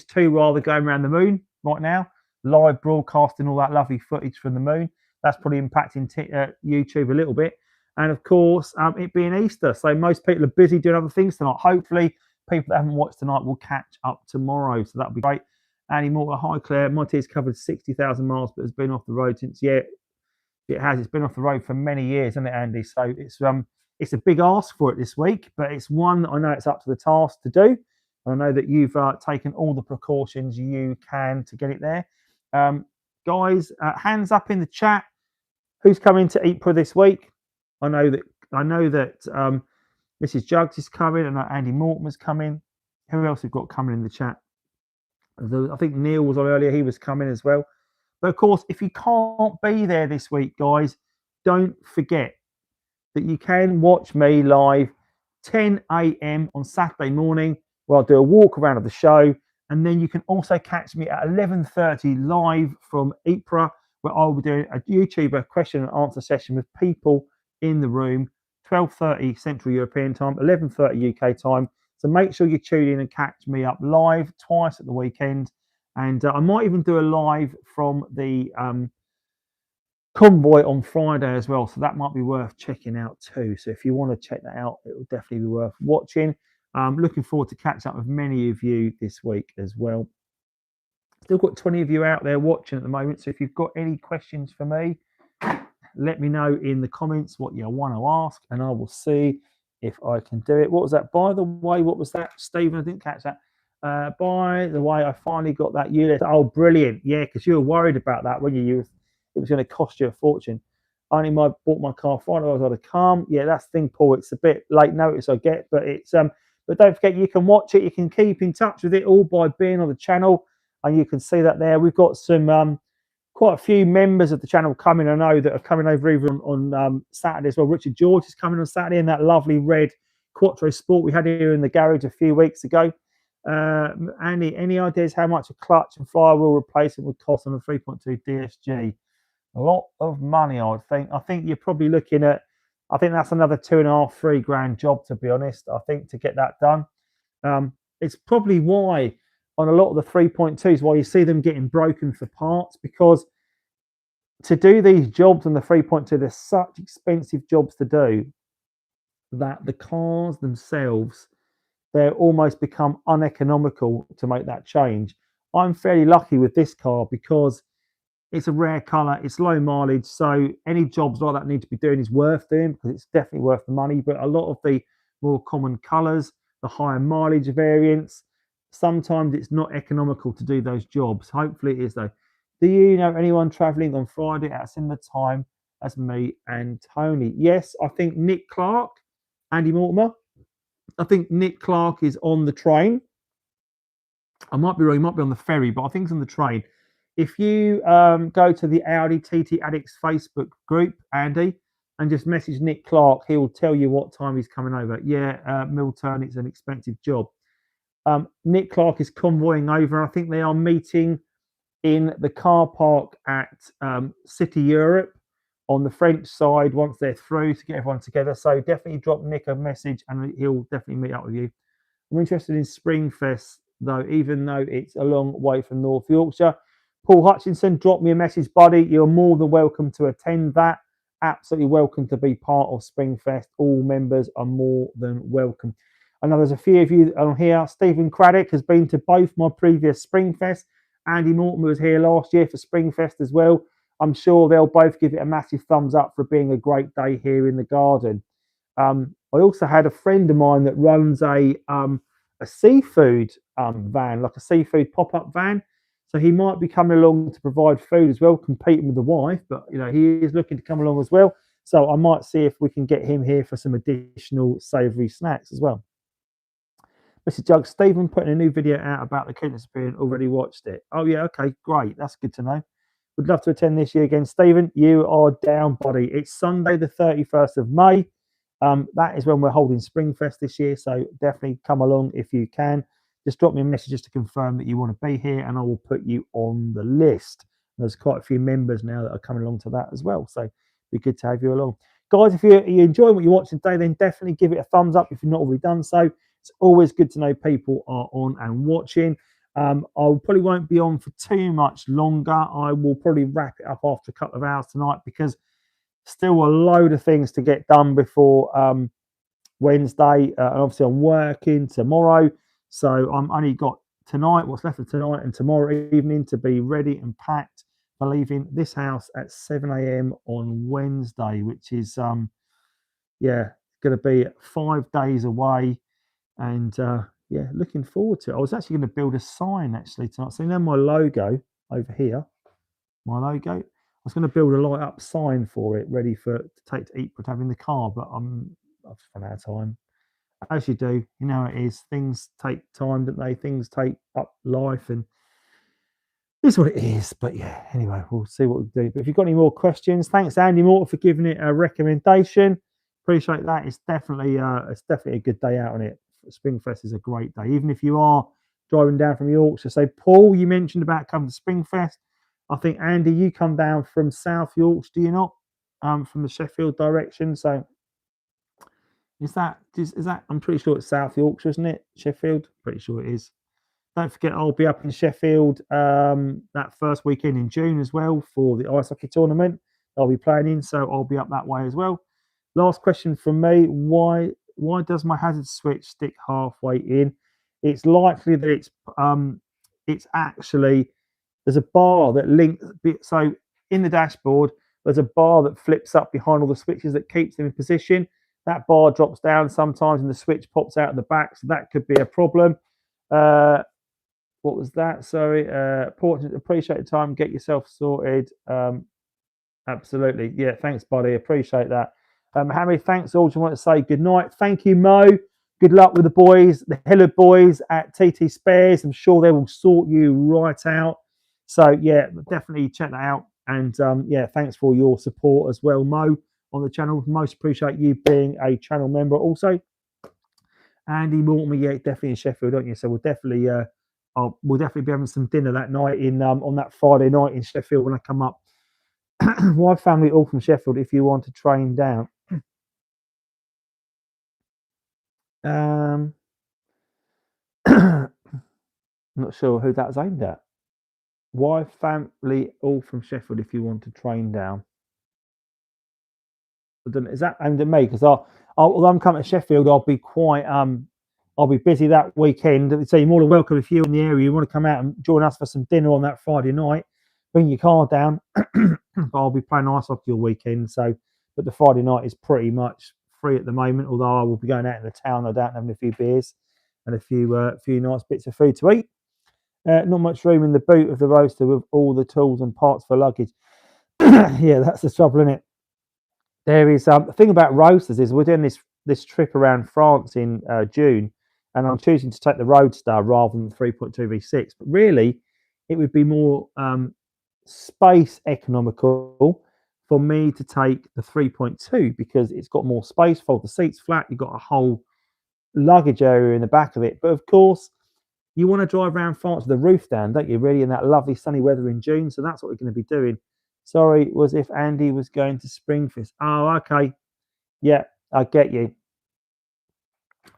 2 rather, going around the moon right now, live broadcasting all that lovely footage from the moon. That's probably impacting YouTube a little bit. And of course, it being Easter, so most people are busy doing other things tonight. Hopefully, people that haven't watched tonight will catch up tomorrow, so that'll be great. Andy Mortimer, hi Claire. My T's covered 60,000 miles, but has been off the road since. Yeah, it has. It's been off the road for many years, hasn't it, Andy? So it's a big ask for it this week, but it's one that I know it's up to the task to do. I know that you've taken all the precautions you can to get it there. Guys, hands up in the chat. Who's coming to Ypres this week? I know that Mrs. Jugs is coming, and Andy Mortimer's coming. Who else have got coming in the chat? I think Neil was on earlier. He was coming as well. But of course, if you can't be there this week, guys, don't forget that you can watch me live 10 a.m. on Saturday morning, where I'll do a walk around of the show. And then you can also catch me at 11:30 live from Ypres, where I'll be doing a YouTuber question and answer session with people in the room, 12:30 Central European time, 11:30 UK time. So make sure you tune in and catch me up live twice at the weekend. And I might even do a live from the convoy on Friday as well. So that might be worth checking out too. So if you want to check that out, it will definitely be worth watching. Looking forward to catch up with many of you this week as well. Still got 20 of you out there watching at the moment. So if you've got any questions for me, let me know in the comments what you want to ask, and I will see if I can do it. What was that? By the way, what was that, Stephen? I didn't catch that. By the way, I finally got that unit. Oh, brilliant. Yeah, because you were worried about that, weren't you? It was going to cost you a fortune. I only bought my car Friday. I was able to come. Yeah, that's the thing, Paul. It's a bit late notice, I get, but it's but don't forget, you can watch it. You can keep in touch with it all by being on the channel, and you can see that there. We've got some quite a few members of the channel coming. I know that are coming over even on Saturday as well. Richard George is coming on Saturday in that lovely red Quattro Sport we had here in the garage a few weeks ago. Andy, any ideas how much a clutch and flywheel replacement would cost on a 3.2 DSG? A lot of money, I would think. I think you're probably looking at, I think that's another $2,500, $3,000 job, to be honest, I think, to get that done. It's probably why on a lot of the 3.2s, why you see them getting broken for parts, because to do these jobs on the 3.2, they're such expensive jobs to do that the cars themselves, they're almost become uneconomical to make that change. I'm fairly lucky with this car because it's a rare colour, it's low mileage, so any jobs like that need to be doing is worth doing, because it's definitely worth the money. But a lot of the more common colours, the higher mileage variants, sometimes it's not economical to do those jobs. Hopefully it is though. Do you know anyone travelling on Friday at a similar time as me and Tony? Yes, I think Nick Clark, Andy Mortimer. I think Nick Clark is on the train. I might be wrong, he might be on the ferry, but I think he's on the train. If you go to the Audi TT Addicts Facebook group, Andy, and just message Nick Clark, he will tell you what time he's coming over. Yeah, Milton, it's an expensive job. Nick Clark is convoying over. I think they are meeting in the car park at City Europe on the French side once they're through, to get everyone together. So definitely drop Nick a message and he'll definitely meet up with you. I'm interested in Springfest though, even though it's a long way from North Yorkshire. Paul Hutchinson, drop me a message, buddy. You're more than welcome to attend that. Absolutely welcome to be part of Springfest. All members are more than welcome. I know there's a few of you on here. Stephen Craddock has been to both my previous Springfest. Andy Mortimer was here last year for Springfest as well. I'm sure they'll both give it a massive thumbs up for being a great day here in the garden. I also had a friend of mine that runs a seafood van, like a seafood pop-up van. So he might be coming along to provide food as well, competing with the wife, but you know, he is looking to come along as well. So I might see if we can get him here for some additional savoury snacks as well. Mr. Jug, Stephen putting a new video out about the Kent experience, already watched it. Oh yeah, okay, great. That's good to know. Would love to attend this year again. Stephen, you are down, buddy. It's Sunday the 31st of May. That is when we're holding Springfest this year, so definitely come along if you can. Just drop me a message just to confirm that you want to be here, and I will put you on the list. There's quite a few members now that are coming along to that as well, so it'd be good to have you along. Guys, if you enjoy what you're watching today, then definitely give it a thumbs up if you've not already done so. It's always good to know people are on and watching. I probably won't be on for too much longer. I will probably wrap it up after a couple of hours tonight because still a load of things to get done before Wednesday. And obviously I'm working tomorrow. So I'm only got tonight, what's left of tonight and tomorrow evening to be ready and packed for leaving this house at 7 a.m. on Wednesday, which is, going to be 5 days away. And looking forward to it. I was actually going to build a sign actually tonight. So now my logo over here, my logo. I was going to build a light up sign for it, ready to take to Ypres to have in the car, but I've run out of time. As you do, you know it is. Things take time, don't they? Things take up life, and this is what it is. But yeah, anyway, we'll see what we do. But if you've got any more questions, thanks Andy Morton for giving it a recommendation. Appreciate that. It's definitely a good day out on it. Springfest is a great day, even if you are driving down from Yorkshire. So Paul, you mentioned about coming to Springfest. I think Andy, you come down from South Yorkshire, do you not? From the Sheffield direction. So is that? I'm pretty sure it's South Yorkshire, isn't it? Sheffield, pretty sure it is. Don't forget, I'll be up in Sheffield that first weekend in June as well for the ice hockey tournament I'll be playing in. So I'll be up that way as well. Last question from me: Why does my hazard switch stick halfway in? It's likely that it's actually there's a bar that links. So in the dashboard, there's a bar that flips up behind all the switches that keeps them in position. That bar drops down sometimes, and the switch pops out at the back. So that could be a problem. What was that? Sorry. Appreciate the time. Get yourself sorted. Absolutely. Yeah. Thanks, buddy. Appreciate that. Harry, thanks all. Just want to say good night. Thank you, Mo. Good luck with the boys, the Hiller boys at TT Spares. I'm sure they will sort you right out. So yeah, definitely check that out. And thanks for your support as well, Mo, on the channel. Most appreciate you being a channel member also. Andy Mortimer, yeah, definitely in Sheffield, don't you? So we'll definitely be having some dinner that night in on that Friday night in Sheffield when I come up. My family all from Sheffield if you want to train down. I'm not sure who that's aimed at. Why family all from Sheffield if you want to train down? I don't know, is that aimed at me? Because although I'm coming to Sheffield, I'll be quite I'll be busy that weekend. So you're more than welcome if you're in the area, you want to come out and join us for some dinner on that Friday night. Bring your car down. But I'll be playing ice hockey all weekend. So, but the Friday night is pretty much free at the moment. Although I will be going out in the town, no doubt, having a few beers and a few nice bits of food to eat. Not much room in the boot of the roadster with all the tools and parts for luggage. Yeah, that's the trouble, isn't it? There is the thing about roadsters is we're doing this trip around France in June, and I'm choosing to take the Roadster rather than the 3.2 V6. But really, it would be more space economical for me to take the 3.2 because it's got more space, fold the seats flat, you've got a whole luggage area in the back of it. But of course, you want to drive around France with the roof down, don't you, really, in that lovely sunny weather in June? So that's what we're going to be doing. Sorry, was if Andy was going to Springfest. Oh, okay. Yeah, I get you.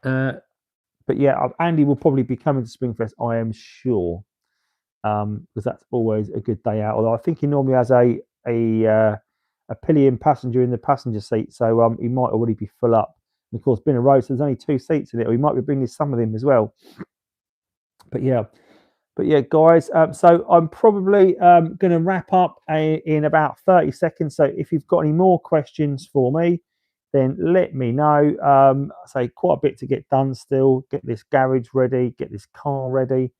But yeah, Andy will probably be coming to Springfest, I am sure, because that's always a good day out. Although I think he normally has a pillion passenger in the passenger seat, so he might already be full up And of course, being a road, so there's only 2 seats in it. Or we might be bringing some of them as well. But yeah, guys. So I'm probably going to wrap up in about 30 seconds. So if you've got any more questions for me, then let me know. Say quite a bit to get done still. Get this garage ready. Get this car ready.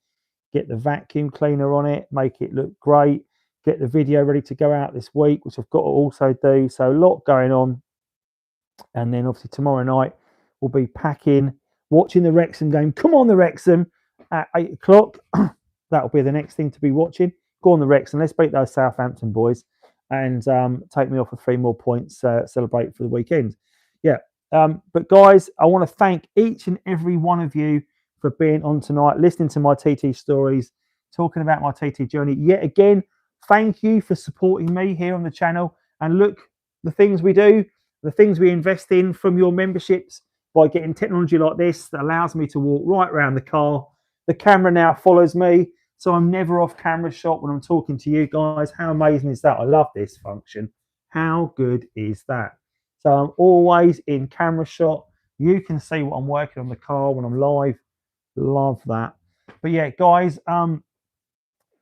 Get the vacuum cleaner on it. Make it look great. Get the video ready to go out this week, which I've got to also do. So a lot going on. And then obviously tomorrow night we'll be packing, watching the Wrexham game. Come on, the Wrexham at 8 o'clock. That'll be the next thing to be watching. Go on the Wrexham. Let's beat those Southampton boys and take me off with 3 more points. Celebrate for the weekend. Yeah. But guys, I want to thank each and every one of you for being on tonight, listening to my TT stories, talking about my TT journey. Yet again, thank you for supporting me here on the channel. And look, the things we do, the things we invest in from your memberships by getting technology like this that allows me to walk right around the car. The camera now follows me, so I'm never off camera shot when I'm talking to you guys. How amazing is that? I love this function. How good is that? So I'm always in camera shot. You can see what I'm working on the car when I'm live. Love that. But yeah, guys,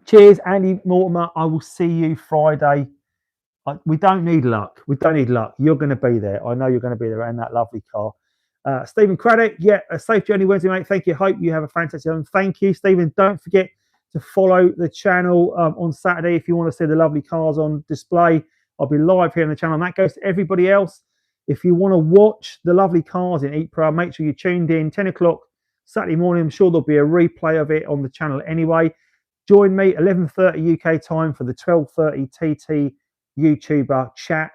cheers, Andy Mortimer. I will see you Friday. We don't need luck. We don't need luck. You're going to be there. I know you're going to be there in that lovely car. Stephen Craddock, yeah, a safe journey Wednesday, mate. Thank you. Hope you have a fantastic one. Thank you, Stephen. Don't forget to follow the channel on Saturday if you want to see the lovely cars on display. I'll be live here on the channel. And that goes to everybody else. If you want to watch the lovely cars in Ypres, make sure you're tuned in. 10 o'clock Saturday morning. I'm sure there'll be a replay of it on the channel anyway. Join me 11:30 UK time for the 12:30 TT YouTuber chat,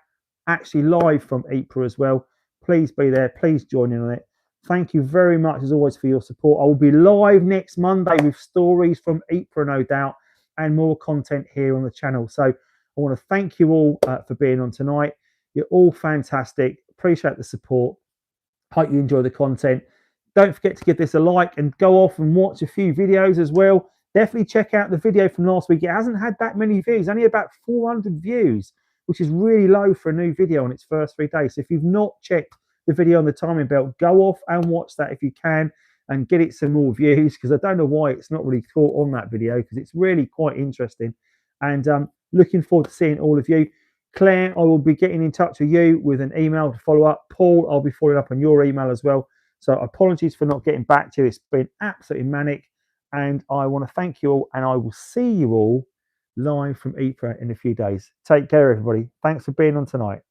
actually live from Ypres as well. Please be there. Please join in on it. Thank you very much, as always, for your support. I will be live next Monday with stories from Ypres, no doubt, and more content here on the channel. So I want to thank you all for being on tonight. You're all fantastic. Appreciate the support. Hope you enjoy the content. Don't forget to give this a like and go off and watch a few videos as well. Definitely check out the video from last week. It hasn't had that many views, only about 400 views, which is really low for a new video on its first 3 days. So if you've not checked the video on the timing belt, go off and watch that if you can and get it some more views, because I don't know why it's not really caught on that video, because it's really quite interesting. And looking forward to seeing all of you. Claire, I will be getting in touch with you with an email to follow up. Paul, I'll be following up on your email as well. So apologies for not getting back to you. It's been absolutely manic. And I want to thank you all, and I will see you all live from Ypres in a few days. Take care, everybody. Thanks for being on tonight.